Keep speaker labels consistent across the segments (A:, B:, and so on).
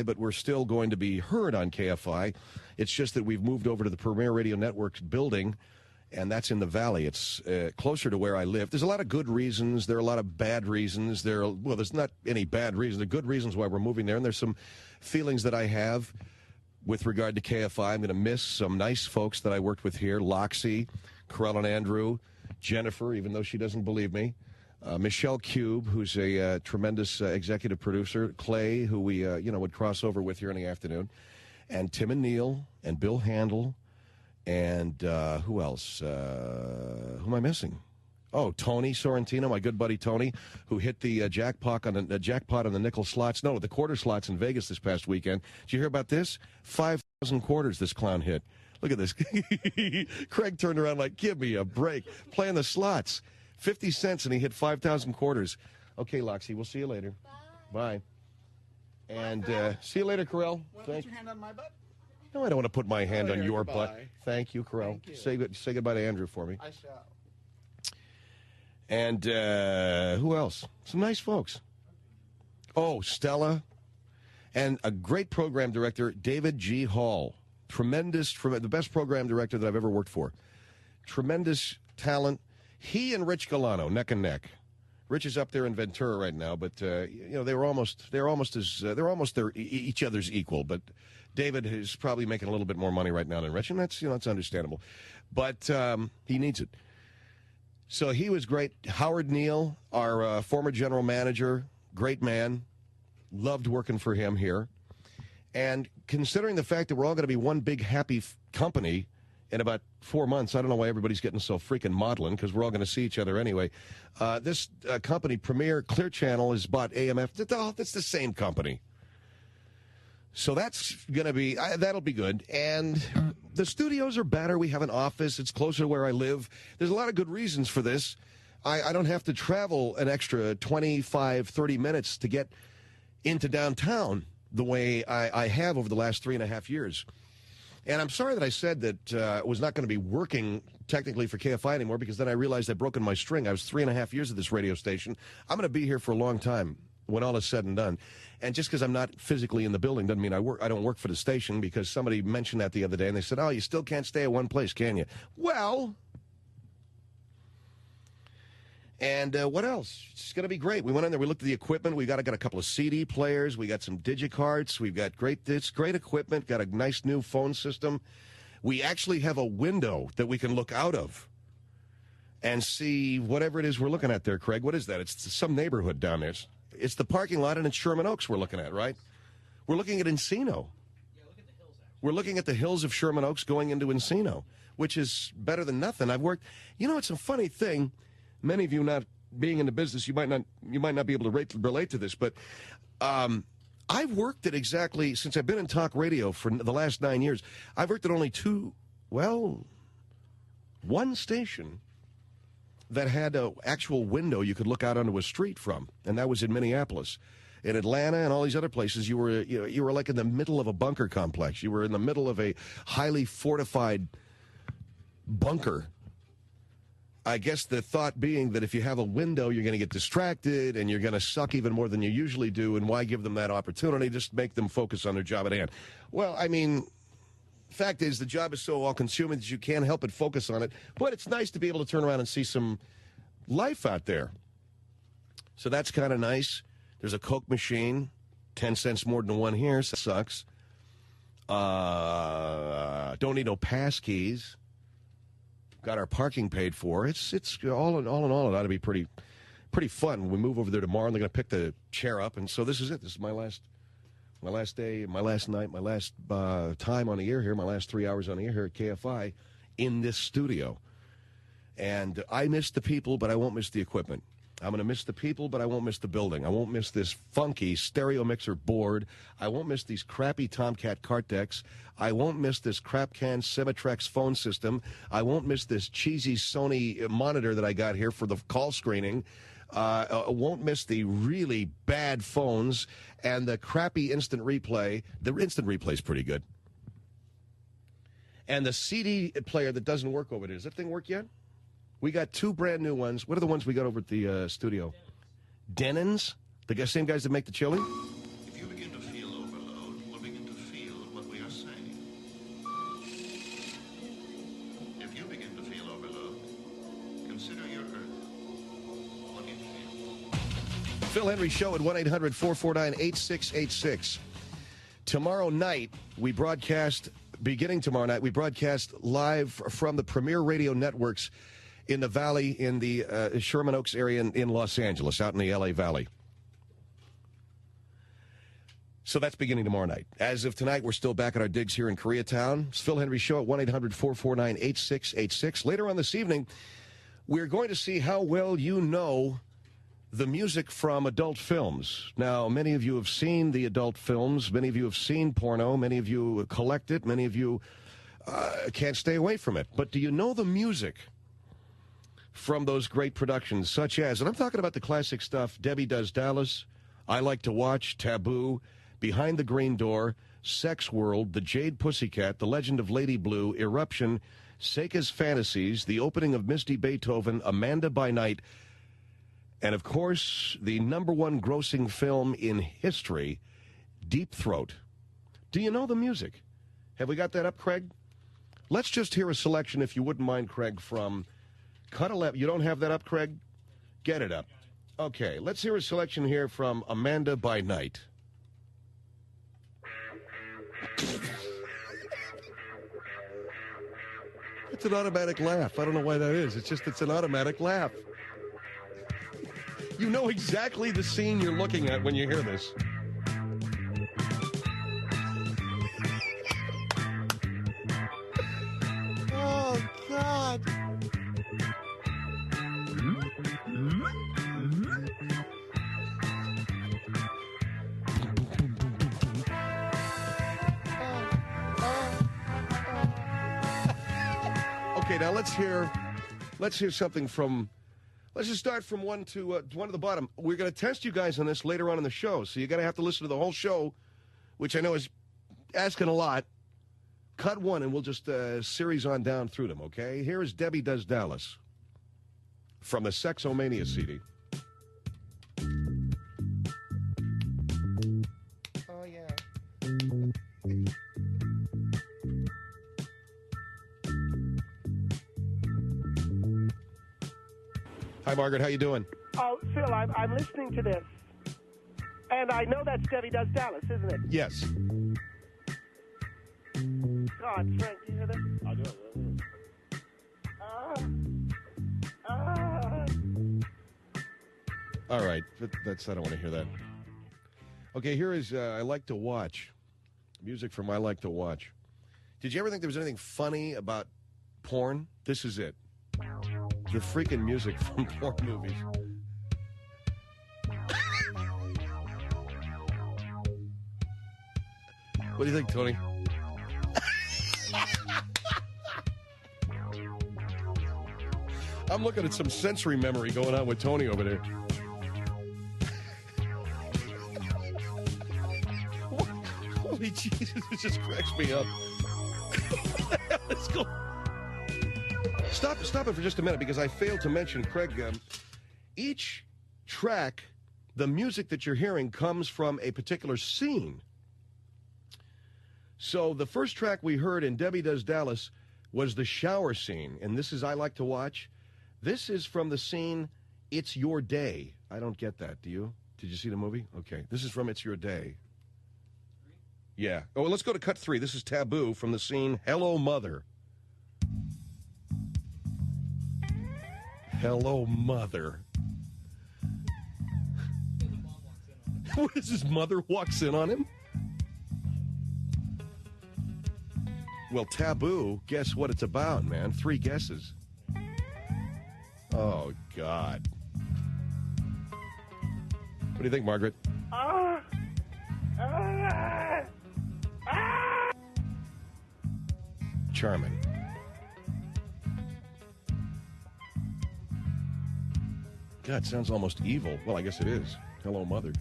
A: but we're still going to be heard on KFI. It's just that we've moved over to the Premier Radio Network's building, and that's in the Valley. It's closer to where I live. There's a lot of good reasons. There are a lot of bad reasons. There's not any bad reasons. There are good reasons why we're moving there, and there's some feelings that I have with regard to KFI. I'm going to miss some nice folks that I worked with here, Loxie, Carell and Andrew, Jennifer, even though she doesn't believe me, Michelle Cube, who's a tremendous executive producer, Clay, who we would cross over with here in the afternoon, and Tim and Neil, and Bill Handel, and who else? Who am I missing? Oh, Tony Sorrentino, my good buddy Tony, who hit the jackpot on the nickel slots. No, the quarter slots in Vegas this past weekend. Did you hear about this? 5,000 quarters this clown hit. Look at this. Craig turned around like, give me a break. Playing the slots. 50 cents, and he hit 5,000 quarters. Okay, Loxie, we'll see you later. Bye. And see you later, Carell.
B: Want to put your hand on my butt?
A: No, I don't want to put my hand on your
B: goodbye.
A: butt. Thank you, Carell.
B: Thank you.
A: Say goodbye to Andrew for me.
B: I shall.
A: And who else? Some nice folks. Oh, Stella. And a great program director, David G. Hall. The best program director that I've ever worked for. Tremendous talent. He and Rich Galano, neck and neck. Rich is up there in Ventura right now, but they're almost each other's equal. But David is probably making a little bit more money right now than Rich, and that's understandable. But he needs it. So he was great. Howard Neal, our former general manager, great man. Loved working for him here. And considering the fact that we're all going to be one big happy company in about 4 months, I don't know why everybody's getting so freaking maudlin, because we're all going to see each other anyway. This company, Premier Clear Channel, has bought AMF. That's the same company. So that's going to be, that'll be good. And the studios are better. We have an office. It's closer to where I live. There's a lot of good reasons for this. I don't have to travel an extra 25, 30 minutes to get into downtown the way I have over the last 3.5 years. And I'm sorry that I said that I was not going to be working technically for KFI anymore, because then I realized I'd broken my string. I was 3.5 years at this radio station. I'm going to be here for a long time when all is said and done. And just because I'm not physically in the building doesn't mean I don't work for the station, because somebody mentioned that the other day, and they said, oh, you still can't stay at one place, can you? Well, and what else? It's going to be great. We went in there. We looked at the equipment. We got a couple of CD players. We got some digicarts. We've got great equipment. Got a nice new phone system. We actually have a window that we can look out of and see whatever it is we're looking at there, Craig. What is that? It's some neighborhood down there. It's the parking lot, and it's Sherman Oaks we're looking at, right? We're looking at Encino.
C: Yeah, look at the hills, actually.
A: We're looking at the hills of Sherman Oaks going into Encino, which is better than nothing. I've worked. It's a funny thing. Many of you not being in the business, you might not be able to relate to this, but I've worked at exactly, since I've been in talk radio for the last 9 years, I've worked at only one station that had an actual window you could look out onto a street from, and that was in Minneapolis. In Atlanta and all these other places, you were like in the middle of a bunker complex. You were in the middle of a highly fortified bunker. I guess the thought being that if you have a window, you're going to get distracted and you're going to suck even more than you usually do, and why give them that opportunity? Just make them focus on their job at hand. Well, I mean, fact is, the job is so all-consuming that you can't help but focus on it, but it's nice to be able to turn around and see some life out there. So that's kind of nice. There's a Coke machine, 10 cents more than one here, so that sucks. Don't need no pass keys. Got our parking paid for. It's all in all, it ought to be pretty fun. When we move over there tomorrow, and they're going to pick the chair up, and so this is it. This is my last day, my last night, my last time on the air here, my last 3 hours on the air here at KFI in this studio. And I miss the people, but I won't miss the equipment. I'm going to miss the people, but I won't miss the building. I won't miss this funky stereo mixer board. I won't miss these crappy Tomcat cart decks. I won't miss this crap can Cimatrex phone system. I won't miss this cheesy Sony monitor that I got here for the call screening. I won't miss the really bad phones and the crappy instant replay. The instant replay is pretty good. And the CD player that doesn't work over there. Does that thing work yet? We got 2 brand new ones. What are the ones we got over at the studio? Denon's? The same guys that make the chili?
D: If you begin to feel overload,
A: Phil Hendrie Show at 1-800-449-8686. Tomorrow night, beginning tomorrow night, we broadcast live from the Premier Radio Networks in the Valley, in the Sherman Oaks area in Los Angeles, out in the L.A. Valley. So that's beginning tomorrow night. As of tonight, we're still back at our digs here in Koreatown. It's Phil Hendrie Show at 1-800-449-8686. Later on this evening, we're going to see how well you know the music from adult films. Now, many of you have seen the adult films. Many of you have seen porno. Many of you collect it. Many of you can't stay away from it. But do you know the music from those great productions, such as, and I'm talking about the classic stuff, Debbie Does Dallas, I Like to Watch, Taboo, Behind the Green Door, Sex World, The Jade Pussycat, The Legend of Lady Blue, Eruption, Seika's Fantasies, The Opening of Misty Beethoven, Amanda by Night, and, of course, the #1 grossing film in history, Deep Throat. Do you know the music? Have we got that up, Craig? Let's just hear a selection, if you wouldn't mind, Craig, from Cut 11. You don't have that up, Craig? Get it up. Okay, let's hear a selection here from Amanda by Night. It's an automatic laugh. I don't know why that is. It's an automatic laugh. You know exactly the scene you're looking at when you hear this. Oh, God. Okay, now let's hear something from. Let's just start from one to the bottom. We're going to test you guys on this later on in the show, so you're going to have to listen to the whole show, which I know is asking a lot. Cut one, and we'll just series on down through them. Okay. Here is Debbie Does Dallas from the Sexomania CD. Oh yeah. Hi, Margaret. How you doing?
B: Oh, Phil, I'm listening to this. And I know that's Debbie Does Dallas, isn't it?
A: Yes.
B: God, Frank, you hear this?
C: I'll do it.
A: All right. I don't want to hear that. Okay, here is I Like to Watch. Music from I Like to Watch. Did you ever think there was anything funny about porn? This is it. The freaking music from porn movies. What do you think, Tony? I'm looking at some sensory memory going on with Tony over there. Holy Jesus, it just cracks me up. Let's go. Stop it for just a minute, because I failed to mention, Craig, each track, the music that you're hearing comes from a particular scene. So the first track we heard in Debbie Does Dallas was the shower scene, and this is I Like to Watch. This is from the scene It's Your Day. I don't get that, do you? Did you see the movie? Okay, this is from It's Your Day. Yeah. Oh, well, let's go to cut 3. This is Taboo from the scene Hello, Mother. Hello, Mother. What is his mother walks in on him? Well, Taboo, guess what it's about, man? 3 guesses. Oh, God. What do you think, Margaret? Charming. God, sounds almost evil. Well, I guess it is. Hello, Mother.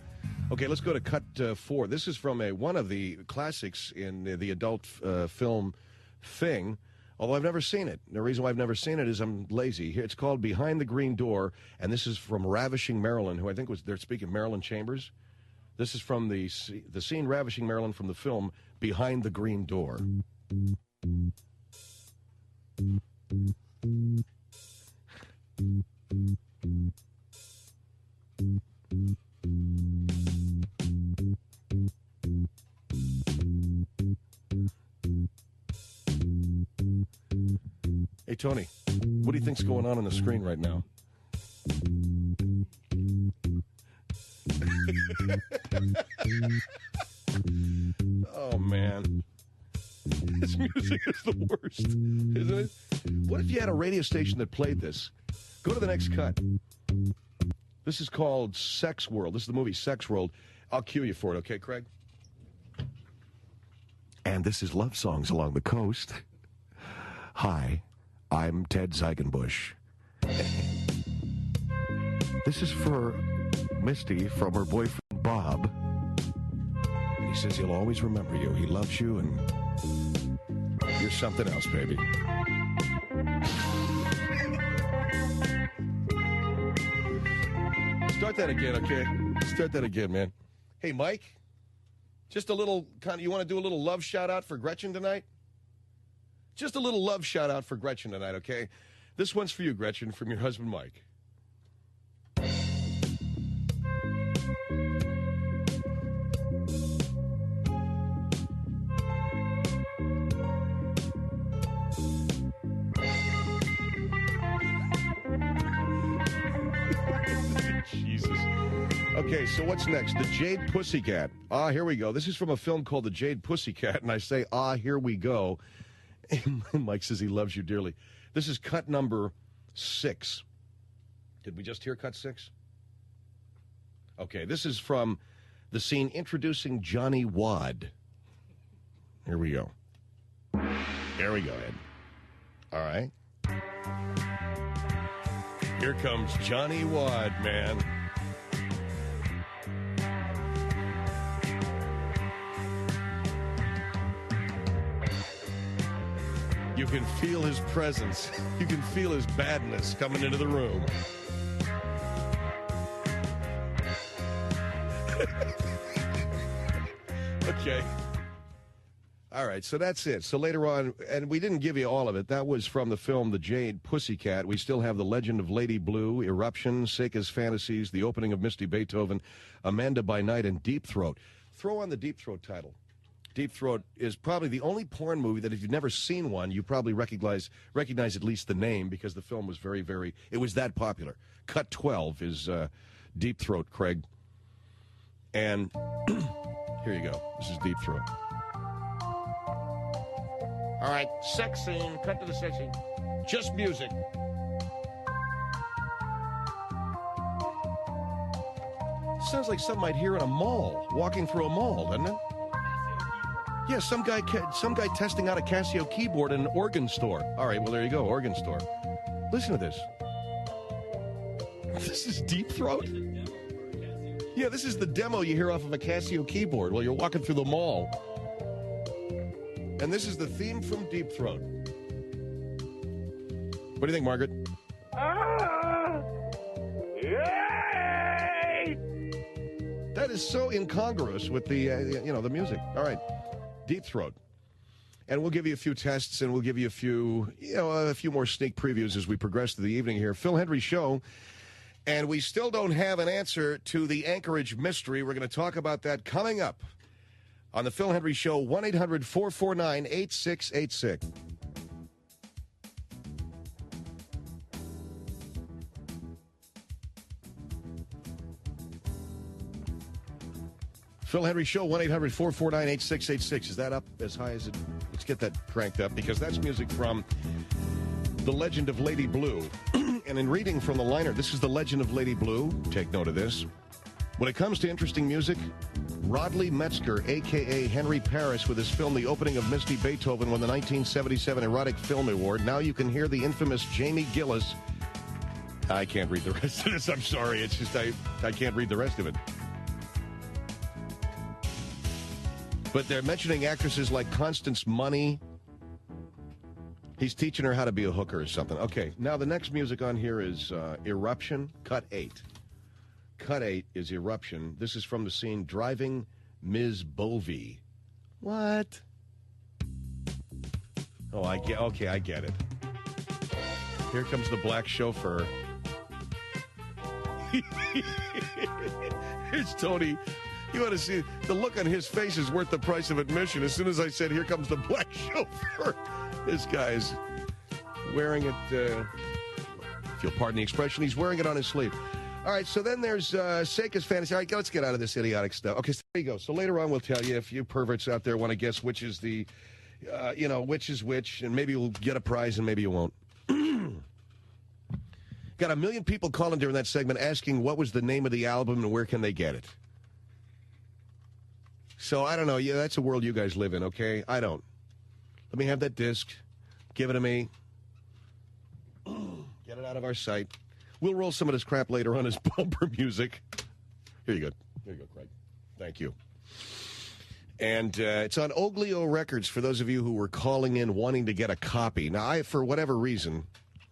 A: Okay, let's go to cut 4. This is from one of the classics in the adult film thing, although I've never seen it. The reason why I've never seen it is I'm lazy. It's called Behind the Green Door, and this is from Ravishing Maryland, who I think they're speaking Maryland Chambers. This is from the scene Ravishing Maryland from the film Behind the Green Door. Tony, what do you think's going on the screen right now? Oh, man. This music is the worst, isn't it? What if you had a radio station that played this? Go to the next cut. This is called Sex World. This is the movie Sex World. I'll cue you for it, okay, Craig? And this is Love Songs Along the Coast. Hi, I'm Ted Zeigenbush. This is for Misty from her boyfriend Bob. He says he'll always remember you. He loves you, and you're something else, baby. Start that again, okay? Start that again, man. Hey, Mike, just a little you want to do a little love shout-out for Gretchen tonight? Just a little love shout-out for Gretchen tonight, okay? This one's for you, Gretchen, from your husband, Mike. Jesus. Okay, so what's next? The Jade Pussycat. Ah, here we go. This is from a film called The Jade Pussycat, and I say, ah, here we go. And Mike says he loves you dearly. This is cut number 6. Did we just hear cut 6? Okay, this is from the scene introducing Johnny Wad. Here we go. Here we go, Ed. All right. Here comes Johnny Wad, man. You can feel his presence. You can feel his badness coming into the room. Okay. All right, so that's it. So later on, and we didn't give you all of it. That was from the film The Jade Pussycat. We still have The Legend of Lady Blue, Eruption, Seika's Fantasies, The Opening of Misty Beethoven, Amanda by Night, and Deep Throat. Throw on the Deep Throat title. Deep Throat is probably the only porn movie that if you've never seen one, you probably recognize at least the name because the film was very, very, it was that popular. Cut 12 is Deep Throat, Craig. And here you go. This is Deep Throat. All right, sex scene. Cut to the sex scene. Just music. Sounds like something I'd hear in a mall, walking through a mall, doesn't it? Yeah, some guy testing out a Casio keyboard in an organ store. All right, well, there you go, organ store. Listen to this. This is Deep Throat? Yeah, this is the demo you hear off of a Casio keyboard while you're walking through the mall. And this is the theme from Deep Throat. What do you think, Margaret?
B: Yay!
A: That is so incongruous with the, the music. All right. Deep Throat. And we'll give you a few tests, and we'll give you a few more sneak previews as we progress through the evening here. Phil Hendrie Show, and we still don't have an answer to the Anchorage mystery. We're going to talk about that coming up on the Phil Hendrie Show, 1-800-449-8686. Phil Hendrie Show, 1-800-449-8686. Is that up as high as it? Let's get that cranked up, because that's music from The Legend of Lady Blue. And in reading from the liner, this is The Legend of Lady Blue. Take note of this. When it comes to interesting music, Rodley Metzger, a.k.a. Henry Paris, with his film The Opening of Misty Beethoven, won the 1977 Erotic Film Award. Now you can hear the infamous Jamie Gillis. I can't read the rest of this. I'm sorry. It's just I can't read the rest of it. But they're mentioning actresses like Constance Money. He's teaching her how to be a hooker or something. Okay, now the next music on here is Eruption, Cut 8. Cut 8 is Eruption. This is from the scene Driving Ms. Bovey. What? Oh, I get it. Here comes the black chauffeur. Here's Tony. You want to see the look on his face is worth the price of admission. As soon as I said, here comes the black chauffeur. This guy's wearing it, if you'll pardon the expression, he's wearing it on his sleeve. All right, so then there's Seika's Fantasy. All right, let's get out of this idiotic stuff. Okay, so there you go. So later on we'll tell you if you perverts out there want to guess which is the, which is which, and maybe you'll get a prize and maybe you won't. Got 1 million people calling during that segment asking what was the name of the album and where can they get it. So I don't know. Yeah, that's a world you guys live in, okay? I don't. Let me have that disc. Give it to me. Get it out of our sight. We'll roll some of this crap later on as bumper music. Here you go. Here you go, Craig. Thank you. And it's on Oglio Records for those of you who were calling in wanting to get a copy. Now, for whatever reason,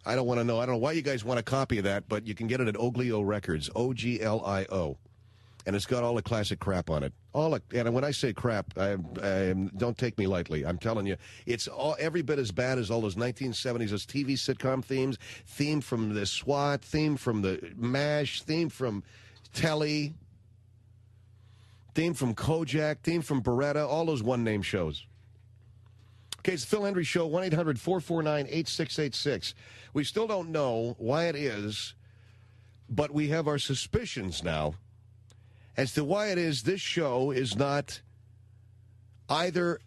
A: I don't want to know. I don't know why you guys want a copy of that, but you can get it at Oglio Records, Oglio. And it's got all the classic crap on it. And when I say crap, don't take me lightly. I'm telling you, it's every bit as bad as all those 1970s, those TV sitcom themes, theme from the SWAT, theme from the MASH, theme from Telly, theme from Kojak, theme from Beretta, all those one-name shows. Okay, it's the Phil Hendrie Show, 1-800-449-8686. We still don't know why it is, but we have our suspicions now as to why it is this show is not either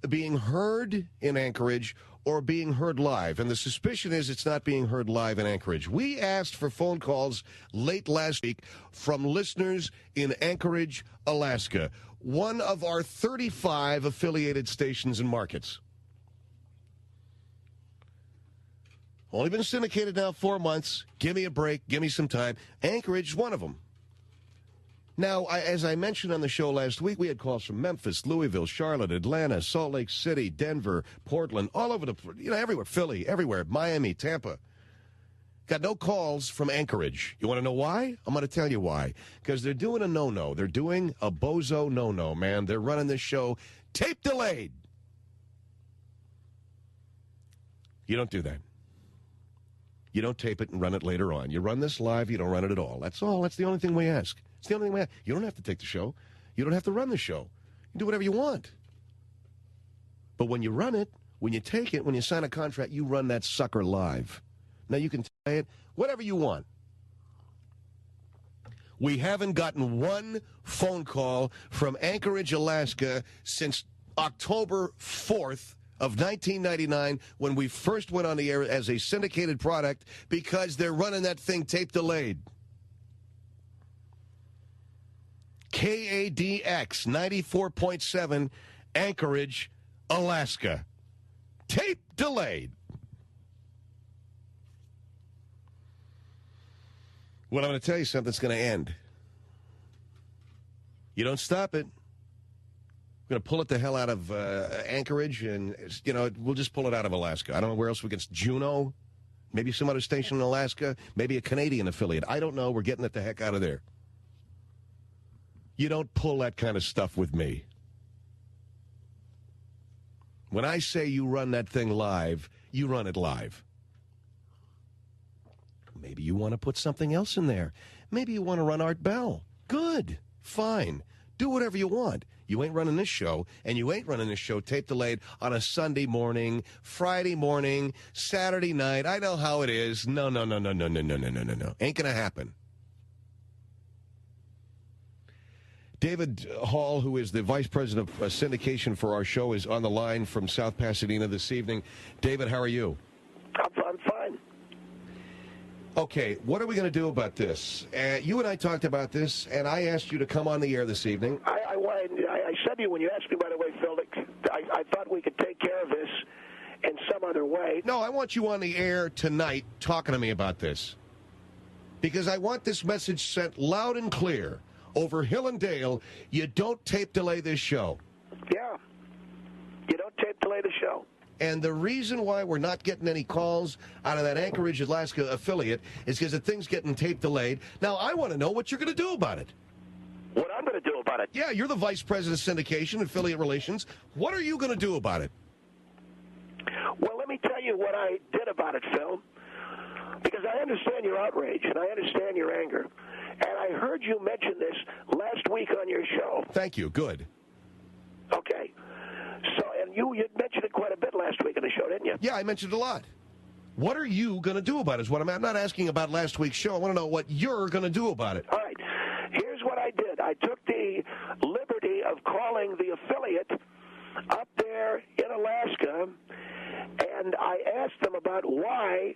A: being heard in Anchorage or being heard live. And the suspicion is it's not being heard live in Anchorage. We asked for phone calls late last week from listeners in Anchorage, Alaska, one of our 35 affiliated stations and markets. Only been syndicated now 4 months. Give me a break. Give me some time. Anchorage is one of them. Now, as I mentioned on the show last week, we had calls from Memphis, Louisville, Charlotte, Atlanta, Salt Lake City, Denver, Portland, all over the, everywhere, Philly, everywhere, Miami, Tampa. Got no calls from Anchorage. You want to know why? I'm going to tell you why. Because they're doing a no-no. They're doing a bozo no-no, man. They're running this show tape delayed. You don't do that. You don't tape it and run it later on. You run this live, you don't run it at all. That's all. That's the only thing we ask. It's the only thing we ask. You don't have to take the show. You don't have to run the show. You can do whatever you want. But when you run it, when you take it, when you sign a contract, you run that sucker live. Now, you can say it, whatever you want. We haven't gotten one phone call from Anchorage, Alaska since October 4th of 1999 when we first went on the air as a syndicated product because they're running that thing tape delayed. KADX 94.7 Anchorage, Alaska. Tape delayed. Well, I'm going to tell you something that's going to end. You don't stop it. We're going to pull it the hell out of Anchorage, and, we'll just pull it out of Alaska. I don't know where else we can. Juneau, maybe some other station in Alaska, maybe a Canadian affiliate. I don't know. We're getting it the heck out of there. You don't pull that kind of stuff with me. When I say you run that thing live, you run it live. Maybe you want to put something else in there. Maybe you want to run Art Bell. Good. Fine. Do whatever you want. You ain't running this show, and you ain't running this show tape delayed on a Sunday morning, Friday morning, Saturday night. I know how it is. No. Ain't going to happen. David Hall, who is the Vice President of Syndication for our show, is on the line from South Pasadena this evening. David, how are you?
B: I'm fine.
A: Okay, what are we going to do about this? You and I talked about this, and I asked you to come on the air this evening.
B: I said to you when you asked me, by the way, Phil, I thought we could take care of this in some other way.
A: No, I want you on the air tonight talking to me about this. Because I want this message sent loud and clear over hill and dale. You don't tape delay this show.
B: Yeah. You don't tape delay the show.
A: And the reason why we're not getting any calls out of that Anchorage, Alaska affiliate is because the thing's getting tape delayed. Now, I want to know what you're going to do about it.
B: What I'm going to do about it?
A: Yeah, you're the Vice President of Syndication, Affiliate Relations. What are you going to do about it?
B: Well, let me tell you what I did about it, Phil. Because I understand your outrage, and I understand your anger. And I heard you mention this last week on your show.
A: Thank you. Good.
B: Okay. So, and you mentioned it quite a bit last week on the show, didn't you?
A: Yeah, I mentioned it a lot. What are you going to do about it? Is what I'm not asking about last week's show. I want to know what you're going to do about it.
B: All right. Here's what I did. I took the liberty of calling the affiliate up there in Alaska, and I asked them about why,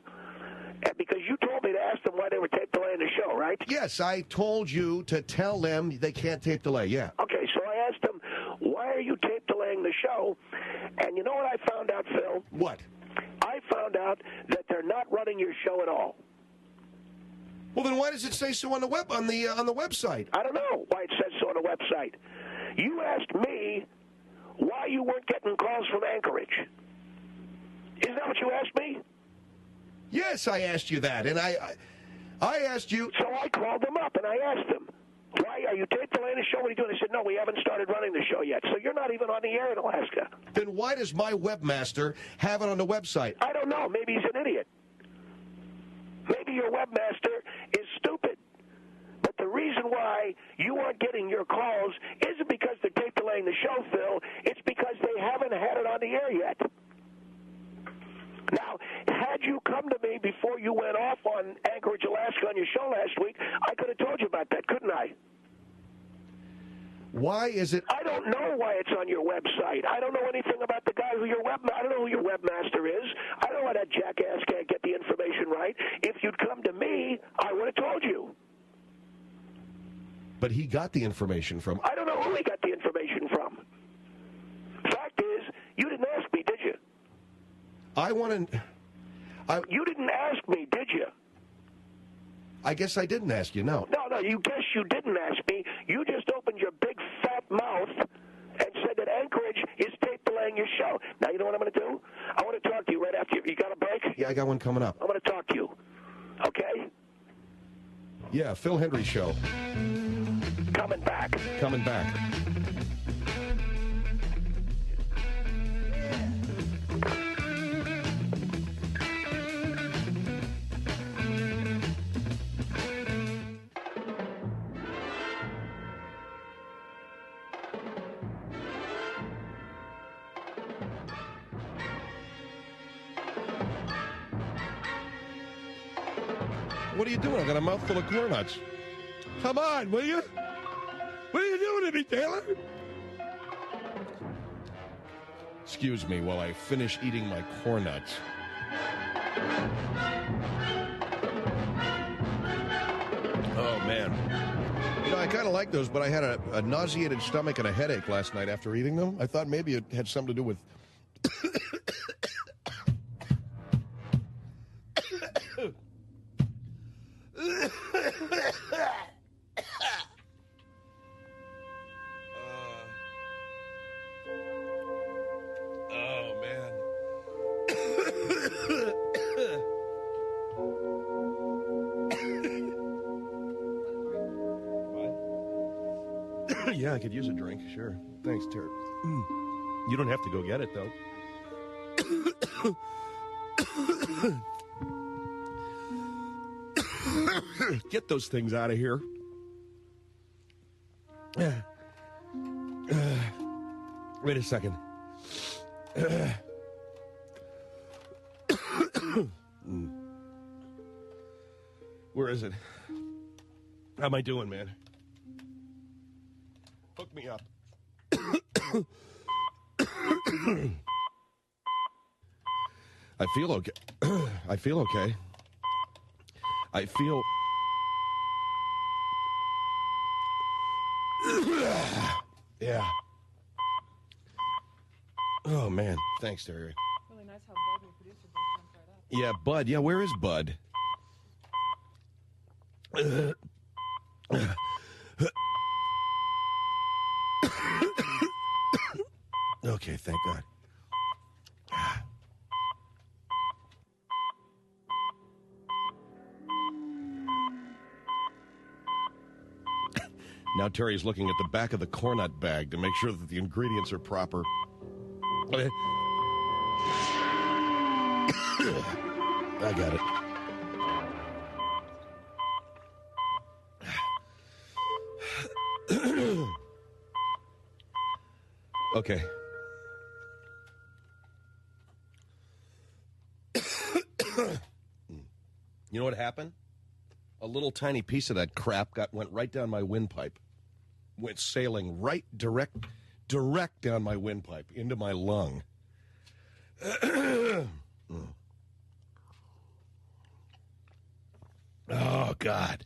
B: because you told me to ask them why they were tape delaying the show, right?
A: Yes, I told you to tell them they can't tape delay, yeah.
B: Okay, so I asked them, why are you tape delaying the show? And you know what I found out, Phil?
A: What?
B: I found out that they're not running your show at all.
A: Well, then why does it say so on the website?
B: I don't know why it says so on the website. You asked me why you weren't getting calls from Anchorage. Isn't that what you asked me?
A: Yes, I asked you that, and I asked you.
B: So I called them up and I asked them, why are you tape delaying the show? What are you doing? They said, no, we haven't started running the show yet. So you're not even on the air in Alaska.
A: Then why does my webmaster have it on the website?
B: I don't know. Maybe he's an idiot. Maybe your webmaster is stupid. But the reason why you aren't getting your calls isn't because they're tape delaying the show, Phil. It's because they haven't had it on the air yet. Now, had you come to me before you went off on Anchorage, Alaska on your show last week, I could have told you about that, couldn't I?
A: Why is it?
B: I don't know why it's on your website. I don't know anything about the guy I don't know who your webmaster is. I don't know how that jackass can't get the information right. If you'd come to me, I would have told you.
A: But he got the information from.
B: I don't know who he got the information from. Fact is, you didn't ask me, did you? You didn't ask me, did you?
A: I guess I didn't ask you, no.
B: No, you guess you didn't ask me. You just opened your big fat mouth and said that Anchorage is tape delaying your show. Now, you know what I'm going to do? I want to talk to you right after you got a break?
A: Yeah, I got one coming up.
B: I'm going to talk to you. Okay?
A: Yeah, Phil Hendrie Show.
B: Coming back.
A: Coming back. What are you doing? I got a mouthful of corn nuts. Come on, will you? What are you doing to me, Taylor? Excuse me while I finish eating my corn nuts. Oh, man. You know, I kind of like those, but I had a nauseated stomach and a headache last night after eating them. I thought maybe it had something to do with... Oh, man. What? Yeah, I could use a drink, sure. Thanks, Terry. You don't have to go get it, though. Get those things out of here. Wait a second. Where is it? How am I doing, man? Hook me up. I feel okay. I feel okay. I feel... Yeah. Oh, man. Thanks, Terry.
D: Really nice how Bud, your producer, both jumped right up.
A: Yeah, Bud. Yeah, where is Bud? Okay, thank God. Now Terry's looking at the back of the corn nut bag to make sure that the ingredients are proper. I got it. Okay. You know what happened? A little tiny piece of that crap went right down my windpipe. Went sailing right direct down my windpipe into my lung. Oh, God.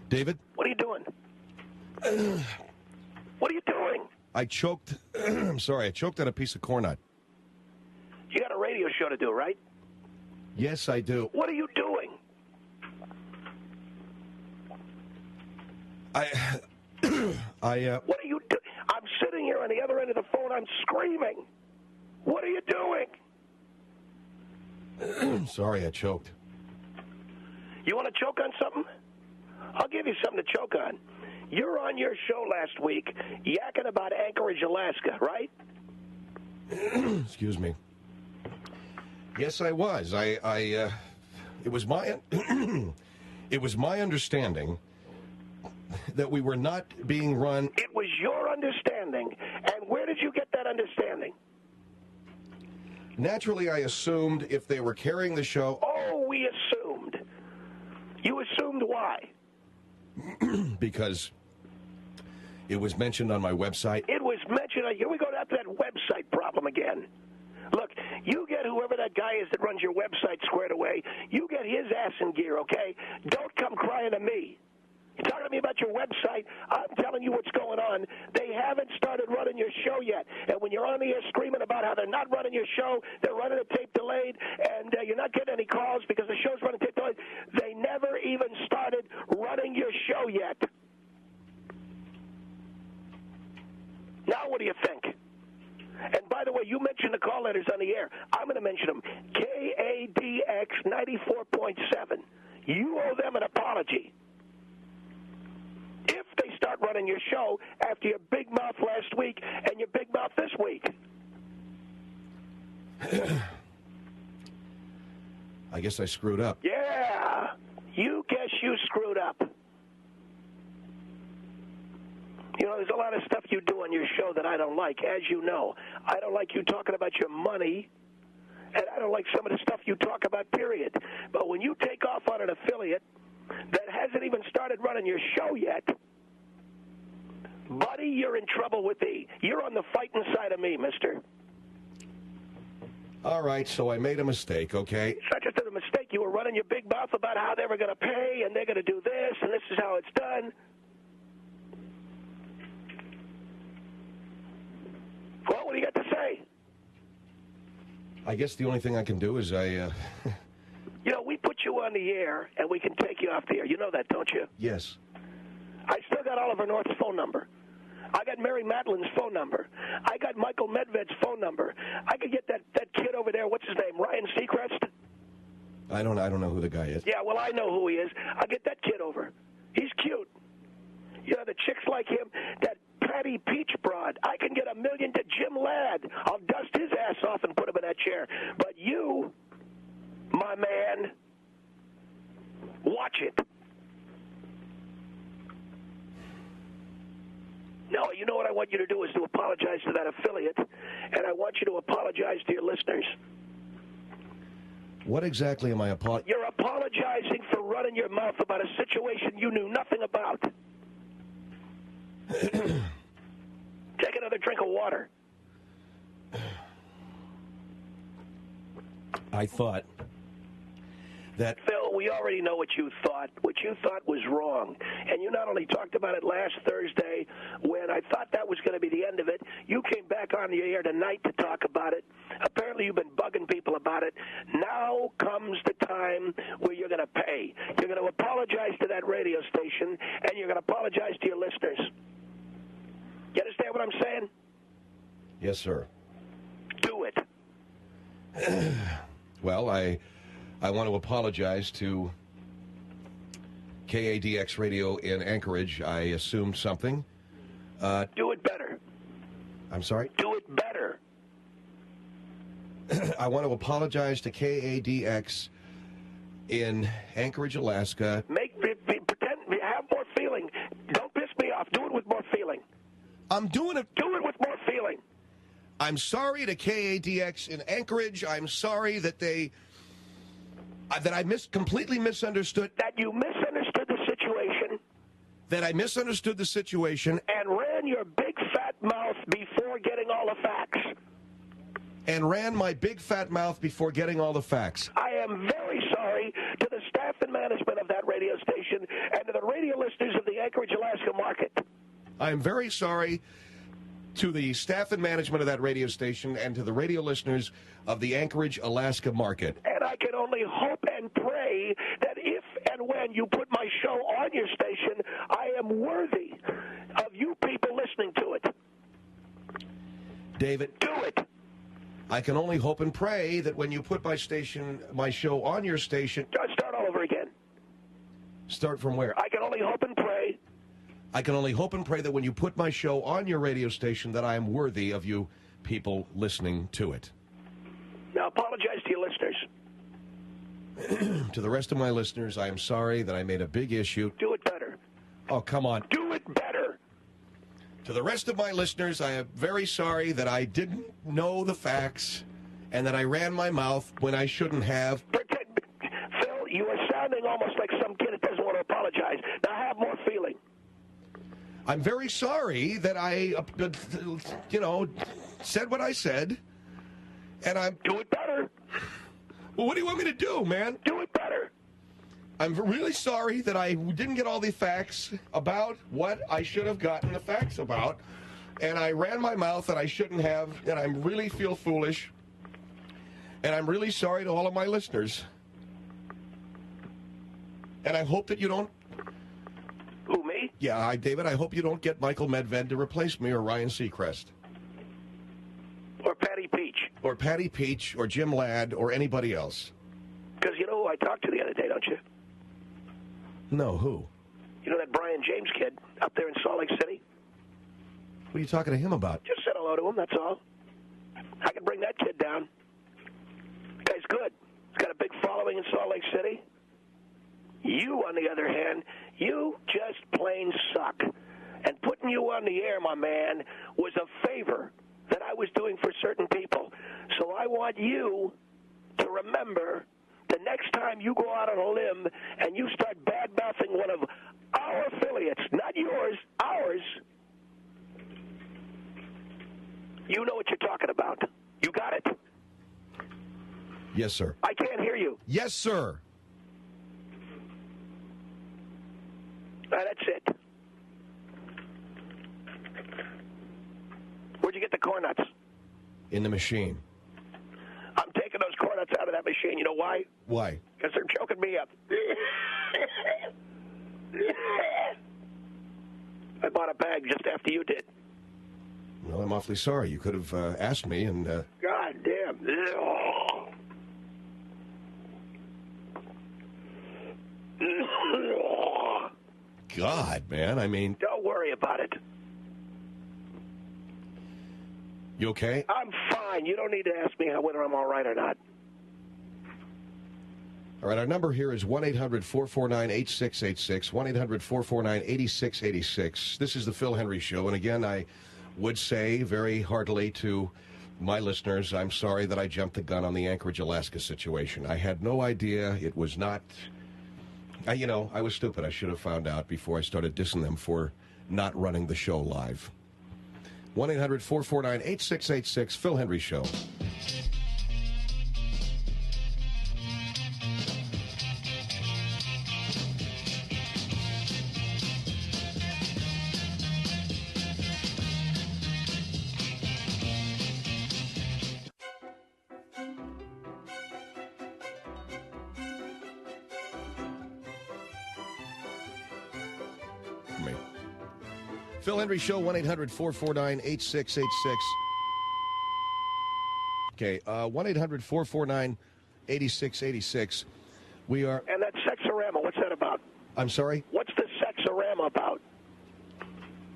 A: David?
B: What are you doing? What are you doing?
A: I choked. I'm sorry, I choked on a piece of corn nut.
B: You got a radio show to do, right?
A: Yes, I do.
B: What are you doing? What are you doing? I'm sitting here on the other end of the phone. I'm screaming. What are you doing?
A: Sorry, I choked.
B: You want to choke on something? I'll give you something to choke on. You're on your show last week yakking about Anchorage, Alaska, right?
A: Excuse me. Yes, I was. It was my it was my understanding that we were not being run.
B: It was your understanding. And where did you get that understanding?
A: Naturally, I assumed if they were carrying the show.
B: Oh, we assumed. You assumed why?
A: Because it was mentioned on my website.
B: It was mentioned. Here we go to that website problem again. Look, you get whoever that guy is that runs your website squared away. You get his ass in gear, okay? Don't come crying to me. You're talking to me about your website. I'm telling you what's going on. They haven't started running your show yet. And when you're on the air screaming about how they're not running your show, they're running a tape delayed, and you're not getting any calls because the show's running tape delayed, they never even started running your show yet. Now what do you think? And by the way, you mentioned the call letters on the air. I'm going to mention them. KADX 94.7. You owe them an apology. If they start running your show after your big mouth last week and your big mouth this week.
A: I guess I screwed up.
B: Yeah, you guess you screwed up. You know, there's a lot of stuff you do on your show that I don't like, as you know. I don't like you talking about your money, and I don't like some of the stuff you talk about, period. But when you take off on an affiliate that hasn't even started running your show yet, buddy, you're in trouble with me. You're on the fighting side of me, mister.
A: All right, so I made a mistake, okay?
B: It's not just a mistake. You were running your big mouth about how they were going to pay, and they're going to do this, and this is how it's done. Well, what do you got to say?
A: I guess the only thing I can do is
B: You know, we put you on the air, and we can take you off the air. You know that, don't you?
A: Yes.
B: I still got Oliver North's phone number. I got Mary Madeline's phone number. I got Michael Medved's phone number. I could get that kid over there, what's his name, Ryan Seacrest?
A: I don't know who the guy is.
B: Yeah, well, I know who he is. I'll get that kid over. He's cute. You know, the chicks like him, that Patty Peach broad. I can get $1 million to Jim Ladd. I'll dust his ass off and put him in that chair. But you, my man, watch it. No, you know what I want you to do is to apologize to that affiliate, and I want you to apologize to your listeners.
A: What exactly am I apologizing?
B: You're apologizing for running your mouth about a situation you knew nothing about. Take another drink of water.
A: I thought that...
B: Phil, we already know what you thought. What you thought was wrong. And you not only talked about it last Thursday when I thought that was going to be the end of it, you came back on the air tonight to talk about it. Apparently you've been bugging people about it. Now comes the time where you're going to pay. You're going to apologize to that radio station, and you're going to apologize to your listeners. You understand what I'm saying?
A: Yes, sir.
B: Do it.
A: Well, I want to apologize to KADX Radio in Anchorage. I assumed something.
B: Do it better.
A: I'm sorry?
B: Do it better.
A: I want to apologize to KADX in Anchorage, Alaska.
B: Pretend, have more feeling. Don't piss me off. Do it with more feeling.
A: I'm doing it.
B: Do it with more feeling.
A: I'm sorry to KADX in Anchorage. I'm sorry that I completely misunderstood.
B: That you misunderstood the situation.
A: That I misunderstood the situation.
B: And ran your big fat mouth before getting all the facts.
A: And ran my big fat mouth before getting all the facts.
B: I am very sorry to the staff and management of that radio station and to the radio listeners of the Anchorage, Alaska market.
A: I am very sorry to the staff and management of that radio station and to the radio listeners of the Anchorage, Alaska market.
B: And I can only hope and pray that if and when you put my show on your station, I am worthy of you people listening to it.
A: David.
B: Do it.
A: I can only hope and pray that when you put my show on your station...
B: Start all over again.
A: Start from where?
B: I can only hope and pray.
A: I can only hope and pray that when you put my show on your radio station that I am worthy of you people listening to it.
B: Now, apologize to your listeners.
A: To the rest of my listeners, I am sorry that I made a big issue.
B: Do it better.
A: Oh, come on.
B: Do it better.
A: To the rest of my listeners, I am very sorry that I didn't know the facts and that I ran my mouth when I shouldn't have.
B: Phil, you are sounding almost like some kid that doesn't want to apologize. Now have more feeling.
A: I'm very sorry that I, said what I said, and I'm...
B: Do it better.
A: Well, what do you want me to do, man?
B: Do it better.
A: I'm really sorry that I didn't get all the facts about what I should have gotten the facts about, and I ran my mouth and I shouldn't have, and I really feel foolish, and I'm really sorry to all of my listeners. And I hope that you don't...
B: Who, me?
A: Yeah, David, I hope you don't get Michael Medved to replace me or Ryan Seacrest.
B: Or Patty Peach.
A: Or Patty Peach or Jim Ladd or anybody else.
B: Because you know who I talked to the other day, don't you?
A: No, who?
B: You know that Brian James kid up there in Salt Lake City?
A: What are you talking to him about?
B: Just said hello to him, that's all. I can bring that kid down. Guy's good. He's got a big following in Salt Lake City. You, on the other hand, you just plain suck. And putting you on the air, my man, was a favor that I was doing for certain people. So I want you to remember the next time you go out on a limb and you start bad-mouthing one of our affiliates, not yours, ours, you know what you're talking about. You got it?
A: Yes, sir.
B: I can't hear you.
A: Yes, sir.
B: That's it. Where'd you get the corn nuts?
A: In the machine.
B: I'm taking those corn nuts out of that machine. You know why?
A: Why?
B: Because they're choking me up. I bought a bag just after you did.
A: Well, I'm awfully sorry. You could have asked me and...
B: God damn.
A: God, man, I mean...
B: Don't worry about it.
A: You okay?
B: I'm fine. You don't need to ask me whether I'm all right or not.
A: All right, our number here is 1-800-449-8686, 1-800-449-8686. This is the Phil Hendrie Show, and again, I would say very heartily to my listeners, I'm sorry that I jumped the gun on the Anchorage, Alaska situation. I had no idea. It was not... I was stupid. I should have found out before I started dissing them for not running the show live. 1-800-449-8686, Phil Hendrie Show. Phil Hendrie Show, 1-800-449-8686. Okay, 1-800-449-8686. We are...
B: And that sexorama, what's that about?
A: I'm sorry?
B: What's the sexorama about?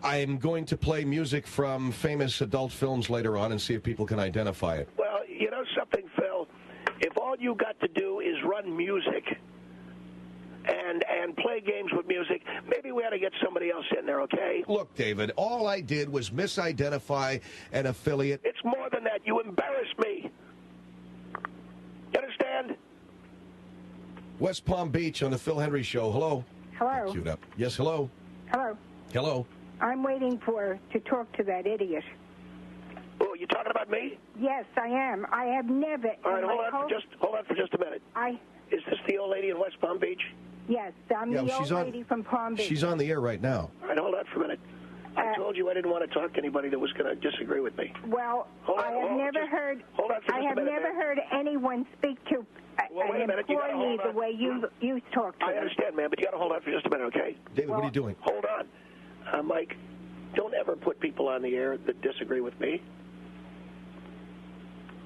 A: I'm going to play music from famous adult films later on and see if people can identify it.
B: Well, you know something, Phil? If all you got to do is run music and play games with music, maybe we ought to get somebody else in there, okay?
A: Look, David, all I did was misidentify an affiliate.
B: It's more than that.
A: West Palm Beach on the Phil Hendrie Show. Hello.
E: Hello.
A: Queued up. Yes, hello.
E: Hello.
A: Hello.
E: I'm waiting to talk to that idiot.
B: Oh, you talking about me?
E: Yes, I am. I have never.
B: All right, hold on for just a minute. Is this the old lady in West Palm Beach?
E: Yes, I'm the old lady from Palm Beach.
A: She's on the air right now.
B: All right, hold on for a minute. I told you I didn't want to talk to anybody that was going to disagree with me.
E: Well, I have never heard anyone speak to an employee the way you talk to
B: I understand, ma'am, but you got to hold on for just a minute, okay?
A: David, what are you doing?
B: Hold on. Mike, don't ever put people on the air that disagree with me.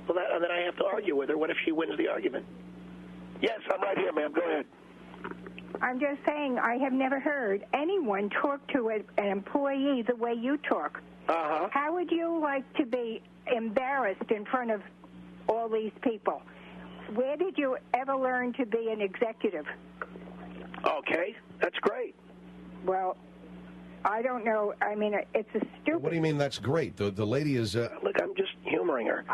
B: Well, and then I have to argue with her. What if she wins the argument? Yes, I'm right here, ma'am. Go ahead.
E: I'm just saying I have never heard anyone talk to an employee the way you talk.
B: Uh-huh.
E: How would you like to be embarrassed in front of all these people? Where did you ever learn to be an executive?
B: Okay, that's great.
E: Well, I don't know. I mean, it's a stupid...
A: What do you mean that's great? The lady is...
B: Look, I'm just humoring her.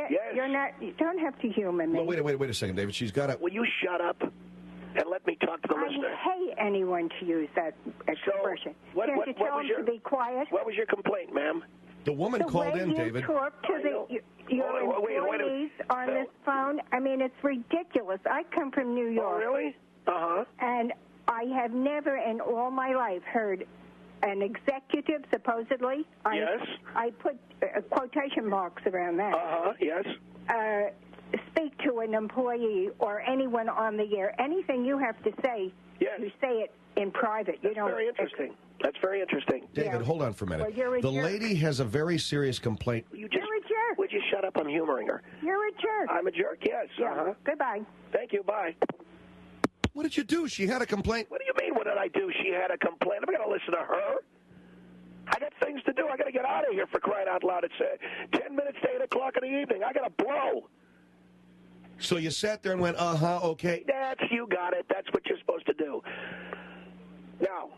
E: Yes. You're not... You don't have to humor me.
A: Well, wait a second, David. She's got a...
B: Will you shut up and let me talk to the listener?
E: I hate anyone to use that expression.
B: So,
E: Can't you tell them to be quiet?
B: What was your complaint, ma'am?
A: The woman called in, David.
E: The way you talk to your employees on this phone, I mean, it's ridiculous. I come from New York.
B: Oh, really? Uh-huh.
E: And I have never in all my life heard an executive, supposedly.
B: Yes.
E: I put quotation marks around that.
B: Uh-huh, yes.
E: Speak to an employee or anyone on the air. Anything you have to say,
B: yes.
E: You say it in private.
B: That's very interesting. That's very interesting.
A: David, hold on for a minute.
E: Well, you're a
A: the
E: jerk.
A: lady has a very serious complaint.
E: You're a jerk.
B: Would you shut up? I'm humoring her.
E: You're a jerk.
B: I'm a jerk, yes.
E: Yeah.
B: Uh-huh.
E: Goodbye.
B: Thank you. Bye.
A: What did you do? She had a complaint.
B: What do you mean, what did I do? She had a complaint. I'm going to listen to her. I got things to do. I got to get out of here, for crying out loud. It's 10 minutes to 8 o'clock in the evening. I got to blow.
A: So you sat there and went, okay.
B: You got it. That's what you're supposed to do. Now,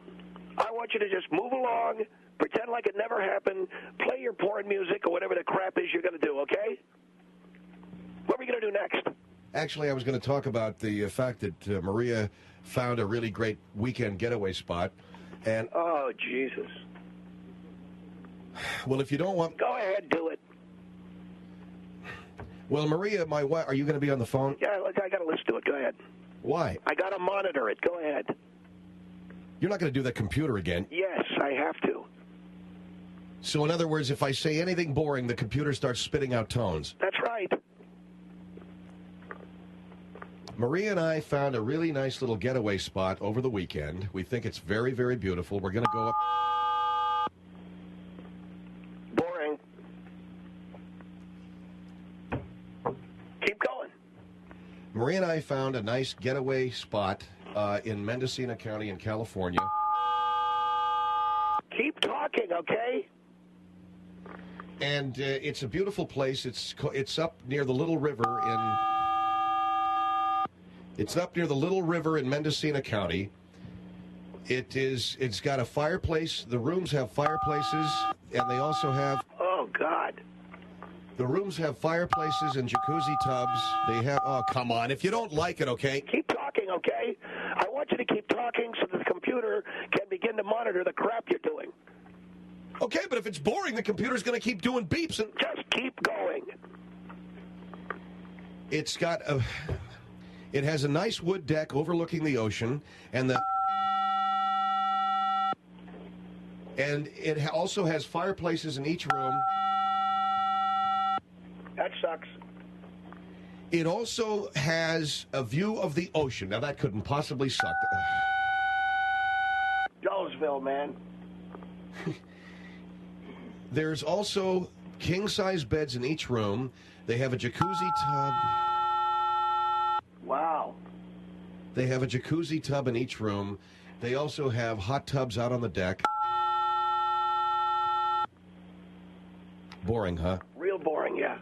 B: I want you to just move along, pretend like it never happened, play your porn music or whatever the crap is you're going to do, okay? What are we going to do next?
A: Actually, I was going to talk about the fact that Maria found a really great weekend getaway spot. And
B: oh, Jesus.
A: Well, if you don't want...
B: Go ahead, do it.
A: Well, Maria, my wife, are you going to be on the phone?
B: Yeah, I got to listen to it. Go ahead.
A: Why?
B: I got to monitor it. Go ahead.
A: You're not going to do that computer again.
B: Yes, I have to.
A: So, in other words, if I say anything boring, the computer starts spitting out tones.
B: That's right.
A: Maria and I found a really nice little getaway spot over the weekend. We think it's very, very beautiful. We're going to go up...
B: Boring. Keep going.
A: Maria and I found a nice getaway spot in Mendocino County in California.
B: Keep talking, okay?
A: And it's a beautiful place. It's up near the Little River in... It's up near the Little River in Mendocino County. It's got a fireplace. The rooms have fireplaces, and they also have...
B: Oh, God.
A: The rooms have fireplaces and jacuzzi tubs. They have... Oh, come on. If you don't like it, okay?
B: Keep talking, okay? I want you to keep talking so the computer can begin to monitor the crap you're doing.
A: Okay, but if it's boring, the computer's going to keep doing beeps. And
B: just keep going.
A: It's got a... It has a nice wood deck overlooking the ocean, and it also has fireplaces in each room.
B: That sucks.
A: It also has a view of the ocean. Now, that couldn't possibly suck.
B: Jonesville, man.
A: There's also king-size beds in each room. They have a jacuzzi tub.
B: Wow.
A: They have a jacuzzi tub in each room. They also have hot tubs out on the deck. Boring, huh?
B: Real boring, yeah.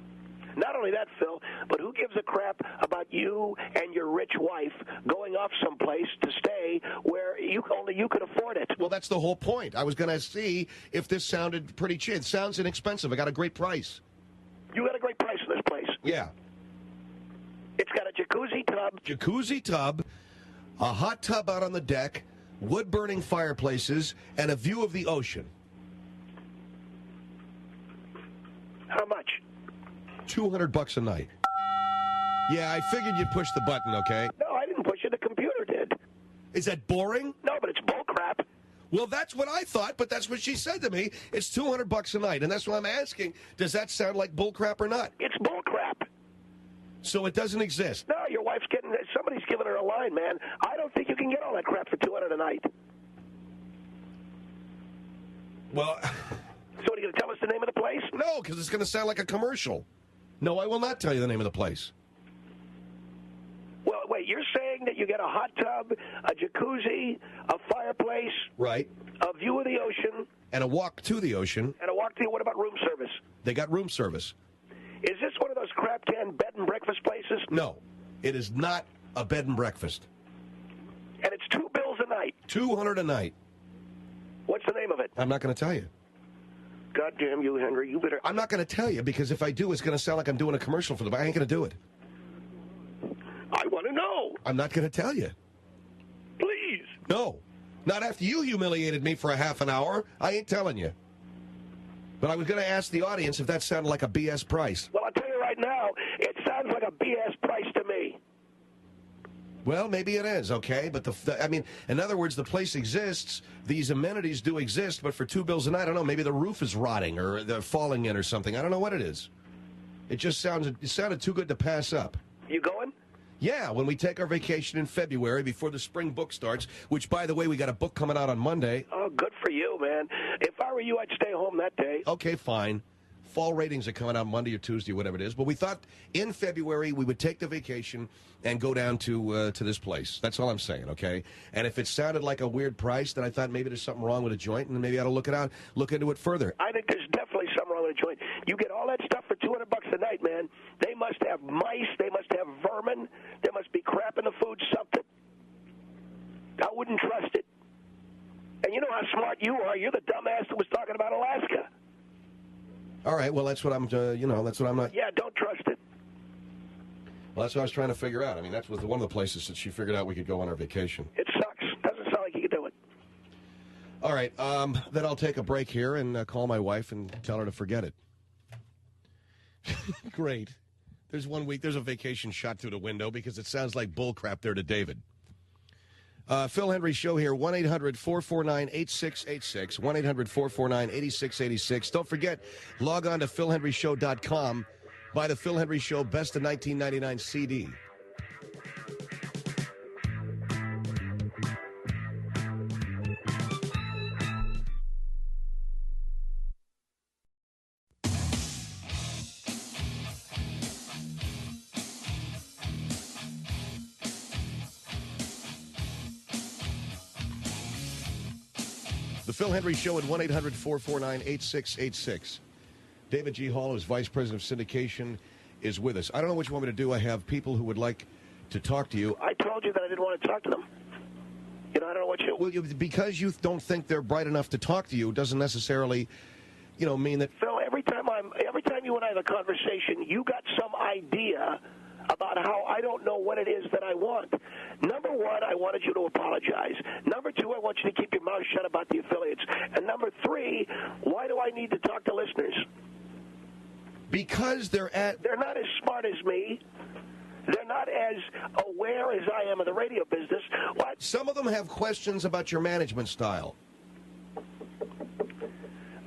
B: Not only that, Phil, but who gives a crap about you and your rich wife going off someplace to stay where only you could afford it?
A: Well, that's the whole point. I was going to see if this sounded pretty cheap. It sounds inexpensive. I got a great price.
B: You got a great price in this place.
A: Yeah.
B: It's got a jacuzzi tub.
A: Jacuzzi tub, a hot tub out on the deck, wood-burning fireplaces, and a view of the ocean.
B: How much?
A: $200 a night. Yeah, I figured you'd push the button, okay?
B: No, I didn't push it. The computer did.
A: Is that boring?
B: No, but it's bull crap.
A: Well, that's what I thought, but that's what she said to me. It's $200 a night, and that's what I'm asking. Does that sound like bull crap or not?
B: It's bull crap.
A: So it doesn't exist?
B: No, your wife's getting, somebody's giving her a line, man. I don't think you can get all that crap for $200 a night.
A: Well...
B: So, are you going to tell us the name of the place?
A: No, because it's going to sound like a commercial. No, I will not tell you the name of the place.
B: Well, wait, you're saying that you get a hot tub, a jacuzzi, a fireplace,
A: right?
B: A view of the ocean,
A: and a walk to the ocean,
B: and a walk to. What about room service?
A: They got room service.
B: Is this one of those crap can bed and breakfast places?
A: No, it is not a bed and breakfast.
B: And it's $2 a night.
A: $200 a night.
B: What's the name of it?
A: I'm not going to tell you.
B: God damn you, Hendrie. You better.
A: I'm not going to tell you because if I do, it's going to sound like I'm doing a commercial for them. I ain't going to do it.
B: I want to know.
A: I'm not going to tell you.
B: Please.
A: No. Not after you humiliated me for a half an hour. I ain't telling you. But I was going to ask the audience if that sounded like a BS price.
B: Well, I'll tell you right now, it sounds like a BS price to me.
A: Well, maybe it is, okay? But, I mean, in other words, the place exists. These amenities do exist, but for $2 a night, I don't know, maybe the roof is rotting or they're falling in or something. I don't know what it is. It sounded too good to pass up.
B: You going?
A: Yeah, when we take our vacation in February before the spring book starts, which, by the way, we got a book coming out on Monday.
B: Oh, good for you, man. If I were you, I'd stay home that day.
A: Okay, fine. Fall ratings are coming out Monday or Tuesday, whatever it is. But we thought in February we would take the vacation and go down to this place. That's all I'm saying, okay? And if it sounded like a weird price, then I thought maybe there's something wrong with a joint, and maybe I ought to look into it further.
B: I think there's definitely something wrong with a joint. You get all that stuff for $200 a night, man. They must have mice. They must have vermin. There must be crap in the food, something. I wouldn't trust it. And you know how smart you are. You're the dumbass that was talking about Alaska.
A: All right, well, that's what I'm, that's what I'm not.
B: Yeah, don't trust it.
A: Well, that's what I was trying to figure out. I mean, that was one of the places that she figured out we could go on our vacation.
B: It sucks. Doesn't sound like you could do it.
A: All right, then I'll take a break here and call my wife and tell her to forget it. Great. There's 1 week, there's a vacation shot through the window because it sounds like bullcrap there to David. Phil Hendrie Show here, 1-800-449-8686, 1-800-449-8686. Don't forget, log on to philhendrieshow.com, buy the Phil Hendrie Show Best of 1999 CD. The Phil Hendrie Show at 1-800-449-8686. David G. Hall, who's Vice President of Syndication, is with us. I don't know what you want me to do. I have people who would like to talk to you.
B: I told you that I didn't want to talk to them. You know, I don't know what you...
A: Well, because you don't think they're bright enough to talk to you doesn't necessarily, mean that...
B: Phil, every time you and I have a conversation, you got some idea about how I don't know what it is that I want. Number one, I wanted you to apologize. Number two, I want you to keep your mouth shut about the affiliates. And number three, why do I need to talk to listeners?
A: Because they're
B: not as smart as me. They're not as aware as I am of the radio business. What?
A: Some of them have questions about your management style.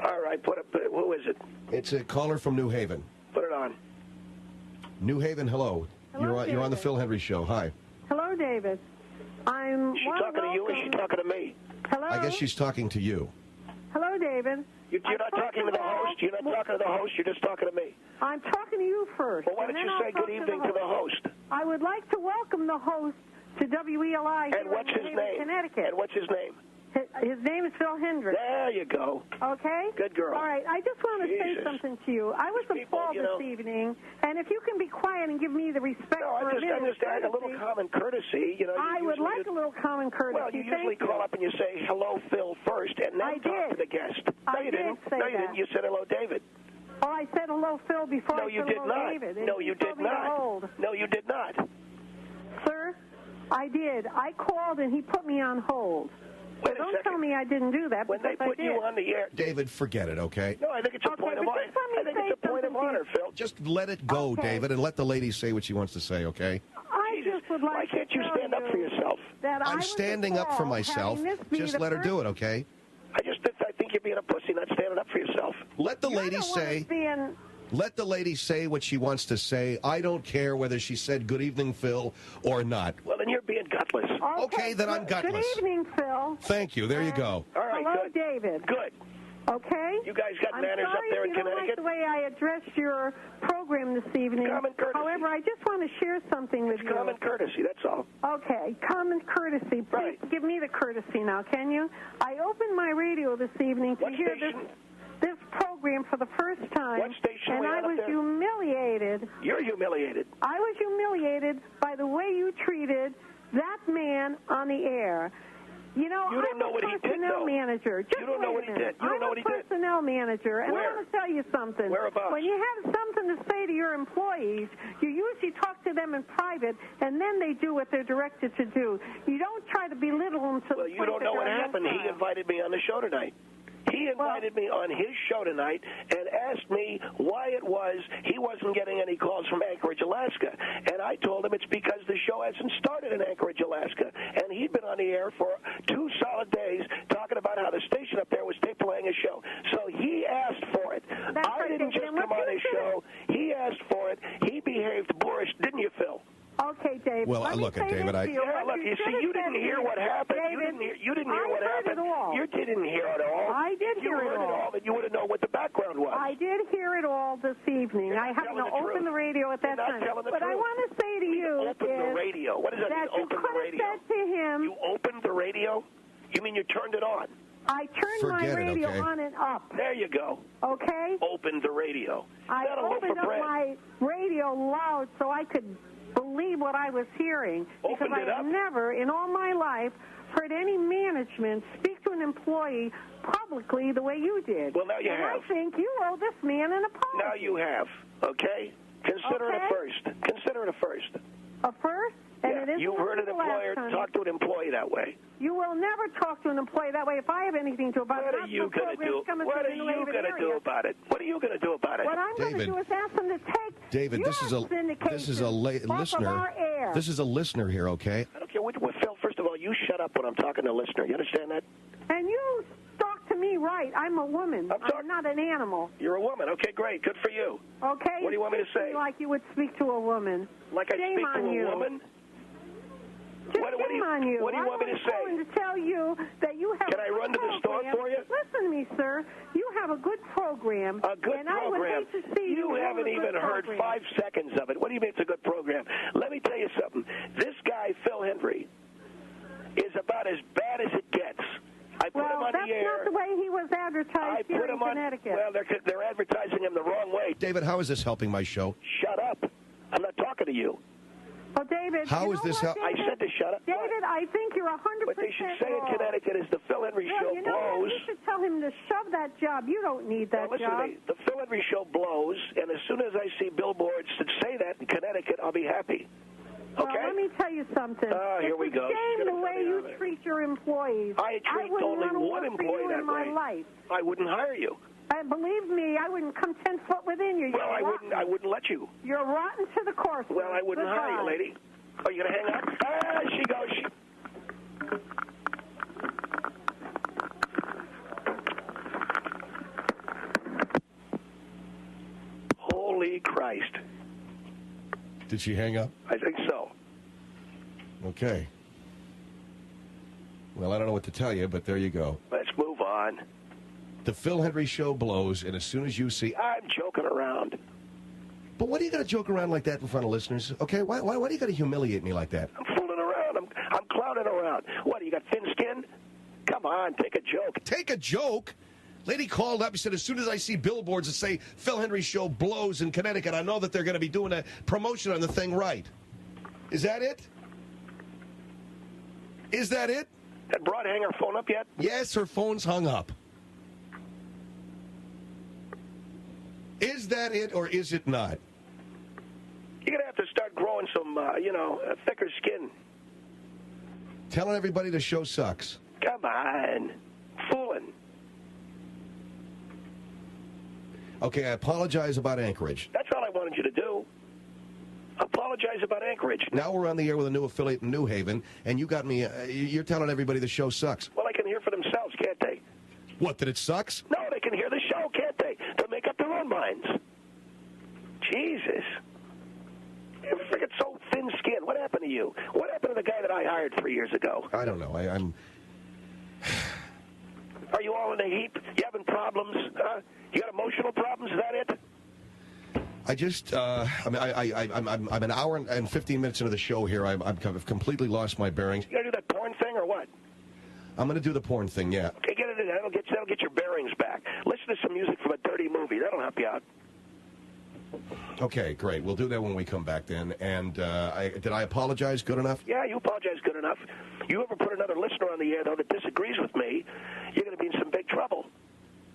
B: All right, who is it?
A: It's a caller from New Haven.
B: Put it on.
A: New Haven, hello. You're on the Phil Hendrie Show. Hi.
F: Hello, David.
B: Is she talking to you or is she talking to me?
F: Hello?
A: I guess she's talking to you.
F: Hello, David.
B: You're not talking to the host. You're not talking to the host. You're just talking to me.
F: I'm talking to you first.
B: Well, why don't you say good evening to the host?
F: I would like to welcome the host to WELI
B: and what's his name?
F: Connecticut.
B: And what's his name?
F: His name is Phil Hendrie.
B: There you go.
F: Okay?
B: Good girl.
F: All right. I just want to say something to you. I was appalled this evening, and if you can be quiet and give me the respect for a minute.
B: I'm just adding a little common courtesy.
F: I would like a little common courtesy.
B: Well, you usually call up and you say, hello, Phil, first, and then talk to the guest. No, you didn't. No, you didn't. You said hello, David.
F: Oh, I said hello, Phil, before I said hello, David.
B: No, you did not. No, you did not.
F: Sir, I did. I called, and he put me on hold.
B: Wait a
F: Don't
B: second.
F: tell me I didn't do that.
B: When they
F: because
B: put
F: I
B: you
F: did.
B: on the air,
A: David, forget it, okay?
B: No, I think it's a point of
F: but
B: honor.
F: just let me
B: I think
F: say
B: it's a point of
F: something to
B: honor,
F: you.
B: Phil.
A: Just let it go,
F: Okay.
A: David, and let the lady say what she wants to say, okay?
F: I
B: Jesus,
F: just would like
B: why can't
F: to
B: you
F: tell
B: stand up for yourself?
F: That I
A: I'm
F: was
A: standing up for
F: involved,
A: myself.
F: having this be
A: Just
F: the
A: let her
F: first-
A: do it, okay?
B: I think you're being a pussy, not standing up for yourself.
A: Let the
F: You're
A: lady
F: the one
A: say.
F: that's being-
A: Let the lady say what she wants to say. I don't care whether she said good evening, Phil, or not.
B: Well, then you're being gutless.
A: Okay, then I'm gutless.
F: Good evening, Phil.
A: Thank you. There you go.
B: All right,
F: Hello,
B: good.
F: David.
B: Good.
F: Okay?
B: You guys got
F: I'm
B: manners
F: sorry
B: up there
F: if
B: in
F: you don't like
B: Connecticut?
F: the way I addressed your program this evening.
B: Common courtesy.
F: However, I just want to share something with
B: It's
F: you.
B: common courtesy, that's all.
F: Okay, common courtesy. Please
B: Right.
F: give me the courtesy now, can you? I opened my radio this evening to
B: What
F: hear
B: station?
F: this program for the first time.
B: What station
F: and
B: we
F: I
B: on up
F: was
B: there?
F: humiliated.
B: You're humiliated.
F: I was humiliated by the way you treated that man on the air. You know,
B: You don't
F: I'm
B: know
F: a
B: what he did,
F: personnel
B: though.
F: manager. Just
B: You don't know
F: wait
B: what
F: a
B: he
F: minute.
B: did. You don't know what he
F: I'm a
B: did.
F: personnel manager, and
B: Where?
F: I want to tell you something.
B: Whereabouts?
F: When you have something to say to your employees, you usually talk to them in private, and then they do what they're directed to do. You don't try to belittle them to
B: Well,
F: the
B: you
F: point
B: don't
F: that
B: know what
F: they're
B: happened. He
F: immobile.
B: invited me on the show tonight. He invited me on his show tonight and asked me why it was he wasn't getting any calls from Anchorage, Alaska. And I told him it's because the show hasn't started in Anchorage, Alaska. And he'd been on the air for 2 solid days talking about how the station up there was tape playing a show. So he asked for it.
F: That's
B: I
F: right,
B: didn't
F: David.
B: just
F: And what
B: come on
F: you
B: his
F: should have-
B: show. He asked for it. He behaved boorish, didn't you, Phil?
F: Okay, Dave.
A: Well,
F: let me
A: look,
F: say
A: David,
F: this
A: I-
F: to you.
B: Yeah,
F: What
B: look, you see,
F: should have
B: you didn't
F: said
B: hear
F: to
B: what happened.
F: David,
B: You didn't hear what
F: I heard
B: happened.
F: it all.
B: You didn't hear it all.
F: I did
B: If you
F: hear it
B: heard
F: all.
B: then you would have known what the background was.
F: I did hear it all this evening.
B: You're
F: I
B: not
F: happened to
B: telling the
F: open
B: truth.
F: the radio at that
B: You're not
F: time.
B: telling the
F: But I
B: truth.
F: want to say to you
B: Open the
F: is
B: radio. What does that mean,
F: that you
B: open
F: could
B: the
F: have
B: radio?
F: said to him,
B: You opened the radio? You mean you turned it on?
F: I turned my
A: Forget it,
F: radio
A: okay?
F: on and up,
B: There you go.
F: okay?
B: Opened the radio.
F: I
B: Not a loaf
F: opened
B: of
F: up
B: bread.
F: my radio loud so I could believe what I was hearing. Because
B: Opened
F: I
B: it
F: have
B: up?
F: never in all my life heard any management speak to an employee publicly the way you did.
B: Well, now you
F: and
B: have.
F: I think you owe this man an apology.
B: Now you have, okay? Consider it a
F: Okay.
B: first. Consider it a first.
F: A first? And
B: Yeah,
F: it isn't
B: you heard an
F: the last
B: employer
F: time.
B: talk to an employee that way.
F: You will never talk to an employee that way if I have anything to do about
B: What
F: it.
B: are
F: Not
B: you
F: the
B: going to
F: programs
B: do?
F: coming
B: What
F: through
B: are
F: the
B: you
F: New Haven
B: going to do
F: area.
B: about it? What are you going to do about it?
F: What I'm going to
A: David.
F: do is ask them to take
A: David,
F: your
A: this is a
F: syndication off
A: listener.
F: of our air.
A: This is a listener here, okay?
B: I don't care what, Phil, first of all, you shut up when I'm talking to a listener. You understand that?
F: And you talk to me right. I'm a woman. I'm not an animal.
B: You're a woman. Okay, great. Good for you.
F: Okay?
B: What do you want me to
F: Speak
B: say?
F: Like you would speak to a woman.
B: Like I
F: Shame
B: speak to
F: on
B: a
F: you.
B: woman?
F: Just
B: What do
F: shame
B: you-
F: on you.
B: what do you want me to say?
F: I'm going to tell you that you have
B: Can
F: a
B: I
F: good
B: run to the store
F: program.
B: for you?
F: Listen to me, sir. You have a good program.
B: A good
F: and I would
B: program.
F: hate to see you have
B: haven't
F: a good
B: even heard
F: program.
B: 5 seconds of it. What do you mean it's a good program? Let me tell you something. This guy, Phil Hendrie, is about as bad as it gets. I put him on
F: that's
B: the air.
F: not the way he was advertised
B: I
F: here
B: put
F: in
B: him on.
F: Connecticut.
B: Well, they're advertising him the wrong way.
A: David, how is this helping my show?
B: Shut up. I'm not talking to you.
F: Well, David,
A: How
F: you
A: is
F: know
A: this
F: what,
A: hel-
B: I
F: David?
B: said to shut up.
F: David, I think you're 100%
B: What they should say in
F: wrong.
B: Connecticut is the Phil Hendrie
F: Well,
B: show
F: you know what?
B: blows.
F: You should tell him to shove that job. You don't need
B: Now,
F: that
B: listen
F: job.
B: to me. The Phil Hendrie show blows, and as soon as I see billboards that say that in Connecticut, I'll be happy. Okay?
F: Well, let me tell you something.
B: Here we go.
F: It's a
B: She's
F: shame
B: gonna
F: the way
B: tell me
F: you
B: how to-
F: treat your employees.
B: I treat
F: wouldn't
B: only
F: want to
B: one
F: work for
B: employee
F: you
B: that
F: in my
B: way.
F: life.
B: I wouldn't hire you.
F: And believe me, I wouldn't come 10 foot within you.
B: Well, I wouldn't let you.
F: You're rotten to the core.
B: Well, I wouldn't hire you,
F: Goodbye.
B: lady. Are you going to hang up? Ah, she goes. Holy Christ.
A: Did she hang up?
B: I think so.
A: Okay. Well, I don't know what to tell you, but there you go.
B: Let's move on.
A: The Phil Hendrie show blows, and as soon as you see...
B: I'm joking around.
A: But why do you got to joke around like that in front of listeners? Okay, why do you got to humiliate me like that?
B: I'm fooling around. I'm clowning around. What, you got thin skin? Come on, take a joke.
A: Take a joke? Lady called up and said, as soon as I see billboards that say Phil Hendrie show blows in Connecticut, I know that they're going to be doing a promotion on the thing right. Is that it? Is that it?
B: That broad hang her phone up yet?
A: Yes, her phone's hung up. Is that it or is it not?
B: You're going to have to start growing some, thicker skin.
A: Telling everybody the show sucks.
B: Come on. Fooling.
A: Okay, I apologize about Anchorage.
B: That's all I wanted you to do. Apologize about Anchorage.
A: Now we're on the air with a new affiliate in New Haven, and you got me, you're telling everybody the show sucks.
B: Well, they can hear for themselves, can't they?
A: What, that it sucks?
B: No, they can hear the show, can't they? They'll make up their own minds. Jesus. You're freaking so thin-skinned. What happened to you? What happened to the guy that I hired 3 years ago?
A: I don't know. I'm...
B: Are you all in a heap? You having problems? You got emotional problems? Is that it?
A: I just, I'm an hour and 15 minutes into the show here. I've completely lost my bearings.
B: You got to do that porn thing or what?
A: I'm going to do the porn thing, yeah.
B: Okay, get it in. That'll get your bearings back. Listen to some music from a dirty movie. That'll help you out.
A: Okay, great. We'll do that when we come back then. And did I apologize good enough?
B: Yeah, you apologize good enough. You ever put another listener on the air, though, that disagrees with me, you're going to be in some big trouble.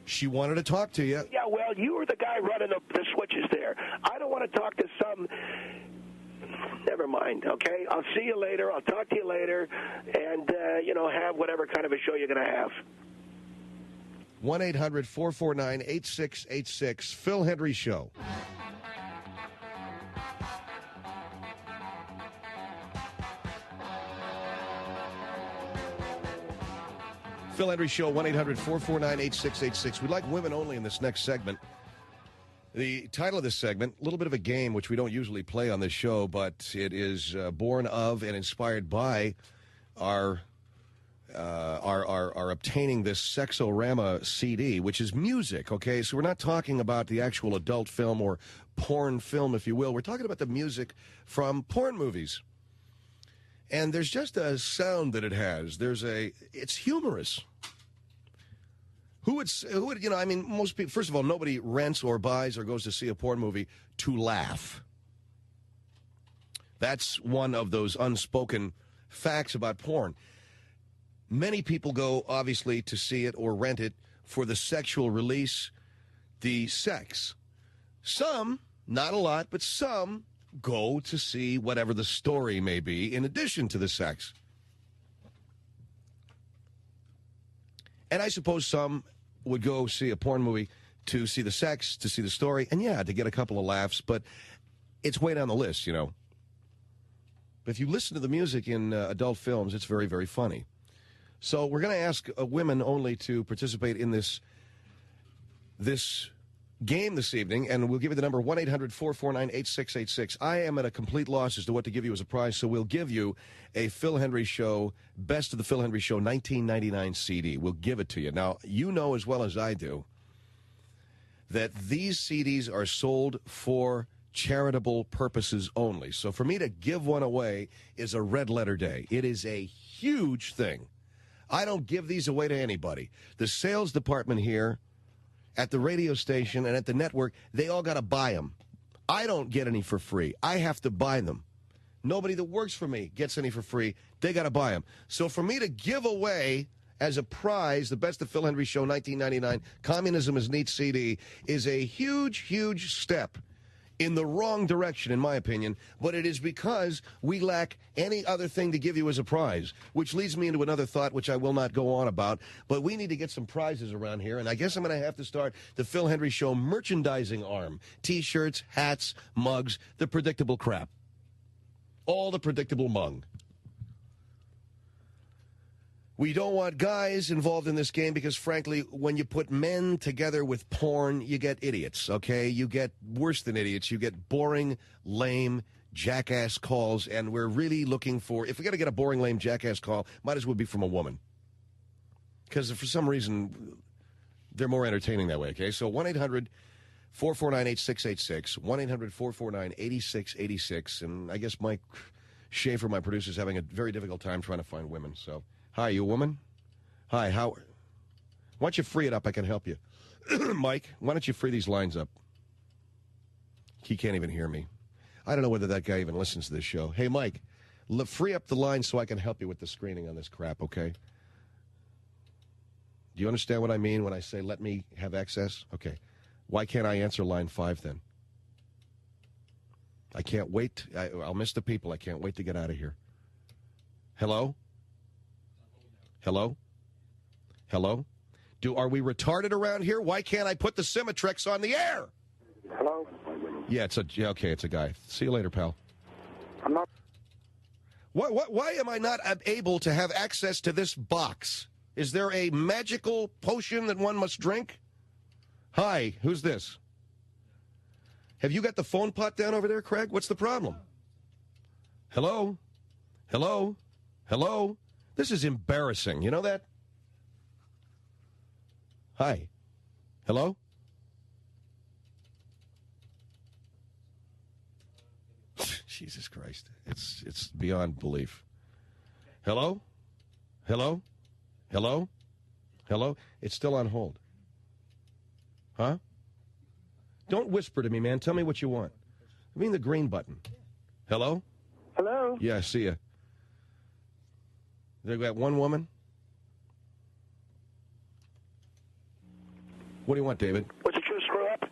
A: She wanted to talk to you.
B: Yeah, well, you were the guy running the switches there. I don't want to talk to some... Never mind, okay? I'll see you later. I'll talk to you later. And, have whatever kind of a show you're going to have.
A: 1-800-449-8686. Phil Hendrie Show. Phil Hendrie Show, 1-800-449-8686. We'd like women only in this next segment. The title of this segment, a little bit of a game, which we don't usually play on this show, but it is born of and inspired by our obtaining this Sexorama CD, which is music, okay? So we're not talking about the actual adult film or porn film, if you will. We're talking about the music from porn movies. And there's just a sound that it has. It's humorous. Who would, most people, first of all, nobody rents or buys or goes to see a porn movie to laugh. That's one of those unspoken facts about porn. Many people go, obviously, to see it or rent it for the sexual release, the sex. Some, not a lot, but some go to see whatever the story may be in addition to the sex. And I suppose some would go see a porn movie to see the sex, to see the story, and yeah, to get a couple of laughs, but it's way down the list, you know. But if you listen to the music in adult films, it's very, very funny. So we're going to ask women only to participate in this game this evening, and we'll give you the number 1-800-449-8686. I am at a complete loss as to what to give you as a prize, so we'll give you a Phil Hendrie Show, Best of the Phil Hendrie Show 1999 CD. We'll give it to you. Now, you know as well as I do that these CDs are sold for charitable purposes only. So for me to give one away is a red letter day. It is a huge thing. I don't give these away to anybody. The sales department here at the radio station and at the network, they all got to buy them. I don't get any for free. I have to buy them. Nobody that works for me gets any for free. They got to buy them. So for me to give away as a prize the Best of Phil Hendrie Show 1999 Communism is Neat CD is a huge, huge step in the wrong direction, in my opinion, but it is because we lack any other thing to give you as a prize, which leads me into another thought, which I will not go on about, but we need to get some prizes around here, and I guess I'm going to have to start the Phil Hendrie Show merchandising arm. T-shirts, hats, mugs, the predictable crap. All the predictable mung. We don't want guys involved in this game because, frankly, when you put men together with porn, you get idiots, okay? You get worse than idiots. You get boring, lame, jackass calls, and we're really looking for, if we got to get a boring, lame, jackass call, might as well be from a woman. Because for some reason, they're more entertaining that way, okay? So 1-800-449-8686, 1-800-449-8686, and I guess Mike Schaefer, my producer, is having a very difficult time trying to find women, so... Hi, you a woman? Hi, how... Why don't you free it up? I can help you. Mike, why don't you free these lines up? He can't even hear me. I don't know whether that guy even listens to this show. Hey, Mike, free up the lines so I can help you with the screening on this crap, okay? Do you understand what I mean when I say let me have access? Okay. Why can't I answer line 5 then? I can't wait. I'll miss the people. I can't wait to get out of here. Hello? Hello? Hello? Are we retarded around here? Why can't I put the Symmetrex on the air?
B: Hello?
A: Yeah, it's a guy. See you later, pal.
B: I'm not.
A: Why am I not able to have access to this box? Is there a magical potion that one must drink? Hi, who's this? Have you got the phone pot down over there, Craig? What's the problem? Hello? Hello? Hello? This is embarrassing. You know that? Hi. Hello? Jesus Christ. It's beyond belief. Hello? Hello? Hello? Hello? It's still on hold. Huh? Don't whisper to me, man. Tell me what you want. I mean the green button. Hello?
B: Hello?
A: Yeah, I see ya. They got one woman? What do you want, David?
B: Was it your screw up?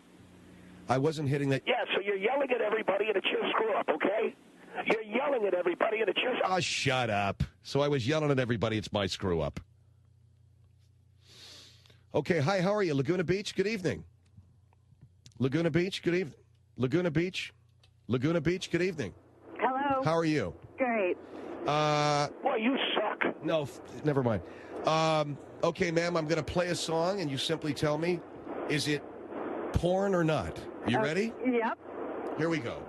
A: I wasn't hitting that.
B: Yeah, so you're yelling at everybody and it's your screw up, okay? You're yelling at everybody and it's your...
A: Oh, shut up. So I was yelling at everybody. It's my screw up. Okay, hi, how are you? Laguna Beach, good evening. Laguna Beach, good evening. Laguna Beach, good evening.
F: Hello.
A: How are you?
F: Great.
B: Well, you suck.
A: No, never mind. Okay, ma'am, I'm going to play a song, and you simply tell me, is it porn or not? You ready?
F: Yep.
A: Here we go.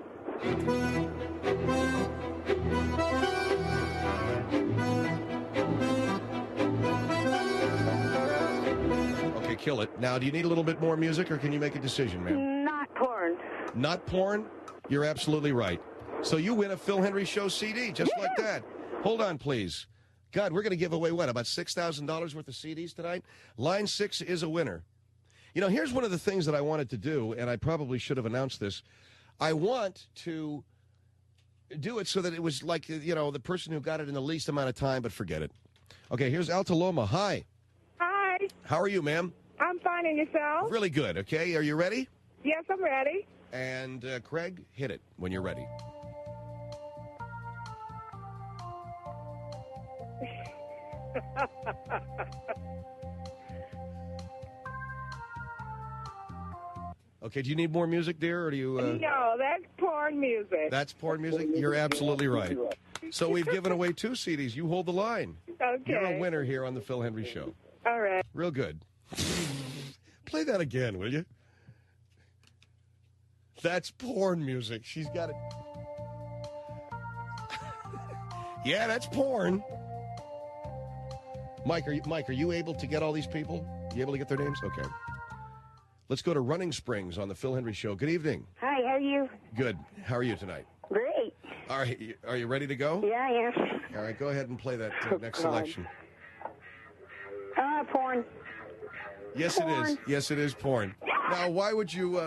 A: Okay, kill it. Now, do you need a little bit more music, or can you make a decision, ma'am?
F: Not porn.
A: Not porn? You're absolutely right. So you win a Phil Hendrie Show CD, just like that. Hold on, please. God, we're going to give away, what, about $6,000 worth of CDs tonight? Line 6 is a winner. You know, here's one of the things that I wanted to do, and I probably should have announced this. I want to do it so that it was like, you know, the person who got it in the least amount of time, but forget it. Okay, here's Altaloma. Hi.
F: Hi.
A: How are you, ma'am?
F: I'm fine, and yourself?
A: Really good, okay? Are you ready?
F: Yes, I'm ready.
A: And Craig, hit it when you're ready. Okay, do you need more music, dear, or do you...
F: No, that's porn music.
A: That's porn music? You're absolutely right. So we've given away 2 CDs. You hold the line.
F: Okay.
A: You're a winner here on the Phil Hendrie Show.
F: All right.
A: Real good. Play that again, will you? That's porn music. She's got it. Yeah, that's porn. Mike, are you able to get all these people? You able to get their names? Okay. Let's go to Running Springs on the Phil Hendrie Show. Good evening.
E: Hi, how are you?
A: Good. How are you tonight?
E: Great.
A: All right. Are you ready to go?
E: Yeah, I am.
A: All right. Go ahead and play that next selection.
E: Porn.
A: Yes,
E: Porn.
A: it is. Yes, it is porn. Now, why would you...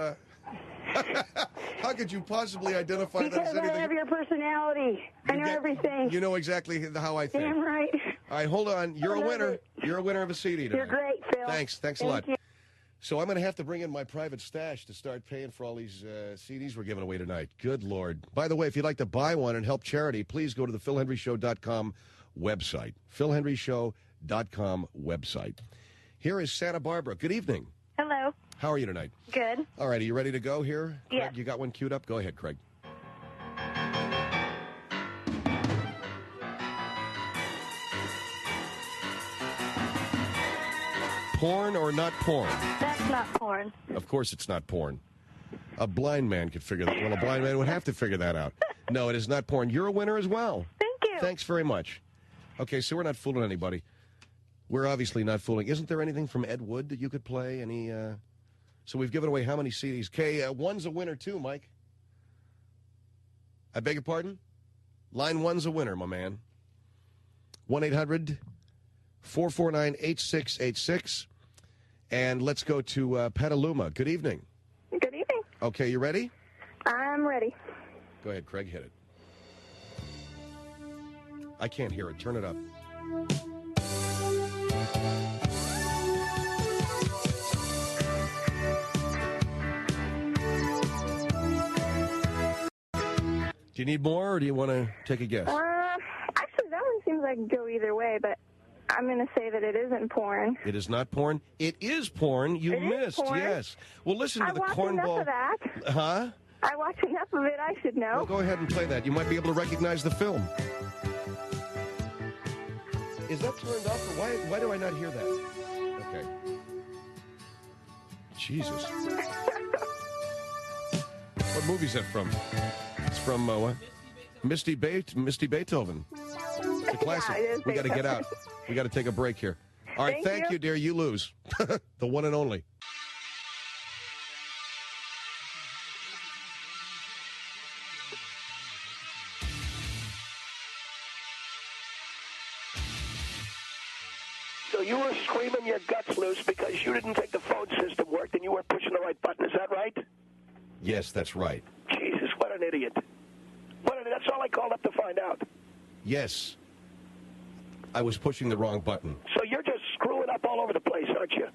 A: how could you possibly identify that as
E: Because
A: anything?
E: I have your personality. I know everything.
A: You know exactly how I think.
E: Damn right.
A: All right, hold on. You're a
E: I love
A: winner.
E: it.
A: You're a winner of a CD tonight.
E: You're great, Phil.
A: Thanks a lot.
E: You.
A: So I'm going to have to bring in my private stash to start paying for all these CDs we're giving away tonight. Good Lord. By the way, if you'd like to buy one and help charity, please go to the PhilHendrieShow.com website. PhilHendrieShow.com website. Here is Santa Barbara. Good evening.
E: Hello.
A: How are you tonight?
E: Good.
A: All right, are you ready to go here? Craig,
E: Yes.
A: you got one queued up? Go ahead, Craig. Porn or not porn?
E: That's not porn.
A: Of course it's not porn. A blind man could figure that. Well, a blind man would have to figure that out. No, it is not porn. You're a winner as well.
E: Thank you.
A: Thanks very much. Okay, so we're not fooling anybody. We're obviously not fooling. Isn't there anything from Ed Wood that you could play? Any? So we've given away how many CDs? Okay, one's a winner too, Mike. I beg your pardon? Line 1's a winner, my man. 1-800-449-8686. And let's go to Petaluma. Good evening.
F: Good evening.
A: Okay, you ready?
F: I'm ready.
A: Go ahead, Craig, hit it. I can't hear it. Turn it up. Do you need more, or do you want to take a guess?
F: Actually, that one seems like it could go either way, but
G: I'm going to say that it isn't porn.
A: It is not porn. It is porn. You
G: It is
A: missed.
G: porn.
A: Yes. Well, listen to the
G: I watch
A: cornball.
G: enough of that.
A: Huh?
G: I watch enough of it. I should know.
A: Well, go ahead and play that. You might be able to recognize the film. Is that turned off? Or why do I not hear that? Okay. Jesus. What movie is that from? It's from what? Misty Beethoven. It's a classic.
G: Yeah, it is
A: We got to get
G: Beethoven.
A: out. We got to take a break here. All right, thank you, dear. You lose. The one and only.
B: So you were screaming your guts loose because you didn't think the phone system worked and you weren't pushing the right button. Is that right?
A: Yes, that's right.
B: Jesus, what an idiot. That's all I called up to find out.
A: Yes. I was pushing the wrong button.
B: So you're just screwing up all over the place, aren't you?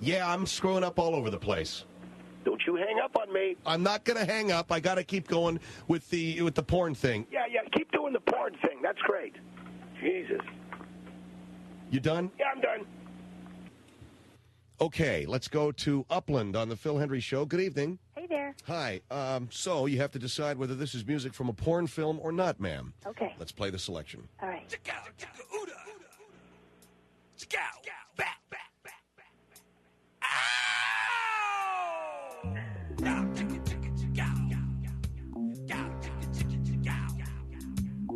A: Yeah, I'm screwing up all over the place.
B: Don't you hang up on me.
A: I'm not going to hang up. I got to keep going with the porn thing.
B: Yeah, keep doing the porn thing. That's great. Jesus.
A: You done?
B: Yeah, I'm done.
A: Okay, let's go to Upland on the Phil Hendrie Show. Good evening.
E: Hey there.
A: Hi. So you have to decide whether this is music from a porn film or not, ma'am.
E: Okay.
A: Let's play the selection.
E: All right.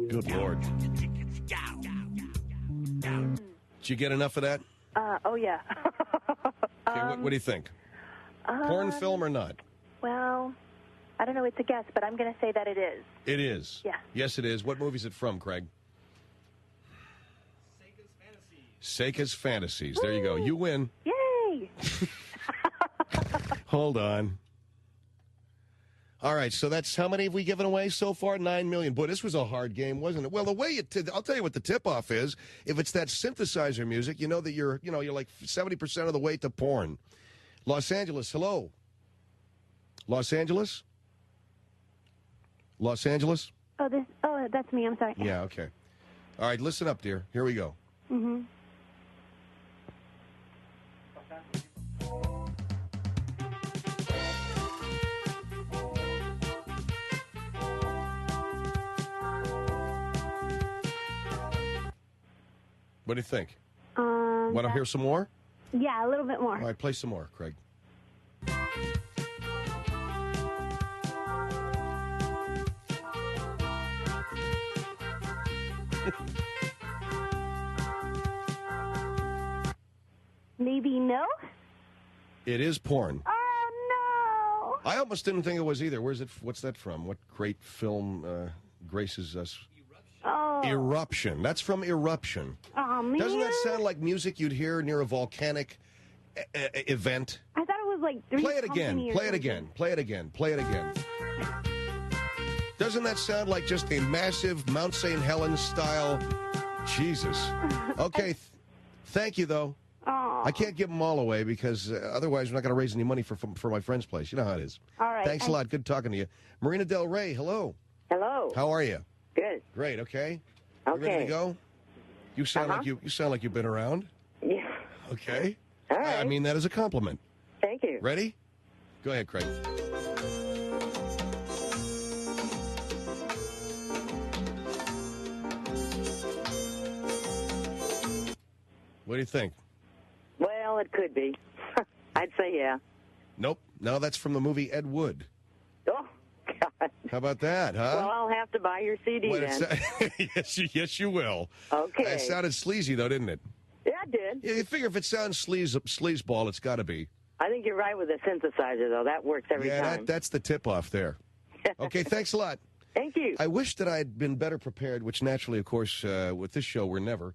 A: Good Lord. Did you get enough of that?
E: Oh, yeah.
A: Okay, what do you think? Porn film or not?
E: Well, I don't know. It's a guess, but I'm going to say that it is.
A: It is.
E: Yeah.
A: Yes, it is. What movie is it from, Craig? Seika's Fantasies. There you go. You win.
E: Yay!
A: Hold on. All right, so that's how many have we given away so far? 9 million. Boy, this was a hard game, wasn't it? Well, the way I'll tell you what the tip-off is. If it's that synthesizer music, you know that you're like 70% of the way to porn. Los Angeles, hello. Los Angeles? Los Angeles?
E: Oh, that's me. I'm sorry.
A: Yeah, okay. All right, listen up, dear. Here we go.
E: Mm-hmm.
A: What do you think? Want to hear some more?
E: Yeah, a little bit more.
A: All right, play some more, Craig.
E: Maybe no?
A: It is porn.
E: Oh, no!
A: I almost didn't think it was either. What's that from? What great film graces us?
E: Oh.
A: Eruption. That's from Eruption.
E: Oh, man.
A: Doesn't that sound like music you'd hear near a volcanic event?
E: I thought it was like...
A: Play it again. Play it again. Play it again. Play it again. Doesn't that sound like just a massive Mount St. Helens style? Jesus. Okay. Thank you, though.
E: Oh.
A: I can't give them all away because otherwise we're not going to raise any money for my friend's place. You know how it is.
E: All right.
A: Thanks a lot. Good talking to you. Marina Del Rey, hello.
H: Hello.
A: How are you?
H: Good.
A: Great. Okay.
H: Okay.
A: You ready to go? You sound like you sound like you've been around.
H: Yeah.
A: Okay.
H: All right.
A: I mean that as a compliment.
H: Thank you.
A: Ready? Go ahead, Craig. What do you think?
H: Well, it could be. I'd say yeah.
A: Nope. No, that's from the movie Ed Wood.
H: Oh, God.
A: How about that, huh?
H: Well, I'll have to buy your CD
A: What
H: then.
A: yes, you will.
H: Okay.
A: It sounded sleazy, though, didn't it?
H: Yeah, it did.
A: Yeah, you figure if it sounds sleazeball, it's got to be.
H: I think you're right with the synthesizer, though. That works every time.
A: That's the tip-off there. Okay, thanks a lot.
H: Thank you.
A: I wish that I had been better prepared, which naturally, of course, with this show, we're never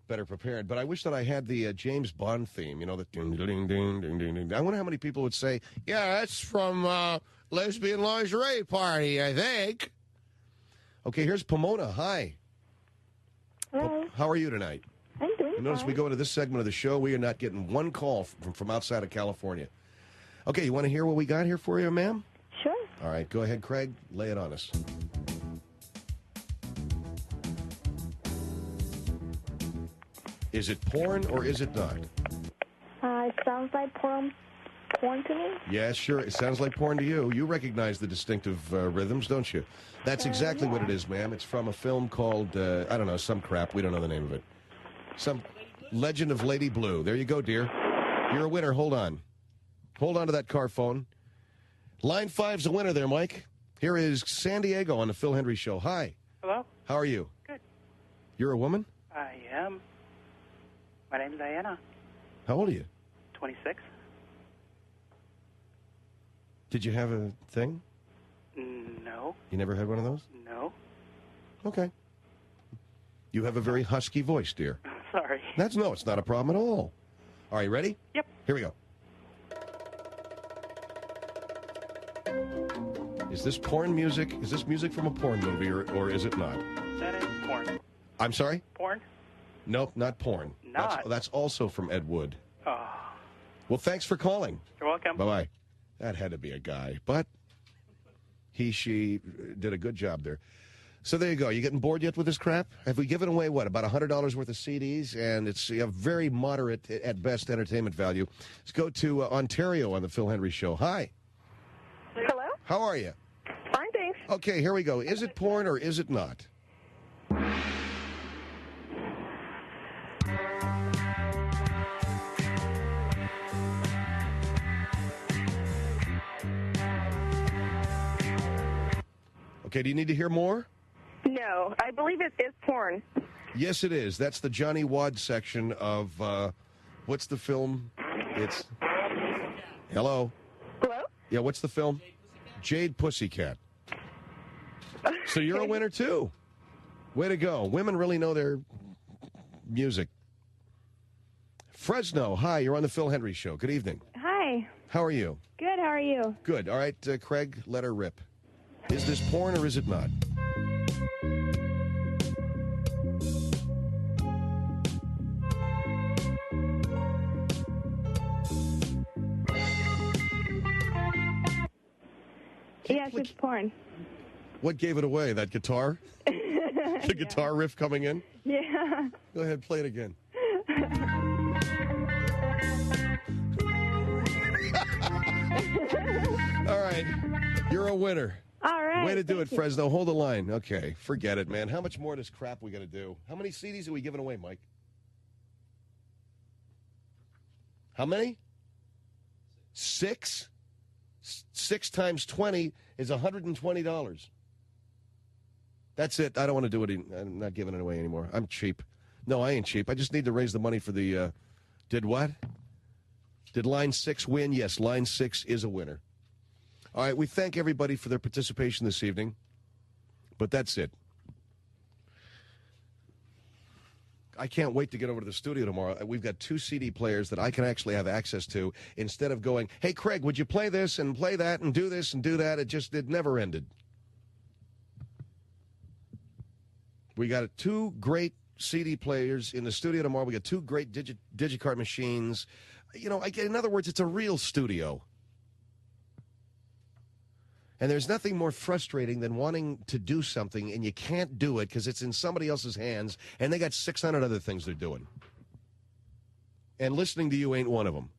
A: better prepared. But I wish that I had the James Bond theme, the ding, ding, ding, ding, ding, ding. I wonder how many people would say, yeah, that's from Lesbian Lingerie Party, I think. Okay, here's Pomona. Hi.
E: Hello.
A: How are you tonight?
E: I'm doing
A: You notice
E: fine.
A: we go into this segment of the show, we are not getting one call from outside of California. Okay, you want to hear what we got here for you, ma'am?
E: Sure.
A: All right, go ahead, Craig. Lay it on us. Is it porn or is it not?
G: It sounds like porn to me.
A: Yeah, sure. It sounds like porn to you. You recognize the distinctive rhythms, don't you? That's exactly what it is, ma'am. It's from a film called, I don't know, some crap. We don't know the name of it. Some Legend of Lady Blue. There you go, dear. You're a winner. Hold on. Hold on to that car phone. Line 5's a winner there, Mike. Here is San Diego on the Phil Hendrie Show. Hi.
I: Hello?
A: How are you?
I: Good.
A: You're a woman?
I: I am. My name's Diana.
A: How old are you?
I: 26.
A: Did you have a thing?
I: No.
A: You never had one of those?
I: No.
A: Okay. You have a very husky voice, dear.
I: Sorry.
A: It's not a problem at all. All right, ready?
I: Yep.
A: Here we go. Is this porn music? Is this music from a porn movie, or is it not?
I: That is porn.
A: I'm sorry?
I: Porn?
A: Nope, not porn.
I: Not.
A: That's also from Ed Wood.
I: Oh.
A: Well, thanks for calling.
I: You're welcome.
A: Bye-bye. That had to be a guy, but she did a good job there. So there you go. You getting bored yet with this crap? Have we given away, what, about $100 worth of CDs? And it's a very moderate, at best, entertainment value. Let's go to Ontario on the Phil Hendrie Show. Hi.
G: Hello?
A: How are you?
G: Fine, thanks.
A: Okay, here we go. Is it porn or is it not? Okay, do you need to hear more?
G: No, I believe it is porn.
A: Yes, it is. That's the Johnny Wad section of, what's the film? It's... Hello?
G: Hello?
A: Yeah, what's the film? Jade Pussycat. So you're a winner, too. Way to go. Women really know their music. Fresno, hi, you're on the Phil Hendrie Show. Good evening.
G: Hi.
A: How are you?
G: Good, how are you?
A: Good. All right, Craig, let her rip. Is this porn or is it not?
G: Yes, it's porn.
A: What gave it away? That guitar? The guitar riff coming in?
G: Yeah.
A: Go ahead, play it again. All right, you're a winner.
G: All right.
A: Way to do it,
G: you.
A: Fresno. Hold the line. Okay, forget it, man. How much more of this crap we got to do? How many CDs are we giving away, Mike? How many? 6? 6 times 20 is $120. That's it. I don't want to do it. I'm not giving it away anymore. I'm cheap. No, I ain't cheap. I just need to raise the money for the... Did what? Did line 6 win? Yes, line 6 is a winner. All right, we thank everybody for their participation this evening, but that's it. I can't wait to get over to the studio tomorrow. We've got 2 CD players that I can actually have access to instead of going, hey, Craig, would you play this and play that and do this and do that? It never ended. We got 2 great CD players in the studio tomorrow. We got 2 great digicart machines. You know, in other words, it's a real studio. And there's nothing more frustrating than wanting to do something and you can't do it because it's in somebody else's hands and they got 600 other things they're doing. And listening to you ain't one of them.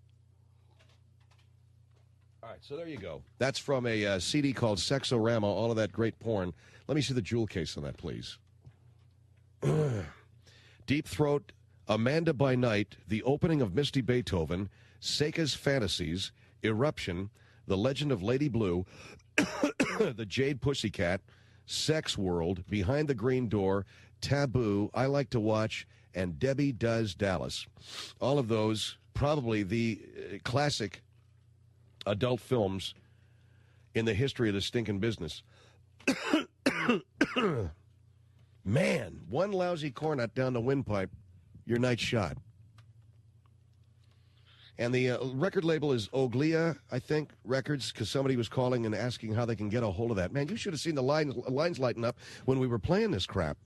A: All right, so there you go. That's from a CD called Sexorama, all of that great porn. Let me see the jewel case on that, please. Deep Throat, Amanda by Night, The Opening of Misty Beethoven, Seika's Fantasies, Eruption, The Legend of Lady Blue, The Jade Pussycat, Sex World, Behind the Green Door, Taboo, I Like to Watch, and Debbie Does Dallas. All of those, probably the classic adult films in the history of the stinking business. Man, one lousy cornet down the windpipe, your night's shot. And the record label is Oglia, I think, Records, because somebody was calling and asking how they can get a hold of that. Man, you should have seen the lines lighten up when we were playing this crap.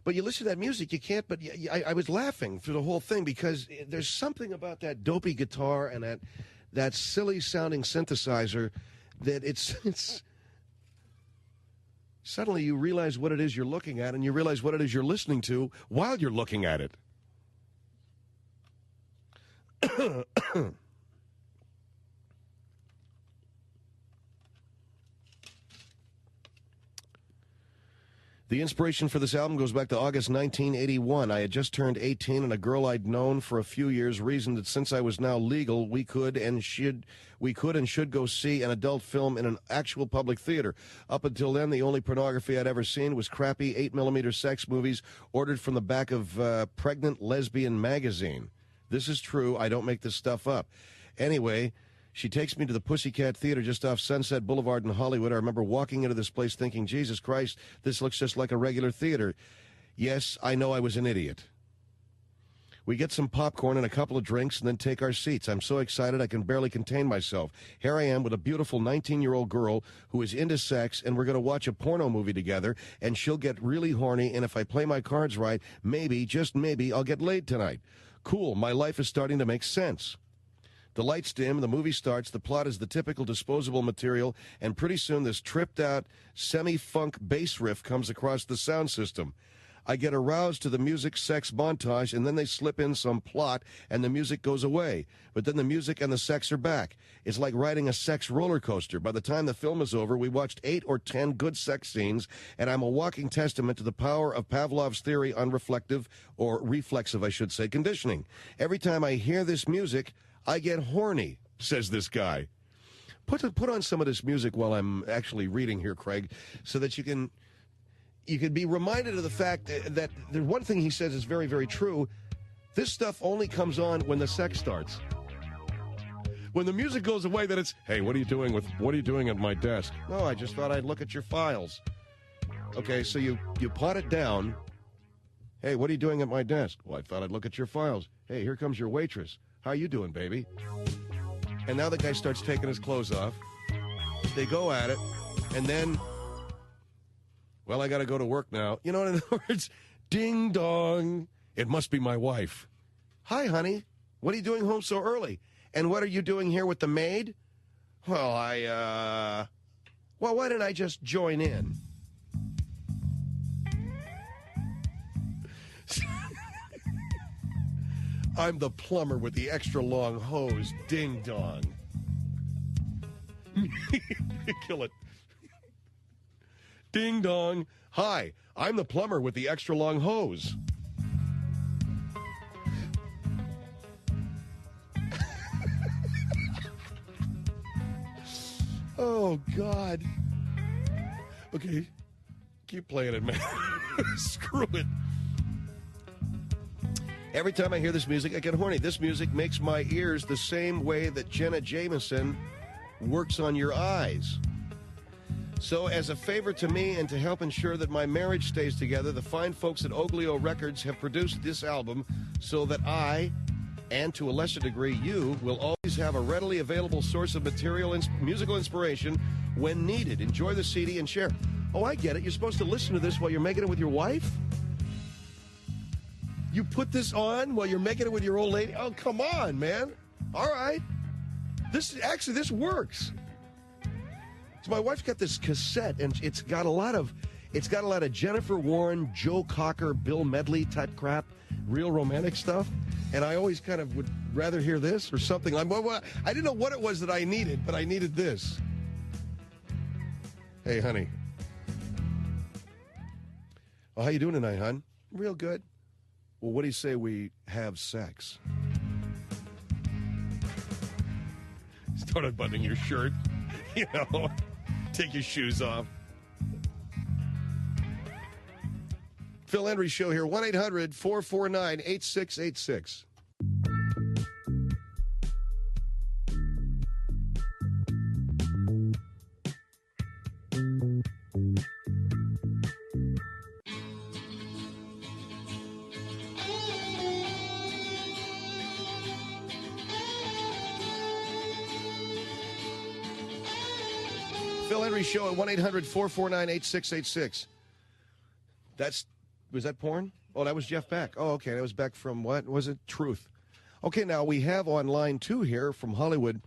A: But you listen to that music, you can't, but I was laughing through the whole thing because there's something about that dopey guitar and that silly-sounding synthesizer that it's suddenly you realize what it is you're looking at, and you realize what it is you're listening to while you're looking at it. The inspiration for this album goes back to August 1981. I had just turned 18, and a girl I'd known for a few years reasoned that since I was now legal, we could and should go see an adult film in an actual public theater. Up until then, the only pornography I'd ever seen was crappy 8mm sex movies ordered from the back of Pregnant Lesbian magazine. This is true. I don't make this stuff up. Anyway, she takes me to the Pussycat Theater just off Sunset Boulevard in Hollywood. I remember walking into this place thinking, Jesus Christ, this looks just like a regular theater. Yes, I know I was an idiot. We get some popcorn and a couple of drinks and then take our seats. I'm so excited I can barely contain myself. Here I am with a beautiful 19-year-old girl who is into sex, and we're going to watch a porno movie together, and she'll get really horny, and if I play my cards right, maybe, just maybe, I'll get laid tonight. Cool, my life is starting to make sense. The lights dim, the movie starts, the plot is the typical disposable material, and pretty soon this tripped-out, semi-funk bass riff comes across the sound system. I get aroused to the music sex montage, and then they slip in some plot, and the music goes away. But then the music and the sex are back. It's like riding a sex roller coaster. By the time the film is over, we watched 8 or 10 good sex scenes, and I'm a walking testament to the power of Pavlov's theory on reflective, or reflexive, I should say, conditioning. Every time I hear this music, I get horny, says this guy. Put on some of this music while I'm actually reading here, Craig, so that you can be reminded of the fact that the one thing he says is very, very true. This stuff only comes on when the sex starts. When the music goes away, then it's, hey, what are you doing at my desk? No, I just thought I'd look at your files. Okay, so you pot it down. Hey, what are you doing at my desk? Well, I thought I'd look at your files. Hey, here comes your waitress. How you doing, baby? And now the guy starts taking his clothes off. They go at it, and then, well, I got to go to work now. You know, in other words, ding dong. It must be my wife. Hi, honey. What are you doing home so early? And what are you doing here with the maid? Well, well, why didn't I just join in? I'm the plumber with the extra long hose. Ding dong. Kill it. Ding dong. Hi, I'm the plumber with the extra long hose. Oh, God. Okay. Keep playing it, man. Screw it. Every time I hear this music, I get horny. This music makes my ears the same way that Jenna Jameson works on your eyes. So as a favor to me and to help ensure that my marriage stays together, the fine folks at Oglio Records have produced this album so that I, and to a lesser degree you, will always have a readily available source of material and musical inspiration when needed. Enjoy the CD and share. Oh, I get it. You're supposed to listen to this while you're making it with your wife? You put this on while you're making it with your old lady? Oh, come on, man. All right. This works. So my wife's got this cassette, and it's got a lot of Jennifer Warren, Joe Cocker, Bill Medley type crap, real romantic stuff. And I always kind of would rather hear this or something. I didn't know what it was that I needed, but I needed this. Hey, honey. Oh, how you doing tonight, hon? Real good. Well, what do you say we have sex? Start unbuttoning your shirt. You know, take your shoes off. Phil Hendrie Show here, 1-800-449-8686. Phil Hendrie Show at 1-800-449-8686. Was that porn? Oh, that was Jeff Beck. Oh, okay. That was Beck from what? Was it Truth? Okay, now we have on line 2 here from Hollywood,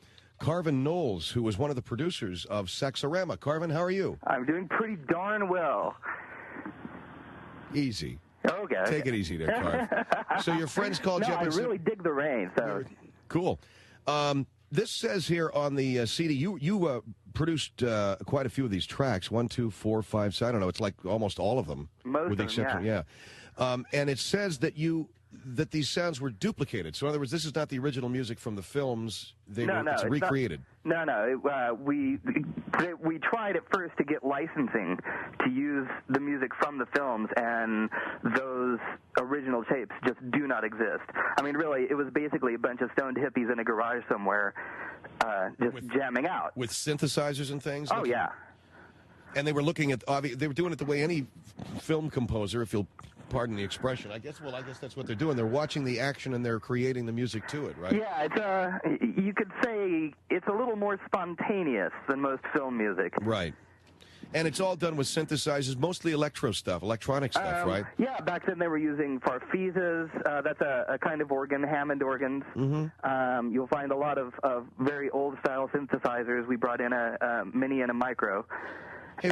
A: Carvin Knowles, who was one of the producers of Sexorama. Carvin, how are you?
J: I'm doing pretty darn well.
A: Easy.
J: Okay.
A: Take it easy there, Carv. So your friends called you up
J: I
A: and said-
J: really dig the rain. So
A: Cool. This says here on the CD, you produced quite a few of these tracks. 1, 2, 4, 5, 6. I don't know. It's like almost all of them.
J: Most
A: with the
J: of them,
A: exception,
J: yeah.
A: And it says that these sounds were duplicated. So in other words, this is not the original music from the films. It's recreated.
J: We tried at first to get licensing to use the music from the films, and those original tapes just do not exist. I mean, really, it was basically a bunch of stoned hippies in a garage somewhere just jamming out.
A: With synthesizers and things?
J: Oh, yeah.
A: And they were looking at, they were doing it the way any film composer, if you'll pardon the expression, I guess that's what they're doing. They're watching the action and they're creating the music to it, right?
J: Yeah, you could say it's a little more spontaneous than most film music.
A: Right. And it's all done with synthesizers, mostly electronic stuff, right?
J: Yeah, back then they were using farfisas. That's a kind of organ, Hammond organs.
A: Mm-hmm.
J: You'll find a lot of very old-style synthesizers. We brought in a mini and a micro.
A: Hey,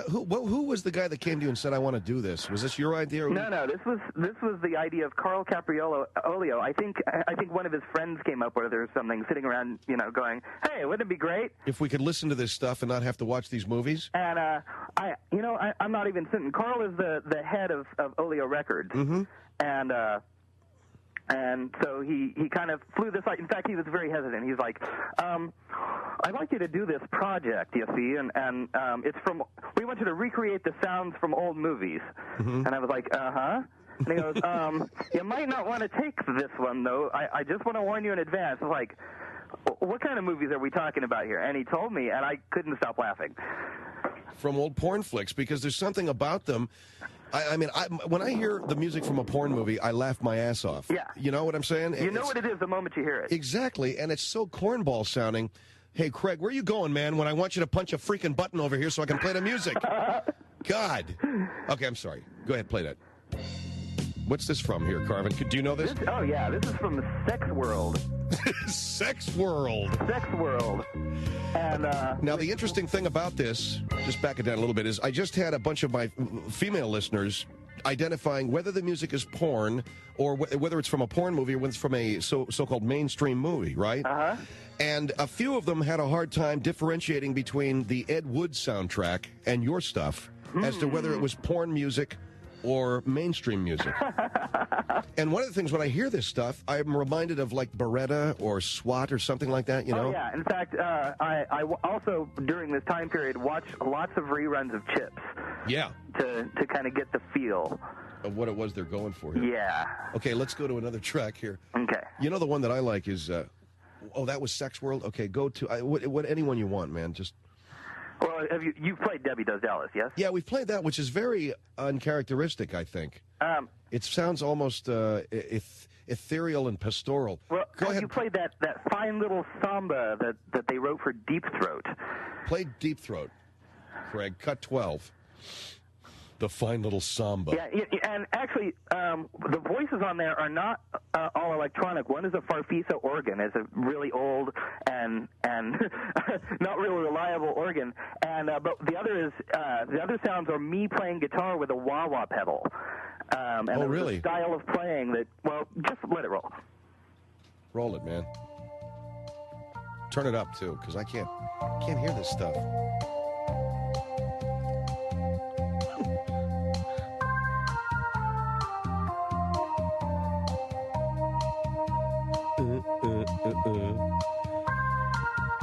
A: who was the guy that came to you and said, "I want to do this"? Was this your idea? Or
J: No. This was the idea of Carl Capriolo. I think one of his friends came up with it or something, sitting around, going, "Hey, wouldn't it be great
A: if we could listen to this stuff and not have to watch these movies?"
J: And I'm not even sitting. Carl is the head of Oleo Records,
A: mm-hmm.
J: And so he kind of flew this out. In fact, he was very hesitant. He's like, I'd like you to do this project, you see, and we want you to recreate the sounds from old movies.
A: Mm-hmm.
J: And I was like, uh-huh. And he goes, you might not want to take this one, though. I just want to warn you in advance. I was like, what kind of movies are we talking about here? And he told me, and I couldn't stop laughing.
A: From old porn flicks, because there's something about them. I mean, when I hear the music from a porn movie, I laugh my ass off.
J: Yeah.
A: You know what I'm saying?
J: You know what it is the moment you hear it.
A: Exactly, and it's so cornball sounding. Hey, Craig, where are you going, man, when I want you to punch a freaking button over here so I can play the music? God. Okay, I'm sorry. Go ahead, play that. What's this from here, Carvin? Do you know this?
J: This is from Sex World.
A: Sex World.
J: Sex World. And
A: now, the interesting thing about this, just back it down a little bit, is I just had a bunch of my female listeners identifying whether the music is porn or whether it's from a porn movie or whether it's from a so-called mainstream movie, right?
J: Uh-huh.
A: And a few of them had a hard time differentiating between the Ed Wood soundtrack and your stuff as to whether it was porn music or mainstream music. And one of the things, when I hear this stuff, I'm reminded of like Beretta or SWAT or something like that, you know?
J: Oh, yeah. In fact, I also, during this time period, watched lots of reruns of Chips.
A: Yeah.
J: To kind of get the feel
A: of what it was they're going for here.
J: Yeah.
A: Okay, let's go to another track here.
J: Okay.
A: You know, the one that I like is, that was Sex World? Okay, go to, what anyone you want, man, just...
J: Well, you've played Debbie Does Dallas, yes?
A: Yeah, we've played that, which is very uncharacteristic, I think. It sounds almost ethereal and pastoral.
J: Well,
A: go ahead.
J: You played that fine little samba that they wrote for Deep Throat.
A: Play Deep Throat, Craig. Cut 12. The fine little samba.
J: Yeah, and actually, the voices on there are not all electronic. One is a Farfisa organ. It's a really old and not really reliable organ. And but the other sounds are me playing guitar with a wah-wah pedal. And
A: really?
J: A style of playing that, well, just let it roll.
A: Roll it, man. Turn it up too, because I can't hear this stuff.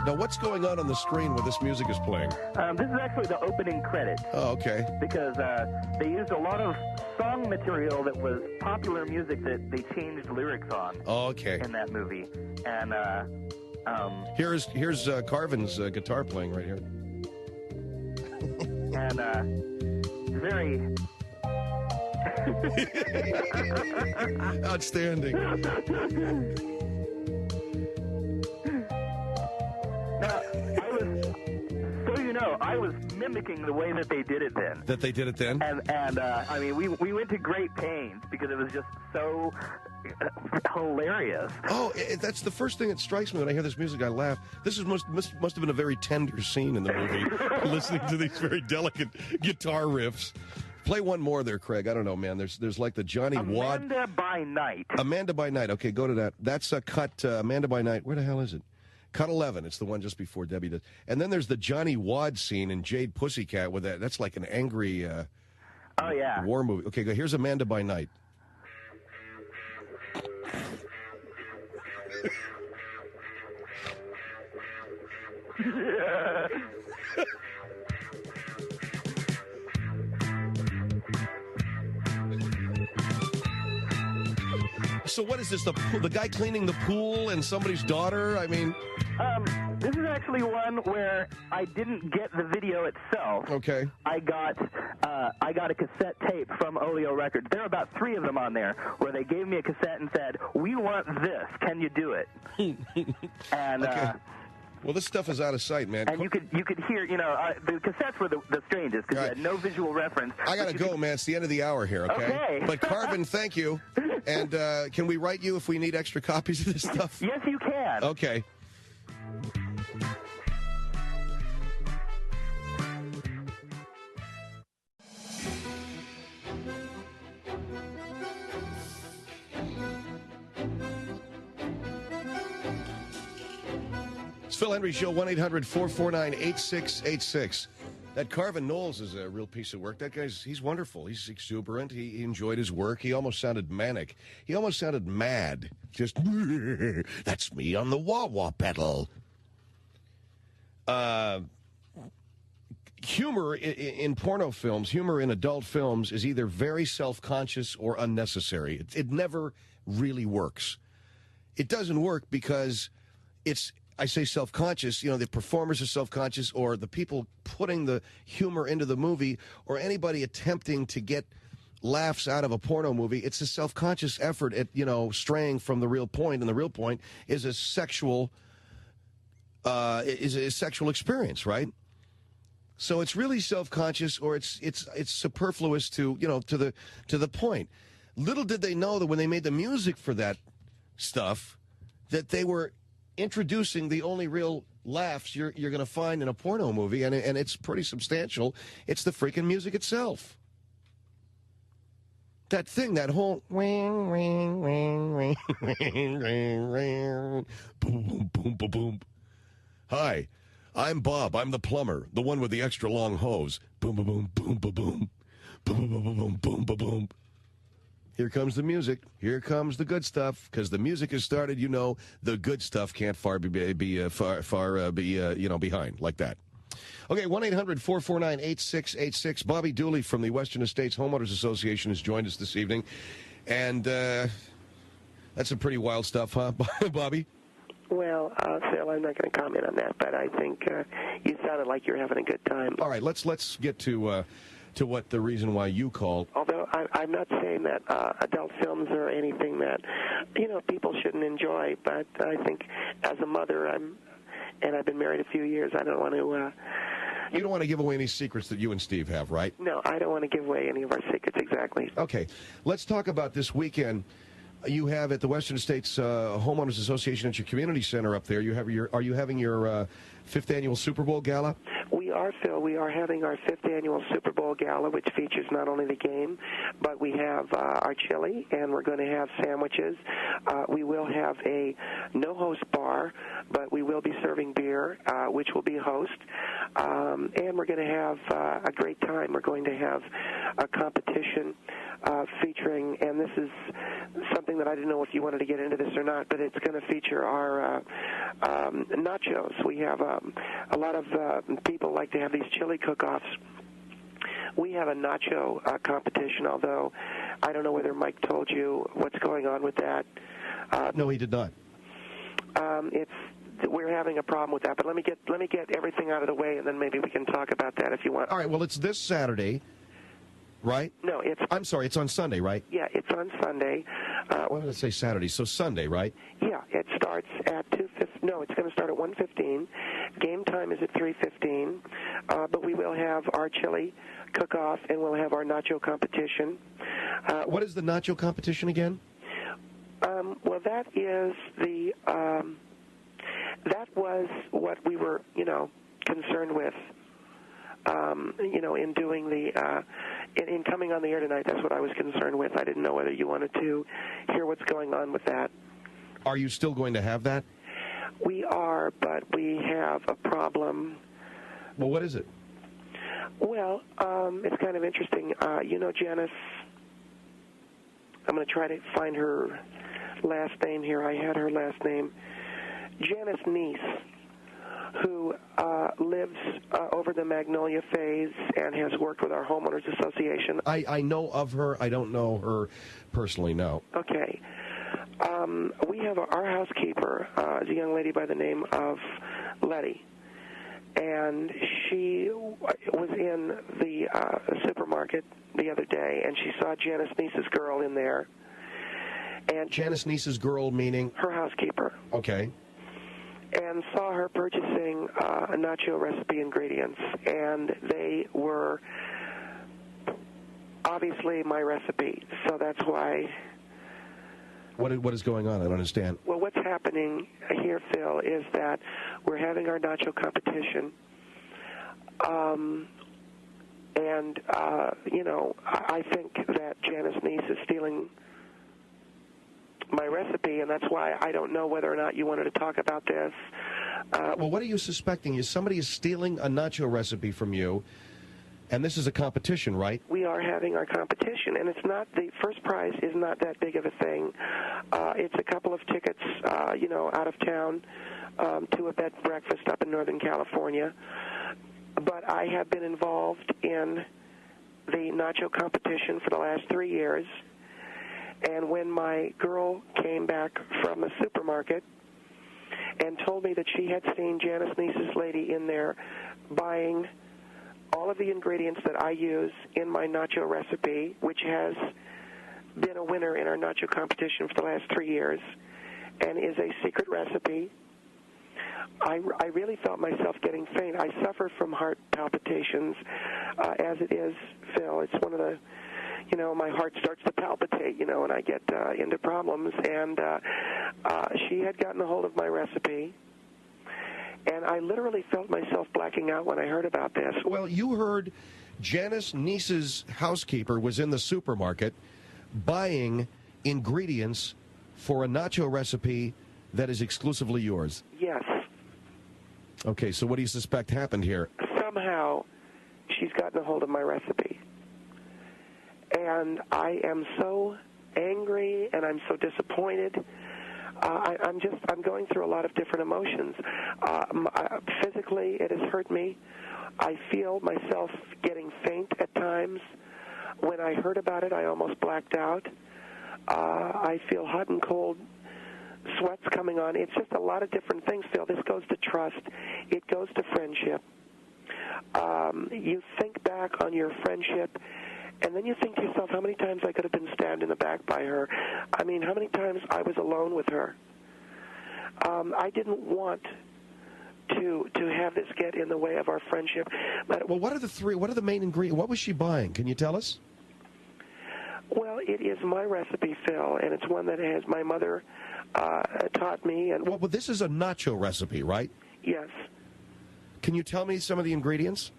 A: Now, what's going on the screen where this music is playing?
J: This is actually the opening credits.
A: Oh, okay.
J: Because they used a lot of song material that was popular music that they changed lyrics on.
A: Oh, okay.
J: In that movie, and
A: here's Carvin's guitar playing right here.
J: And very
A: outstanding.
J: Now, I was mimicking the way that they did it then.
A: That they did it then?
J: And I mean, we went to great pains because it was just so hilarious.
A: Oh, that's the first thing that strikes me when I hear this music. I laugh. This is must have been a very tender scene in the movie, listening to these very delicate guitar riffs. Play one more there, Craig. I don't know, man. There's like the Johnny Wad.
J: Amanda by Night.
A: Amanda by Night. Okay, go to that. That's a cut. Amanda by Night. Where the hell is it? Cut 11. It's the one just before Debbie does. And then there's the Johnny Wad scene in Jade Pussycat with that. That's like an angry war movie. Okay, go. Here's Amanda by Night. So what is this? The guy cleaning the pool and somebody's daughter? I mean,
J: this is actually one where I didn't get the video itself.
A: Okay.
J: I got a cassette tape from Oleo Records. There are about 3 of them on there where they gave me a cassette and said, "We want this. Can you do it?" And
A: okay. Well, this stuff is out of sight, man.
J: And you could hear, the cassettes were the strangest because you had no visual reference.
A: I got to go, man. It's the end of the hour here, okay? But Carvin, thank you. And can we write you if we need extra copies of this stuff?
J: Yes, you can.
A: Okay. It's Phil Hendrie Show, 1-800-449-8686. That Carvin Knowles is a real piece of work. That he's wonderful. He's exuberant. He enjoyed his work. He almost sounded manic. He almost sounded mad. Just, that's me on the wah-wah pedal. Humor in porno films, humor in adult films is either very self-conscious or unnecessary. It never really works. It doesn't work because it's... I say self-conscious, the performers are self-conscious, or the people putting the humor into the movie, or anybody attempting to get laughs out of a porno movie. It's a self-conscious effort at, straying from the real point, and the real point is a sexual experience, right? So it's really self-conscious, or it's superfluous to the point. Little did they know that when they made the music for that stuff, that they were introducing the only real laughs you're going to find in a porno movie, and it's pretty substantial. It's the freaking music itself. That thing, that whole ring, ring, ring, ring, ring, ring, ring, boom, boom, boom, boom, boom. Hi, I'm Bob. I'm the plumber, the one with the extra long hose. Boom, boom, boom, boom, boom, boom, boom, boom, boom, boom, boom, boom, boom. Here comes the music. Here comes the good stuff. Because the music has started, the good stuff can't be behind like that. Okay, 1-800-449-8686. Bobby Dooley from the Western Estates Homeowners Association has joined us this evening. And that's some pretty wild stuff, huh, Bobby?
B: Well, Phil, I'm not going to comment on that, but I think you sounded like you're having a good time.
A: All right, let's get to what the reason why you called.
B: Although I'm not saying that adult films are anything that, people shouldn't enjoy, but I think as a mother, and I've been married a few years, I don't want to...
A: You don't want to give away any secrets that you and Steve have, right?
B: No, I don't want to give away any of our secrets, exactly.
A: Okay, let's talk about this weekend. You have at the Western States Homeowners Association at your community center up there. Are you having your 5th annual Super Bowl gala?
B: We are, Phil. We are having our 5th annual Super Bowl gala, which features not only the game, but we have our chili, and we're going to have sandwiches. We will have a no-host bar, but we will be serving beer, which will be a host. And we're going to have a great time. We're going to have a competition featuring, and this is something that I didn't know if you wanted to get into this or not, but it's going to feature our nachos. We have a lot of people like to have these chili cook-offs. We have a nacho competition, although I don't know whether Mike told you what's going on with that.
A: No, he did not.
B: We're having a problem with that, but let me get everything out of the way, and then maybe we can talk about that if you want.
A: All right, well, it's this Saturday, right?
B: No,
A: I'm sorry, it's on Sunday, right?
B: Yeah, it's on Sunday.
A: Why did I say Saturday? So Sunday, right?
B: Yeah, it starts at 2:15. No, it's going to start at 1:15. Game time is at 3:15. But we will have our chili cook-off, and we'll have our nacho competition.
A: What is the nacho competition again?
B: Well, that is that was what we were, concerned with, in doing in coming on the air tonight. That's what I was concerned with. I didn't know whether you wanted to hear what's going on with that.
A: Are you still going to have that?
B: We are, but we have a problem.
A: Well, what is it?
B: Well, it's kind of interesting. Janice, I'm going to try to find her last name here. I had her last name. Janice niece, who lives over the Magnolia phase and has worked with our homeowners association.
A: I know of her. I don't know her personally, no.
B: Okay. We have our housekeeper is a young lady by the name of Letty. And she was in the supermarket the other day, and she saw Janice Niece's girl in there. And
A: Janice Niece's girl meaning?
B: Her housekeeper.
A: Okay.
B: And saw her purchasing nacho recipe ingredients, and they were obviously my recipe. So that's why.
A: What is going on? I don't understand.
B: Well, what's happening here, Phil, is that we're having our nacho competition. I think that Janice Niece is stealing my recipe, and that's why I don't know whether or not you wanted to talk about this.
A: Well, what are you suspecting? Somebody is stealing a nacho recipe from you, and this is a competition, right?
B: We are having our competition, and it's not, the first prize is not that big of a thing. It's a couple of tickets, out of town to a bed and breakfast up in Northern California. But I have been involved in the nacho competition for the last 3 years. And when my girl came back from the supermarket and told me that she had seen Janice Niece's lady in there buying all of the ingredients that I use in my nacho recipe, which has been a winner in our nacho competition for the last 3 years and is a secret recipe, I really felt myself getting faint. I suffer from heart palpitations as it is, Phil. It's one of the, my heart starts to palpitate, and I get into problems. And she had gotten a hold of my recipe, and I literally felt myself blacking out when I heard about this.
A: Well, you heard Janice Niece's housekeeper was in the supermarket buying ingredients for a nacho recipe that is exclusively yours.
B: Yes.
A: Okay, so what do you suspect happened here?
B: Somehow she's gotten a hold of my recipe. And I am so angry and I'm so disappointed. I'm going through a lot of different emotions. Physically, it has hurt me. I feel myself getting faint at times. When I heard about it, I almost blacked out. I feel hot and cold sweats coming on. It's just a lot of different things, Phil. This goes to trust. It goes to friendship. You think back on your friendship, and then you think to yourself, how many times I could have been stabbed in the back by her. I mean, how many times I was alone with her. I didn't want to have this get in the way of our friendship. But,
A: well, what are the main ingredients? What was she buying? Can you tell us?
B: Well, it is my recipe, Phil, and it's one that has my mother taught me. And
A: well, this is a nacho recipe, right?
B: Yes.
A: Can you tell me some of the ingredients?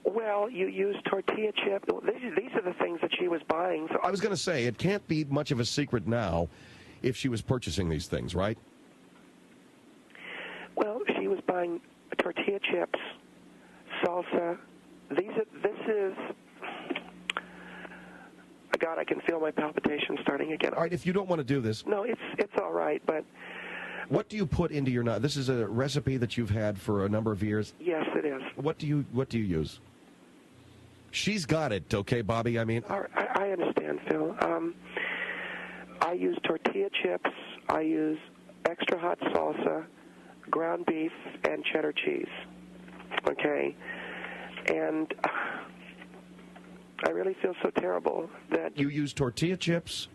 B: Well, you use tortilla chip. These are the things that she was buying. So
A: I was going to say, it can't be much of a secret now if she was purchasing these things, right?
B: Well, she was buying tortilla chips, salsa. This is... God, I can feel my palpitations starting again.
A: All right, if you don't want to do this...
B: No, it's all right, but...
A: What do you put into your nut? This is a recipe that you've had for a number of years?
B: Yes, it is.
A: What do you use? She's got it, okay, Bobby? I mean...
B: I understand, Phil. I use tortilla chips. I use extra hot salsa, ground beef, and cheddar cheese. Okay? And... I really feel so terrible that...
A: You use tortilla chips?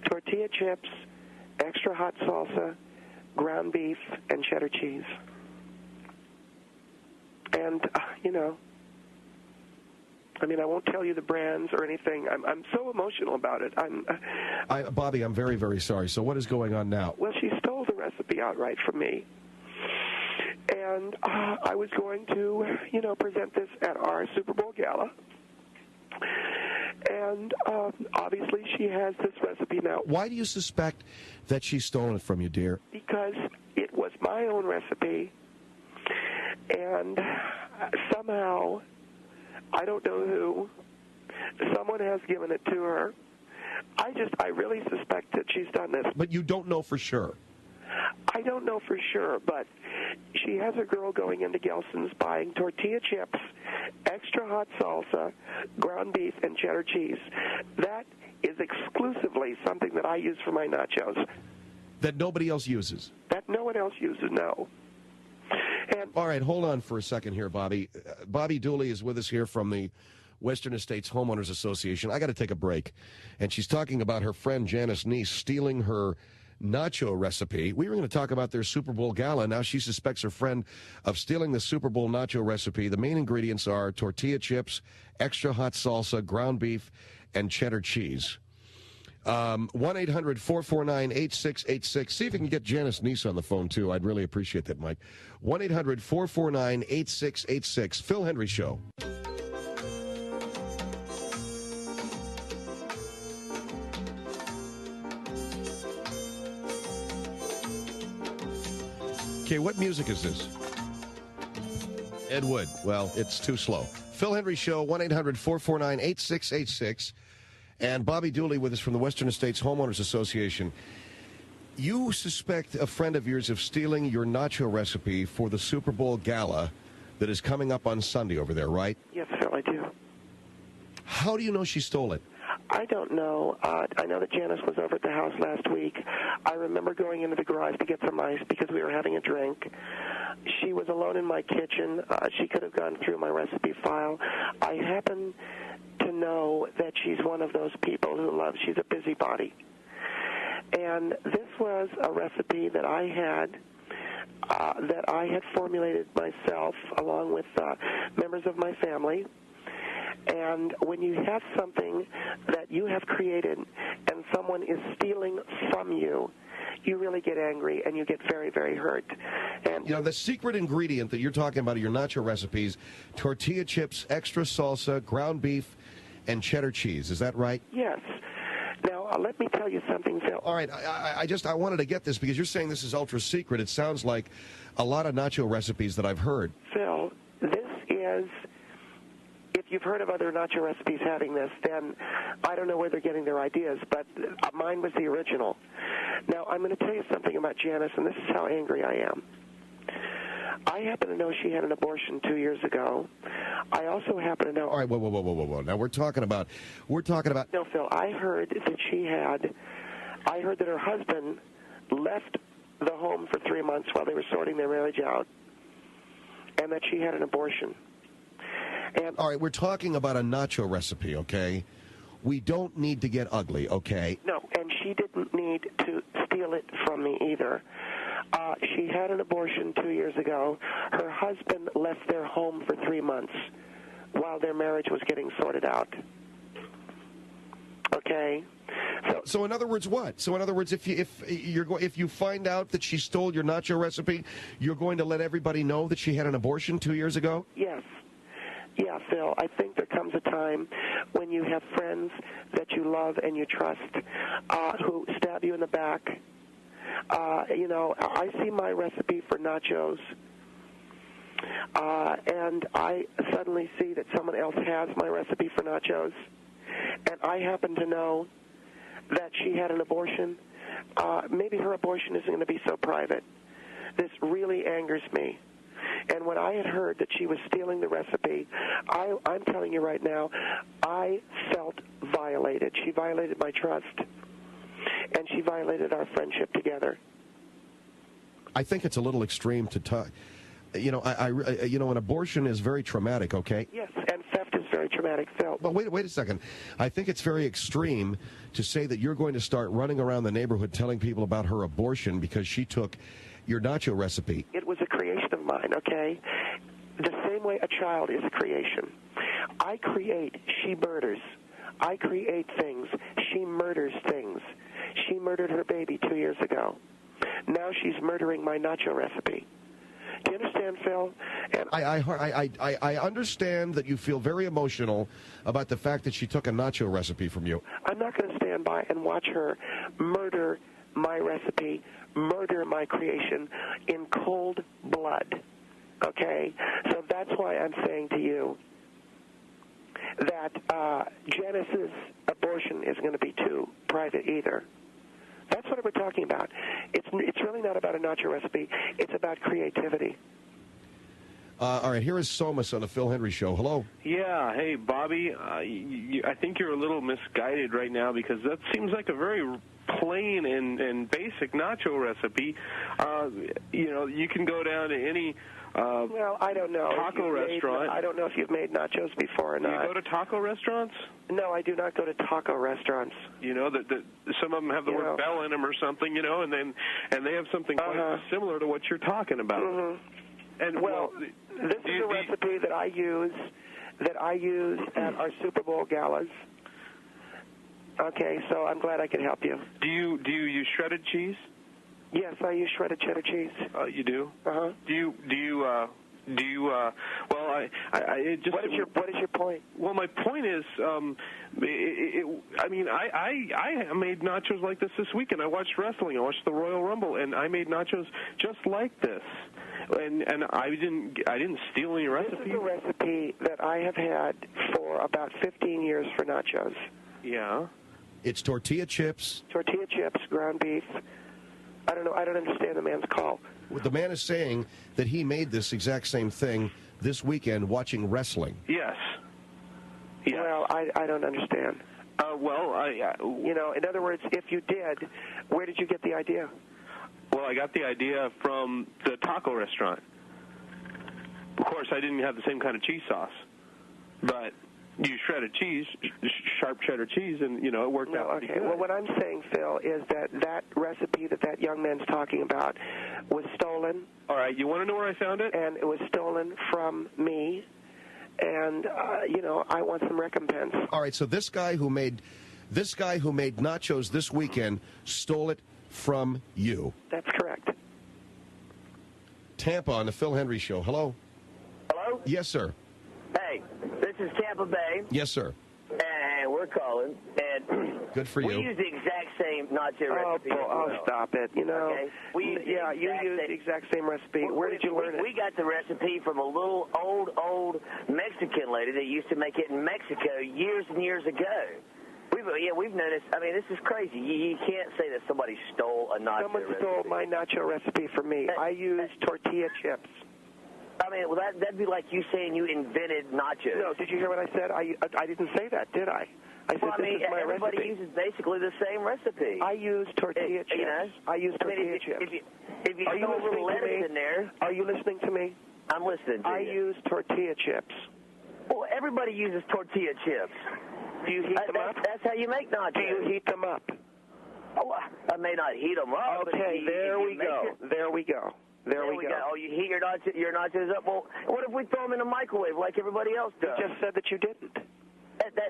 B: Tortilla chips, extra hot salsa, ground beef, and cheddar cheese. And, I mean, I won't tell you the brands or anything. I'm so emotional about it.
A: Bobby, I'm very, very sorry. So what is going on now?
B: Well, she stole the recipe outright from me. And I was going to, present this at our Super Bowl gala. And obviously she has this recipe now.
A: Why do you suspect that she's stolen it from you, dear?
B: Because it was my own recipe. And somehow, I don't know who, someone has given it to her. I really suspect that she's done this.
A: But you don't know for sure.
B: I don't know for sure, but she has a girl going into Gelson's buying tortilla chips, extra hot salsa, ground beef, and cheddar cheese. That is exclusively something that I use for my nachos.
A: That nobody else uses?
B: That no one else uses, no. And
A: all right, hold on for a second here, Bobby. Bobby Dooley is with us here from the Western Estates Homeowners Association. I got to take a break. And she's talking about her friend Janice Neese stealing her nacho recipe. We were going to talk about their Super Bowl gala. Now she suspects her friend of stealing the Super Bowl nacho recipe. The main ingredients are tortilla chips, extra hot salsa, ground beef, and cheddar cheese. 1-800-449-8686. See if you can get Janice Neese on the phone, too. I'd really appreciate that, Mike. 1-800-449-8686. Phil Hendrie Show. Okay, what music is this? Ed Wood. Well, it's too slow. Phil Hendrie Show, 1-800-449-8686. And Bobby Dooley with us from the Western Estates Homeowners Association. You suspect a friend of yours of stealing your nacho recipe for the Super Bowl gala that is coming up on Sunday over there, right?
B: Yes, Phil, I do.
A: How do you know she stole it?
B: I don't know. I know that Janice was over at the house last week. I remember going into the garage to get some ice because we were having a drink. She was alone in my kitchen. She could have gone through my recipe file. I happen to know that she's one of those people who she's a busybody. And this was a recipe that I had formulated myself along with members of my family. And when you have something that you have created and someone is stealing from you, you really get angry and you get very, very hurt. And
A: the secret ingredient that you're talking about in your nacho recipes, tortilla chips, extra salsa, ground beef, and cheddar cheese. Is that right?
B: Yes. Now, let me tell you something, Phil.
A: All right. I wanted to get this because you're saying this is ultra secret. It sounds like a lot of nacho recipes that I've heard.
B: Phil, this is... If you've heard of other nacho recipes having this, then I don't know where they're getting their ideas, but mine was the original. Now, I'm going to tell you something about Janice, and this is how angry I am. I happen to know she had an abortion 2 years ago. I also happen to know...
A: All right, whoa. Now, we're talking about...
B: No, Phil, I heard that her husband left the home for 3 months while they were sorting their marriage out, and that she had an abortion. And
A: all right, we're talking about a nacho recipe, okay? We don't need to get ugly, okay?
B: No, and she didn't need to steal it from me either. She had an abortion 2 years ago. Her husband left their home for 3 months while their marriage was getting sorted out. Okay?
A: So in other words, what? So in other words, if you find out that she stole your nacho recipe, you're going to let everybody know that she had an abortion 2 years ago?
B: Yes. Yeah, Phil, I think there comes a time when you have friends that you love and you trust who stab you in the back. I see my recipe for nachos, and I suddenly see that someone else has my recipe for nachos, and I happen to know that she had an abortion. Maybe her abortion isn't going to be so private. This really angers me. And when I had heard that she was stealing the recipe, I'm telling you right now, I felt violated. She violated my trust, and she violated our friendship together.
A: I think it's a little extreme to talk. An abortion is very traumatic, okay?
B: Yes, and theft is very traumatic, Phil.
A: But wait a second. I think it's very extreme to say that you're going to start running around the neighborhood telling people about her abortion because she took your nacho recipe.
B: It was a creation of mine, okay? The same way a child is a creation. I create, she murders. I create things, she murders things. She murdered her baby 2 years ago. Now she's murdering my nacho recipe. Do you understand, Phil? And
A: I understand that you feel very emotional about the fact that she took a nacho recipe from you.
B: I'm not going to stand by and watch her murder my recipe, murder my creation in cold blood. Okay? So that's why I'm saying to you that Janice's abortion is going to be too private either. That's what we're talking about. It's really not about a nacho recipe. It's about creativity.
A: All right, here is Somas on the Phil Hendrie Show. Hello.
K: Yeah, hey, Bobby. I think you're a little misguided right now because that seems like a very plain and basic nacho recipe. You can go down to any
B: well, I don't know.
K: Taco restaurant.
B: I don't know if you've made nachos before or not.
K: You go to taco restaurants?
B: No, I do not go to taco restaurants.
K: You know, some of them have the word bell in them or something, and they have something quite similar to what you're talking about.
B: Mm-hmm.
K: And
B: this is a recipe that I use at our Super Bowl galas. Okay, so I'm glad I could help you.
K: Do you use shredded cheese?
B: Yes, I use shredded cheddar cheese.
K: You do?
B: Uh-huh.
K: What
B: is your point?
K: Well, my point is, I made nachos like this weekend. I watched wrestling. I watched the Royal Rumble, and I made nachos just like this. And I didn't steal any recipe.
B: This is a recipe that I have had for about 15 years for nachos.
K: Yeah.
A: It's tortilla chips.
B: Tortilla chips, ground beef. I don't know. I don't understand the man's call.
A: The man is saying that he made this exact same thing this weekend watching wrestling.
K: Yes.
B: Well, I don't understand. In other words, if you did, where did you get the idea?
K: Well, I got the idea from the taco restaurant. Of course, I didn't have the same kind of cheese sauce, but you shredded cheese, sharp cheddar cheese, and, it worked out pretty good.
B: Well, what I'm saying, Phil, is that recipe that young man's talking about was stolen.
K: All right, you want to know where I found it?
B: And it was stolen from me, and, I want some recompense.
A: All right, so this guy who made nachos this weekend stole it from you.
B: That's correct.
A: Tampa on the Phil Hendrie Show. Hello?
L: Hello?
A: Yes, sir.
L: Hey, this is Tampa Bay.
A: Yes, sir.
L: And we're calling. And
A: good for you.
L: We use the exact same nacho recipe.
B: Stop it.
L: Okay.
B: You use the exact same recipe. Where did you learn it?
L: We got the recipe from a little old Mexican lady that used to make it in Mexico years and years ago. We've noticed. I mean, this is crazy. You can't say that somebody stole a nacho recipe.
B: Someone stole my nacho recipe from me. I use tortilla chips.
L: I mean, well, that'd be like you saying you invented nachos.
B: No, did you hear what I said? I didn't say that, did I? I said this is my
L: everybody
B: recipe.
L: uses basically the same recipe.
B: I use tortilla chips. I use tortilla chips.
L: If you throw a little lettuce in there.
B: Are you listening to me?
L: I'm listening to you.
B: I use tortilla chips.
L: Well, everybody uses tortilla chips.
B: Do you heat them up?
L: That's how you make nachos.
B: Do you heat them up?
L: Oh, I may not heat them up.
B: Okay, there we go. There we go. There we go.
L: Oh, you heat your nachos up? Well, what if we throw them in the microwave like everybody else does?
B: You just said that you didn't.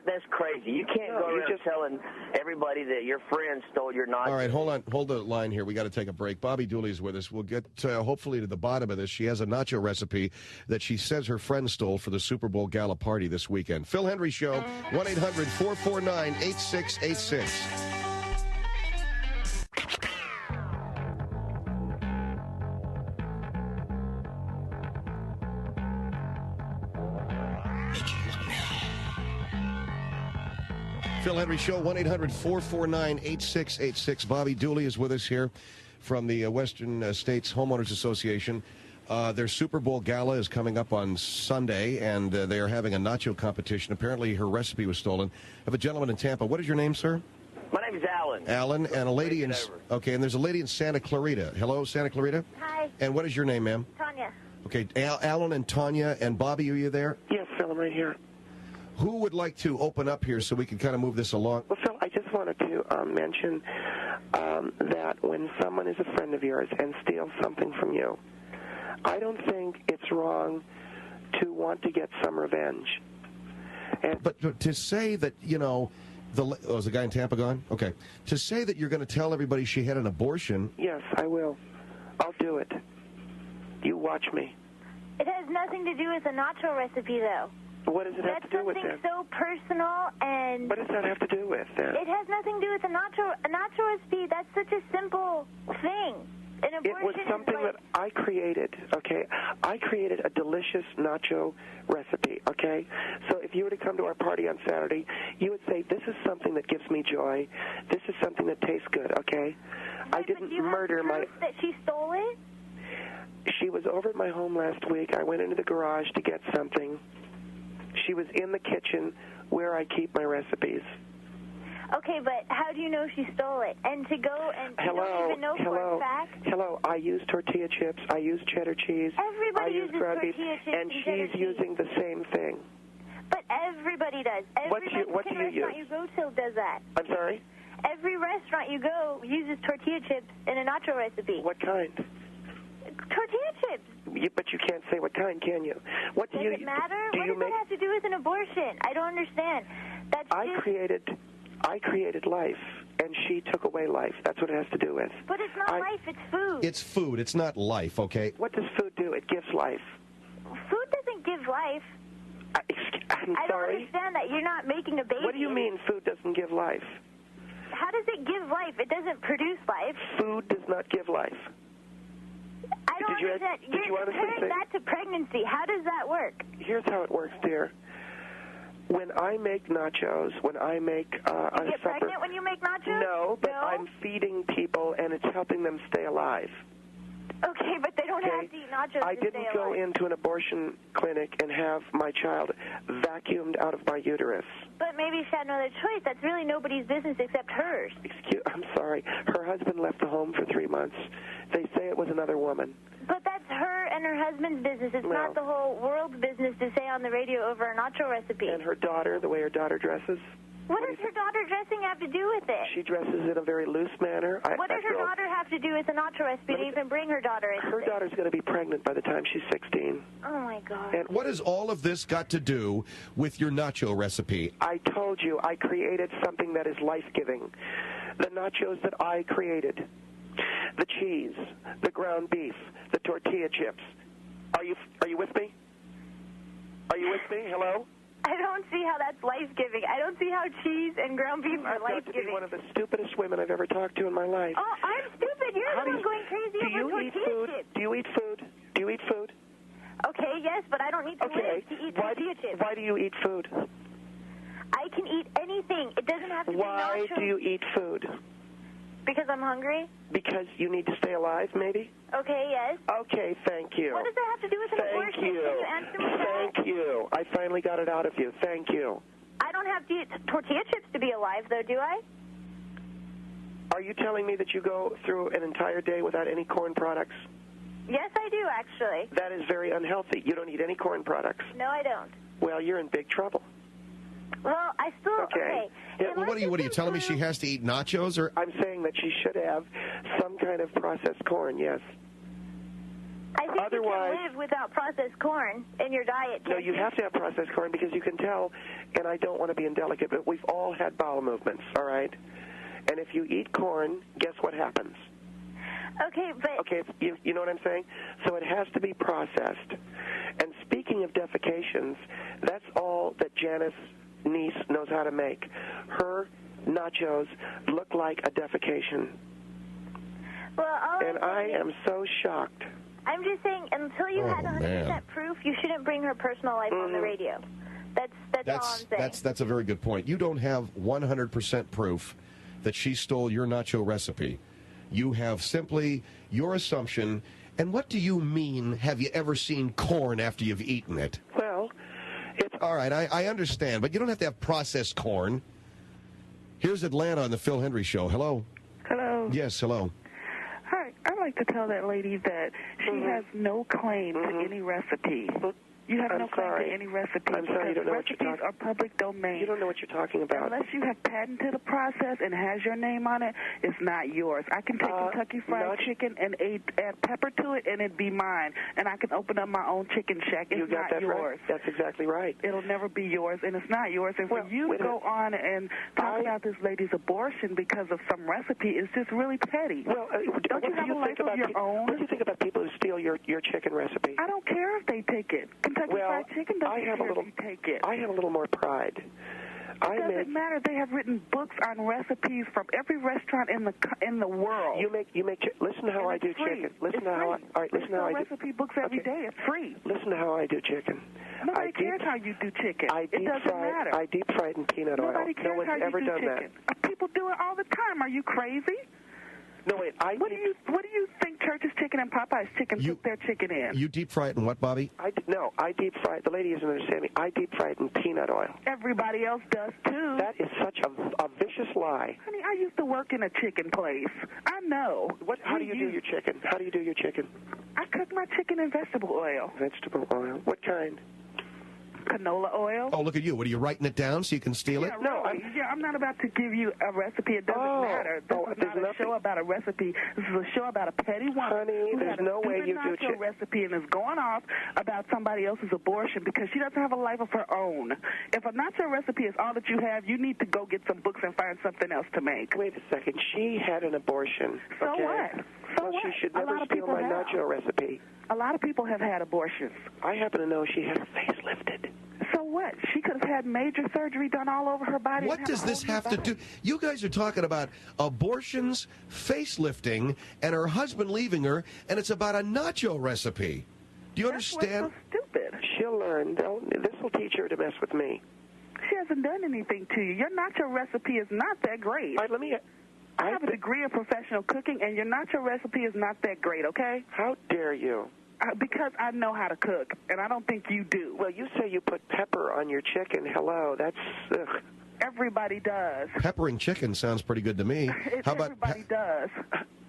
L: That's crazy. You can't go around telling everybody that your friend stole your nachos.
A: All right, hold the line here. We got to take a break. Bobby Dooley's with us. We'll get hopefully to the bottom of this. She has a nacho recipe that she says her friend stole for the Super Bowl gala party this weekend. Phil Hendrie Show, 1-800-449-8686. Phil Hendrie Show, 1-800-449-8686. Bobby Dooley is with us here from the Western States Homeowners Association. Their Super Bowl gala is coming up on Sunday, and they are having a nacho competition. Apparently, her recipe was stolen. I have a gentleman in Tampa. What is your name, sir?
L: My name is Alan.
A: Alan, and a lady in... Okay, and there's a lady in Santa Clarita. Hello, Santa Clarita?
G: Hi.
A: And what is your name, ma'am?
G: Tanya.
A: Okay, Alan and Tanya and Bobby, are you there?
B: Yes, Phil, I'm right here.
A: Who would like to open up here so we can kind of move this along?
B: Well, Phil, I just wanted to mention that when someone is a friend of yours and steals something from you, I don't think it's wrong to want to get some revenge.
A: But to say that, is the guy in Tampa gone? Okay. To say that you're going to tell everybody she had an abortion.
B: Yes, I will. I'll do it. You watch me.
M: It has nothing to do with the nacho recipe, though.
B: What does it have to do with
M: That's
B: that?
M: something so personal and...
B: What does that have to do with then?
M: It has nothing to do with a nacho recipe. That's such a simple thing. An abortion
B: it was something that I created, okay? I created a delicious nacho recipe, okay? So if you were to come to our party on Saturday, you would say, this is something that gives me joy. This is something that tastes good, okay? I didn't murder my...
M: that she stole it?
B: She was over at my home last week. I went into the garage to get something. She was in the kitchen where I keep my recipes.
M: Okay, but how do you know she stole it? And to go and you don't even know for a fact?
B: Hello, I use tortilla chips. I use cheddar cheese.
M: Everybody uses
B: ground beef,
M: tortilla chips
B: and
M: cheddar
B: she's using the same thing.
M: But everybody does. Every
B: What do you
M: restaurant
B: use?
M: you go to does that.
B: I'm sorry?
M: Every restaurant you go uses tortilla chips in a nacho recipe.
B: What kind?
M: Tortilla chips.
B: But you can't say what kind, can you? What do
M: Does
B: you
M: it matter?
B: Do
M: What
B: you
M: does
B: make?
M: that have to do with an abortion? I don't understand.
B: I created life, and she took away life. That's what it has to do with.
M: But it's not life, it's food.
A: It's food. It's not life, okay?
B: What does food do? It gives life.
M: Food doesn't give life.
B: I'm
M: I don't
B: sorry?
M: understand that. You're not making a baby.
B: What do you mean food doesn't give life?
M: How does it give life? It doesn't produce life.
B: Food does not give life.
M: I don't understand. You're comparing that to pregnancy. How does that work?
B: Here's how it works, dear. When I make nachos, when I make
M: You
B: a
M: get
B: supper...
M: pregnant when you make nachos?
B: No, but I'm feeding people, and it's helping them stay alive.
M: Okay, but they don't have to eat nachos
B: I
M: to
B: didn't
M: stay
B: go
M: alive.
B: into an abortion clinic and have my child vacuumed out of my uterus.
M: But maybe she had no other choice. That's really nobody's business except hers.
B: I'm sorry. Her husband left the home for 3 months. They say it was another woman.
M: But that's her and her husband's business. It's not the whole world's business to say on the radio over a nacho recipe.
B: And her daughter, the way her daughter dresses.
M: What does her daughter dressing have to do with it?
B: She dresses in a very loose manner.
M: What does her daughter have to do with the nacho recipe to even bring her daughter into
B: Her
M: this?
B: daughter's going to be pregnant by the time she's 16.
M: Oh, my God.
A: And what has all of this got to do with your nacho recipe?
B: I told you I created something that is life-giving. The nachos that I created. The cheese, the ground beef, the tortilla chips. Are you with me? Are you with me? Hello?
M: I don't see how that's life-giving. I don't see how cheese and ground beef are
B: You've got to
M: life-giving.
B: be one of the stupidest women I've ever talked to in my life.
M: Oh, I'm stupid. You're the one going crazy over tortilla chips.
B: Do you eat food? Do you eat food?
M: Okay, yes, but I don't need to live to eat tortilla chips.
B: Why do you eat food?
M: I can eat anything. It doesn't have to be
B: Why
M: nachos.
B: do you eat food?
M: Because I'm hungry?
B: Because you need to stay alive, maybe?
M: Okay, yes.
B: Okay, thank you.
M: What does that have to do with an abortion? Can you answer me that?
B: Thank you. I finally got it out of you. Thank you.
M: I don't have to eat tortilla chips to be alive, though, do I?
B: Are you telling me that you go through an entire day without any corn products?
M: Yes, I do, actually.
B: That is very unhealthy. You don't eat any corn products.
M: No, I don't.
B: Well, you're in big trouble.
M: Well, I still... Okay.
A: Yeah, well, what are you telling me she has to eat nachos? Or
B: I'm saying that she should have some kind of processed corn, yes.
M: I think you can live without processed corn in your diet.
B: No, you have to have processed corn because you can tell, and I don't want to be indelicate, but we've all had bowel movements, all right? And if you eat corn, guess what happens?
M: Okay, but...
B: Okay, you know what I'm saying? So it has to be processed. And speaking of defecations, that's all that Janice niece knows how to make. Her nachos look like a defecation.
M: Well,
B: and I am so shocked.
M: I'm just saying, until you had 100% proof, you shouldn't bring her personal life on the radio. That's all I'm saying.
A: That's a very good point. You don't have 100% proof that she stole your nacho recipe. You have simply your assumption. And what do you mean, have you ever seen corn after you've eaten it?
B: Well, it's...
A: All right, I understand, but you don't have to have processed corn. Here's Atlanta on the Phil Hendrie Show. Hello?
N: Hello.
A: Yes, hello.
N: Hi, I'd like to tell that lady that she has no claim to any recipe. You have
B: I'm
N: no claim
B: sorry.
N: to any recipe.
B: I'm sorry, you don't know what you're
N: recipes
B: talking.
N: are public domain.
B: You don't know what you're talking about.
N: Unless you have patented a process and has your name on it, it's not yours. I can take Kentucky Fried Chicken and add pepper to it, and it'd be mine. And I can open up my own chicken shack. It's
B: You got
N: not
B: that
N: yours.
B: right. That's exactly right.
N: It'll never be yours, and it's not yours. And for you to go on and talk about this lady's abortion because of some recipe is just really petty.
B: Well,
N: don't you have a life of your own?
B: What do you think about people who steal your chicken recipe?
N: I don't care if they take it. Kentucky Fried Chicken doesn't care if you take it.
B: I have a little more pride.
N: It doesn't matter. They have written books on recipes from every restaurant in the world.
B: You make. Listen to how I do chicken. Listen to how. All right. Listen to how I do.
N: Recipe books every day. It's free.
B: Listen to how I do chicken.
N: Nobody cares how you do chicken. It doesn't matter.
B: I deep fry it in peanut oil.
N: Nobody cares
B: no one's
N: how you
B: ever
N: do
B: done
N: chicken.
B: that.
N: People do it all the time. Are you crazy?
B: No, wait.
N: What do you think Church's Chicken and Popeye's Chicken put their chicken in?
A: You deep fry it in what, Bobby?
B: I deep fry it. The lady isn't understanding. I deep fry it in peanut oil.
N: Everybody else does, too.
B: That is such a vicious lie.
N: Honey, I used to work in a chicken place. I know.
B: How do you do your chicken? How do you do your chicken?
N: I cook my chicken in vegetable oil.
B: Vegetable oil. What kind?
N: Canola oil.
A: Oh, look at you. What, are you writing it down so you can steal it?
N: No, I'm not about to give you a recipe. It doesn't matter. This is not a show about a recipe. This is a show about a petty woman who
B: there's
N: had a
B: no way
N: stupid
B: you do
N: nacho recipe and is going off about somebody else's abortion because she doesn't have a life of her own. If a nacho recipe is all that you have, you need to go get some books and find something else to make.
B: Wait a second. She had an abortion.
N: So
B: okay?
N: what? So
B: well,
N: what?
B: She should
N: A
B: never
N: lot of
B: steal
N: people
B: my
N: have.
B: nacho recipe.
N: A lot of people have had abortions.
B: I happen to know she had her face lifted.
N: So what? She could have had major surgery done all over her body.
A: What does this have to do? You guys are talking about abortions, facelifting, and her husband leaving her, and it's about a nacho recipe. Do you understand?
N: What's so stupid.
B: She'll learn. This will teach her to mess with me.
N: She hasn't done anything to you. Your nacho recipe is not that great.
B: All right,
N: I have a degree in professional cooking, and your nacho recipe is not that great, okay?
B: How dare you?
N: Because I know how to cook, and I don't think you do.
B: Well, you say you put pepper on your chicken. Hello, that's... Ugh.
N: Everybody does.
A: Peppering chicken sounds pretty good to me. How about
N: everybody does.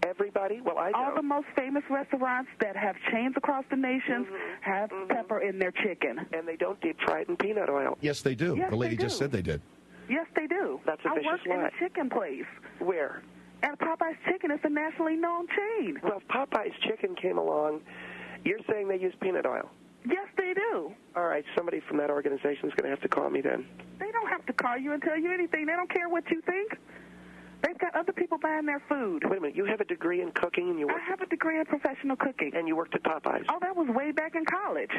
B: Everybody? Well, I don't.
N: All the most famous restaurants that have chains across the nations have pepper in their chicken.
B: And they don't deep fry it in peanut oil.
A: Yes, they do.
N: Yes,
A: the lady
N: they
A: just
N: do.
A: said they did.
N: Yes, they do.
B: That's a vicious
N: I worked
B: lie.
N: in a chicken place.
B: Where?
N: And Popeye's Chicken is a nationally known chain.
B: Well, if Popeye's Chicken came along, you're saying they use peanut oil?
N: Yes, they do.
B: All right, somebody from that organization is going to have to call me then.
N: They don't have to call you and tell you anything. They don't care what you think. They've got other people buying their food.
B: Wait a minute. You have a degree in cooking and you worked...
N: I have a degree in professional cooking.
B: And you worked at Popeye's?
N: Oh, that was way back in college.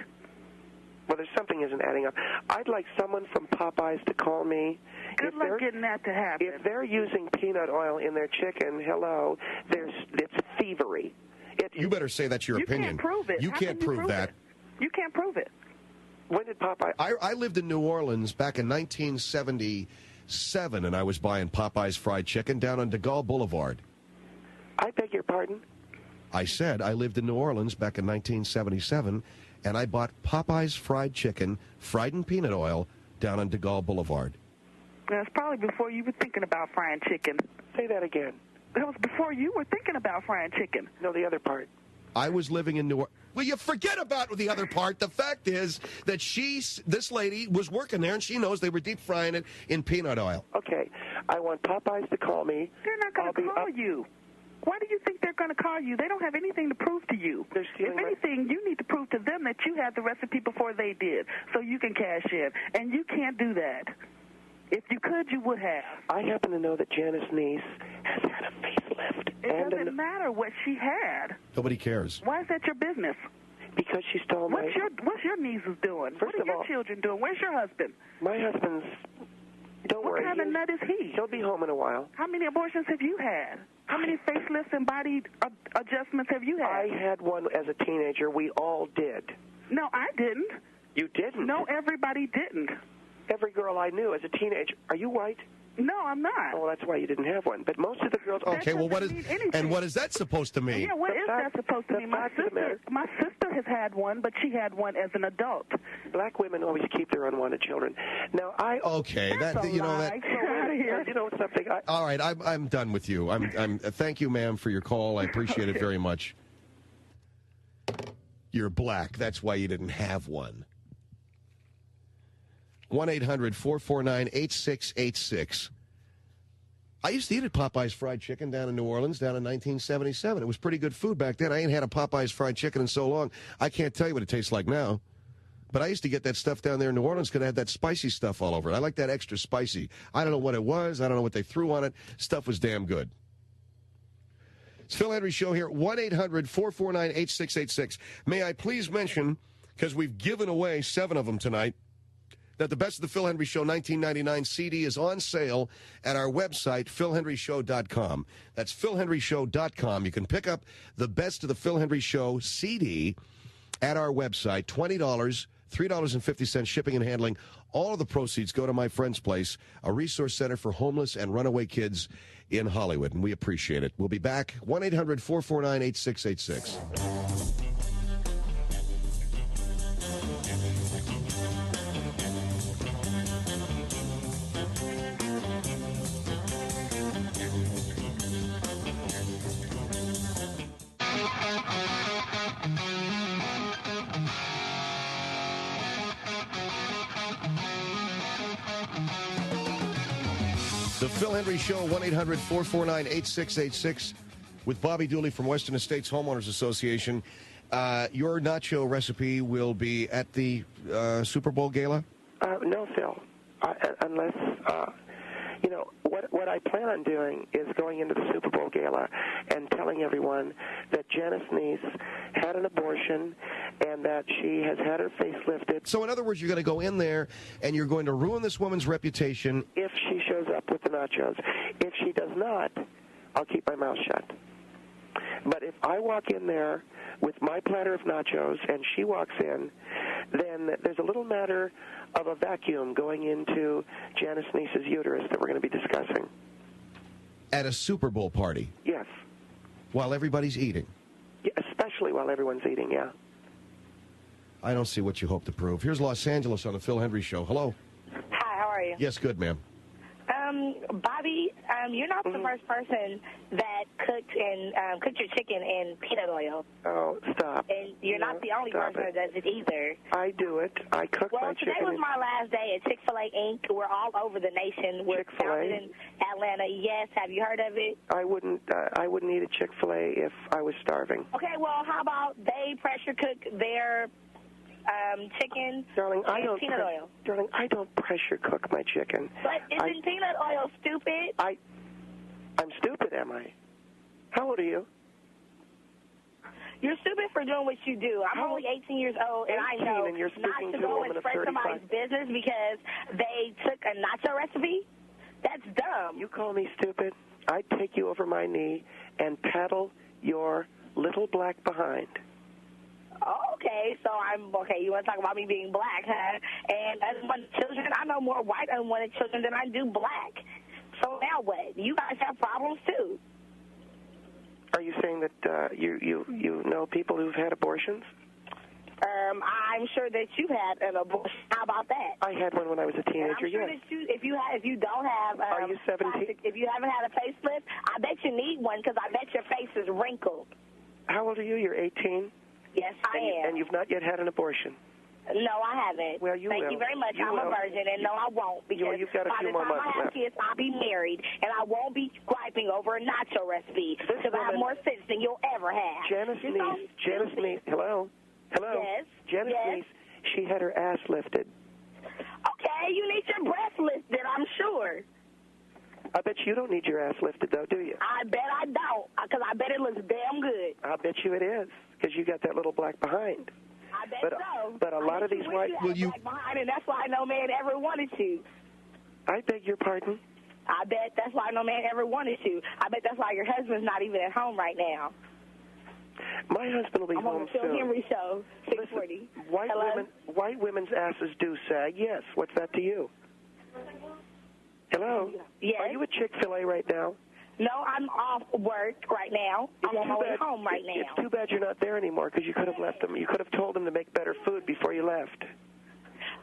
B: Well, there's something isn't adding up. I'd like someone from Popeye's to call me.
N: Good luck getting that to happen.
B: If they're using peanut oil in their chicken, hello, it's thievery.
A: You better say that's your opinion.
N: You can't prove it.
A: You
N: How
A: can't
N: can you
A: prove that.
N: You can't prove it.
B: When did Popeye...
A: I lived in New Orleans back in 1977, and I was buying Popeye's fried chicken down on DeGaulle Boulevard.
B: I beg your pardon?
A: I said I lived in New Orleans back in 1977, and I bought Popeye's fried chicken, fried in peanut oil, down on DeGaulle Boulevard.
N: That's probably before you were thinking about frying chicken.
B: Say that again.
N: That was before you were thinking about frying chicken.
B: No, the other part.
A: I was living in New Orleans. Well, you forget about the other part. The fact is that this lady was working there, and she knows they were deep frying it in peanut oil.
B: Okay. I want Popeyes to call me.
N: They're not going to call you. Why do you think they're going to call you? They don't have anything to prove to you. If anything, you need to prove to them that you had the recipe before they did, so you can cash in. And you can't do that. If you could, you would have.
B: I happen to know that Janice Neese has had a facelift.
N: It doesn't matter what she had.
A: Nobody cares.
N: Why is that your business?
B: Because she stole my...
N: What's your nieces doing? What are your children doing? Where's your husband?
B: My husband's... Don't worry.
N: What kind of nut is he?
B: He'll be home in a while.
N: How many abortions have you had? How many facelifts and body adjustments have you had?
B: I had one as a teenager. We all did.
N: No, I didn't.
B: You didn't?
N: No, everybody didn't.
B: Every girl I knew as a teenager. Are you white?
N: No, I'm not.
B: Oh, well, that's why you didn't have one. But most of the girls...
A: Okay, well, what is that supposed to mean?
N: Yeah, what is that supposed to mean? My sister has had one, but she had one as an adult.
B: Black women always keep their unwanted children. Now,
A: Okay,
N: That's
A: you know
N: lie.
A: that...
N: Get out of here.
B: You know something?
A: All right, I'm done with you. Thank you, ma'am, for your call. I appreciate it very much. You're black. That's why you didn't have one. 1-800-449-8686. I used to eat at Popeye's Fried Chicken down in New Orleans down in 1977. It was pretty good food back then. I ain't had a Popeye's Fried Chicken in so long. I can't tell you what it tastes like now. But I used to get that stuff down there in New Orleans because it had that spicy stuff all over it. I like that extra spicy. I don't know what it was. I don't know what they threw on it. Stuff was damn good. It's Phil Hendrie Show here, 1-800-449-8686. May I please mention, because we've given away 7 of them tonight, that the Best of the Phil Hendrie Show 1999 CD is on sale at our website, philhendrieshow.com. That's philhendrieshow.com. You can pick up the Best of the Phil Hendrie Show CD at our website, $20, $3.50 shipping and handling. All of the proceeds go to my friend's place, a resource center for homeless and runaway kids in Hollywood, and we appreciate it. We'll be back, 1-800-449-8686. The Phil Hendrie Show, 1-800-449-8686, with Bobby Dooley from Western Estates Homeowners Association. Your nacho recipe will be at the Super Bowl gala?
B: No, Phil. Unless, what I plan on doing is going into the Super Bowl gala and telling everyone that Janice Neese had an abortion and that she has had her face lifted.
A: So, in other words, you're going to go in there and you're going to ruin this woman's reputation.
B: If she shows up with the nachos. If she does not, I'll keep my mouth shut. But if I walk in there with my platter of nachos and she walks in, then there's a little matter of a vacuum going into Janice Neese's uterus that we're going to be discussing.
A: At a Super Bowl party?
B: Yes.
A: While everybody's eating?
B: Yeah, especially while everyone's eating, yeah.
A: I don't see what you hope to prove. Here's Los Angeles on the Phil Hendrie Show. Hello.
O: Hi, how are you?
A: Yes, good, ma'am.
O: Bobby, you're not the first person that cooked your chicken in peanut oil.
B: Oh, stop.
O: And you're not the only person that does it either.
B: I do it. I cook my chicken.
O: Well, today was my last day at Chick-fil-A Inc. We're all over the nation. We're founded in Atlanta. Yes, have you heard of it?
B: I wouldn't eat a Chick-fil-A if I was starving.
O: Okay, well, how about they pressure cook their chicken
B: Darling,
O: in peanut oil?
B: Darling, I don't pressure cook my chicken.
O: But isn't peanut oil stupid?
B: I'm stupid, am I? How old are you?
O: You're stupid for doing what you do. I'm only 18 years old, and I know
B: and you're
O: not to go and spread somebody's business because they took a nacho recipe. That's dumb.
B: You call me stupid? I'd take you over my knee and paddle your little black behind.
O: Okay, so you want to talk about me being black, huh? And unwanted children, I know more white unwanted children than I do black. So now what? You guys have problems too.
B: Are you saying that you know people who've had abortions?
O: I'm sure that you had an abortion. How about that?
B: I had one when I was a teenager.
O: I'm sure
B: yes.
O: that if you don't have,
B: are you 17?
O: If you haven't had a facelift, I bet you need one because I bet your face is wrinkled.
B: How old are you? You're 18.
O: Yes, I am.
B: And you've not yet had an abortion?
O: No, I haven't.
B: Well, you will.
O: Thank you very much. I'm a virgin, and no, I won't. Because
B: you've got a few more months
O: by the time I have kids, I'll be married, and I won't be griping over a nacho recipe because I have more sense than you'll ever have.
B: Janice Neese. Hello?
O: Yes.
B: Janice Neese, she had her ass lifted.
O: Okay, you need your breast lifted, I'm sure.
B: I bet you don't need your ass lifted, though, do you?
O: I bet I don't, because I bet it looks damn good.
B: I bet you it is, because you got that little black behind.
O: I bet so.
B: But a lot of these white...
O: black behind, and that's why no man ever wanted you.
B: I beg your pardon?
O: I bet that's why no man ever wanted you. I bet that's why your husband's not even at home right now.
B: My husband will be home
O: soon. I'm on the Phil Hendrie Show, 640.
B: Listen, white women's asses do sag, yes. What's that to you? Hello?
O: Yes?
B: Are you at Chick-fil-A right now?
O: No, I'm off work right now. I'm on my way home right now.
B: It's too bad you're not there anymore because you could have left them. You could have told them to make better food before you left.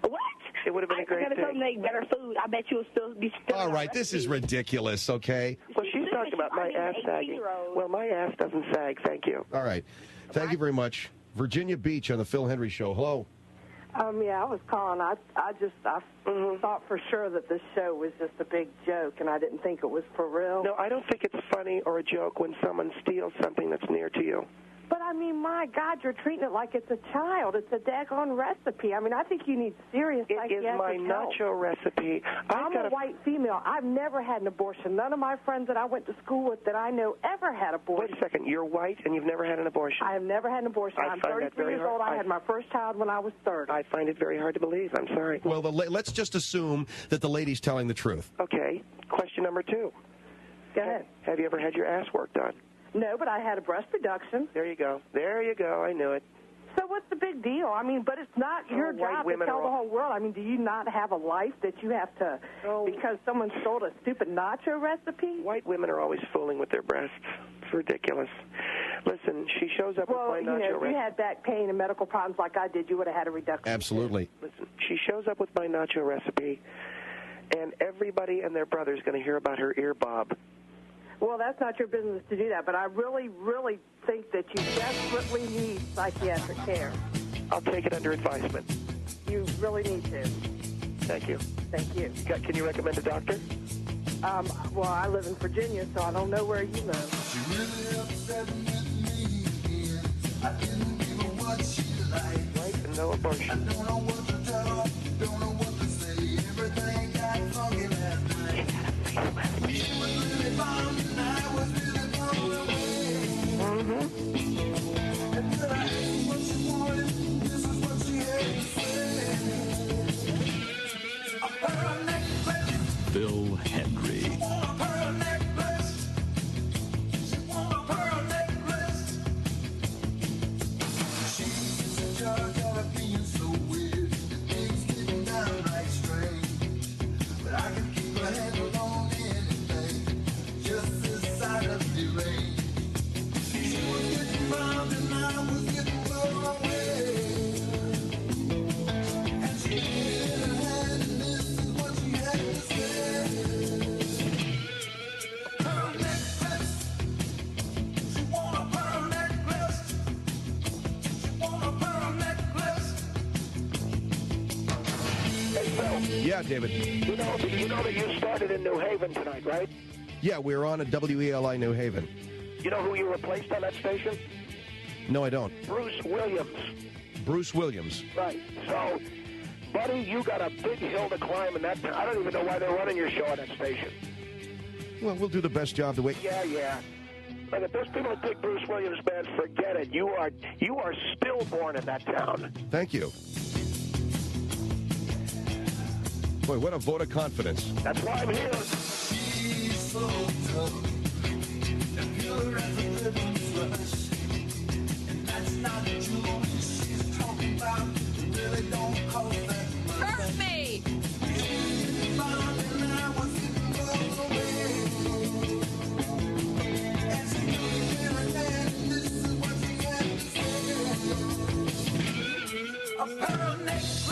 O: What?
B: It would have been a great
O: day. I could have told them to make better food. I bet you would still be
A: all right, this is ridiculous, okay?
B: Well, she's talking about my ass sagging. Well, my ass doesn't sag, thank you.
A: All right. Thank you very much. Virginia Beach on the Phil Hendrie Show. Hello.
P: Yeah, I was calling. I thought for sure that this show was just a big joke, and I didn't think it was for real.
B: No, I don't think it's funny or a joke when someone steals something that's near to you.
P: But, I mean, my God, you're treating it like it's a child. It's a daggone recipe. I mean, I think you need serious psychiatric help.
B: It is my nacho recipe.
P: I'm a white female. I've never had an abortion. None of my friends that I went to school with that I know ever had abortion.
B: Wait a second. You're white and you've never had an abortion?
P: I have never had an abortion. I'm 33 years old. I had my first child when I was 30.
B: I find it very hard to believe. I'm sorry.
A: Well, let's just assume that the lady's telling the truth.
B: Okay. Question number 2.
P: Go ahead.
B: Have you ever had your ass work done?
P: No, but I had a breast reduction.
B: There you go. There you go. I knew it.
P: So what's the big deal? I mean, but it's not your job to tell the whole world. I mean, do you not have a life that you have to, because someone stole a stupid nacho recipe?
B: White women are always fooling with their breasts. It's ridiculous. Listen, she shows up with my nacho recipe.
P: If you had back pain and medical problems like I did, you would have had a reduction.
A: Absolutely.
B: Listen, she shows up with my nacho recipe, and everybody and their brother is going to hear about her ear bob.
P: Well, that's not your business to do that, but I really, really think that you desperately need psychiatric care.
B: I'll take it under advisement.
P: You really need to.
B: Thank you.
P: Thank you.
B: Can you recommend a doctor?
P: Well, I live in Virginia, so I don't know where you live.
Q: She really upset me. I didn't give her what she liked.
B: Right, and no abortion.
Q: I don't know what to tell her, don't know what to say. Everything got funky last night. She was really bound and I was really blown away. Until I asked what she wanted, this is what she had to say. A pearl necklace.
R: Bill Hendrie.
Q: She want a pearl necklace. She want a pearl necklace. She's in charge of her being so weird. Things getting downright strange. But I can keep her handle on anything. Just this side of the range. She was getting round and I was getting blown away. And she hid her hand and this is what she had to say. A pearl necklace. She want a pearl necklace. She want a pearl necklace.
B: Hey, Phil.
A: Yeah, David.
B: You know that you started in New Haven tonight, right?
A: Yeah, we're on at WELI New Haven.
B: You know who you replaced on that station?
A: No, I don't.
B: Bruce Williams.
A: Bruce Williams.
B: Right. So, buddy, you got a big hill to climb in that. I don't even know why they're running your show on that station.
A: Well, we'll do the best job to wait.
B: Yeah. Look, if there's people that dig Bruce Williams, man, forget it. You are stillborn in that town.
A: Thank you. Boy, what a vote of confidence.
B: That's why I'm here.
Q: She's so tough. And pure as a living flesh. And that's not jewelry she's talking about. It really don't cost that much.
D: Hurt me!
Q: She's bound and I was getting blown away. And she knew me in her hand, and this is what she had to say. A pearl necklace.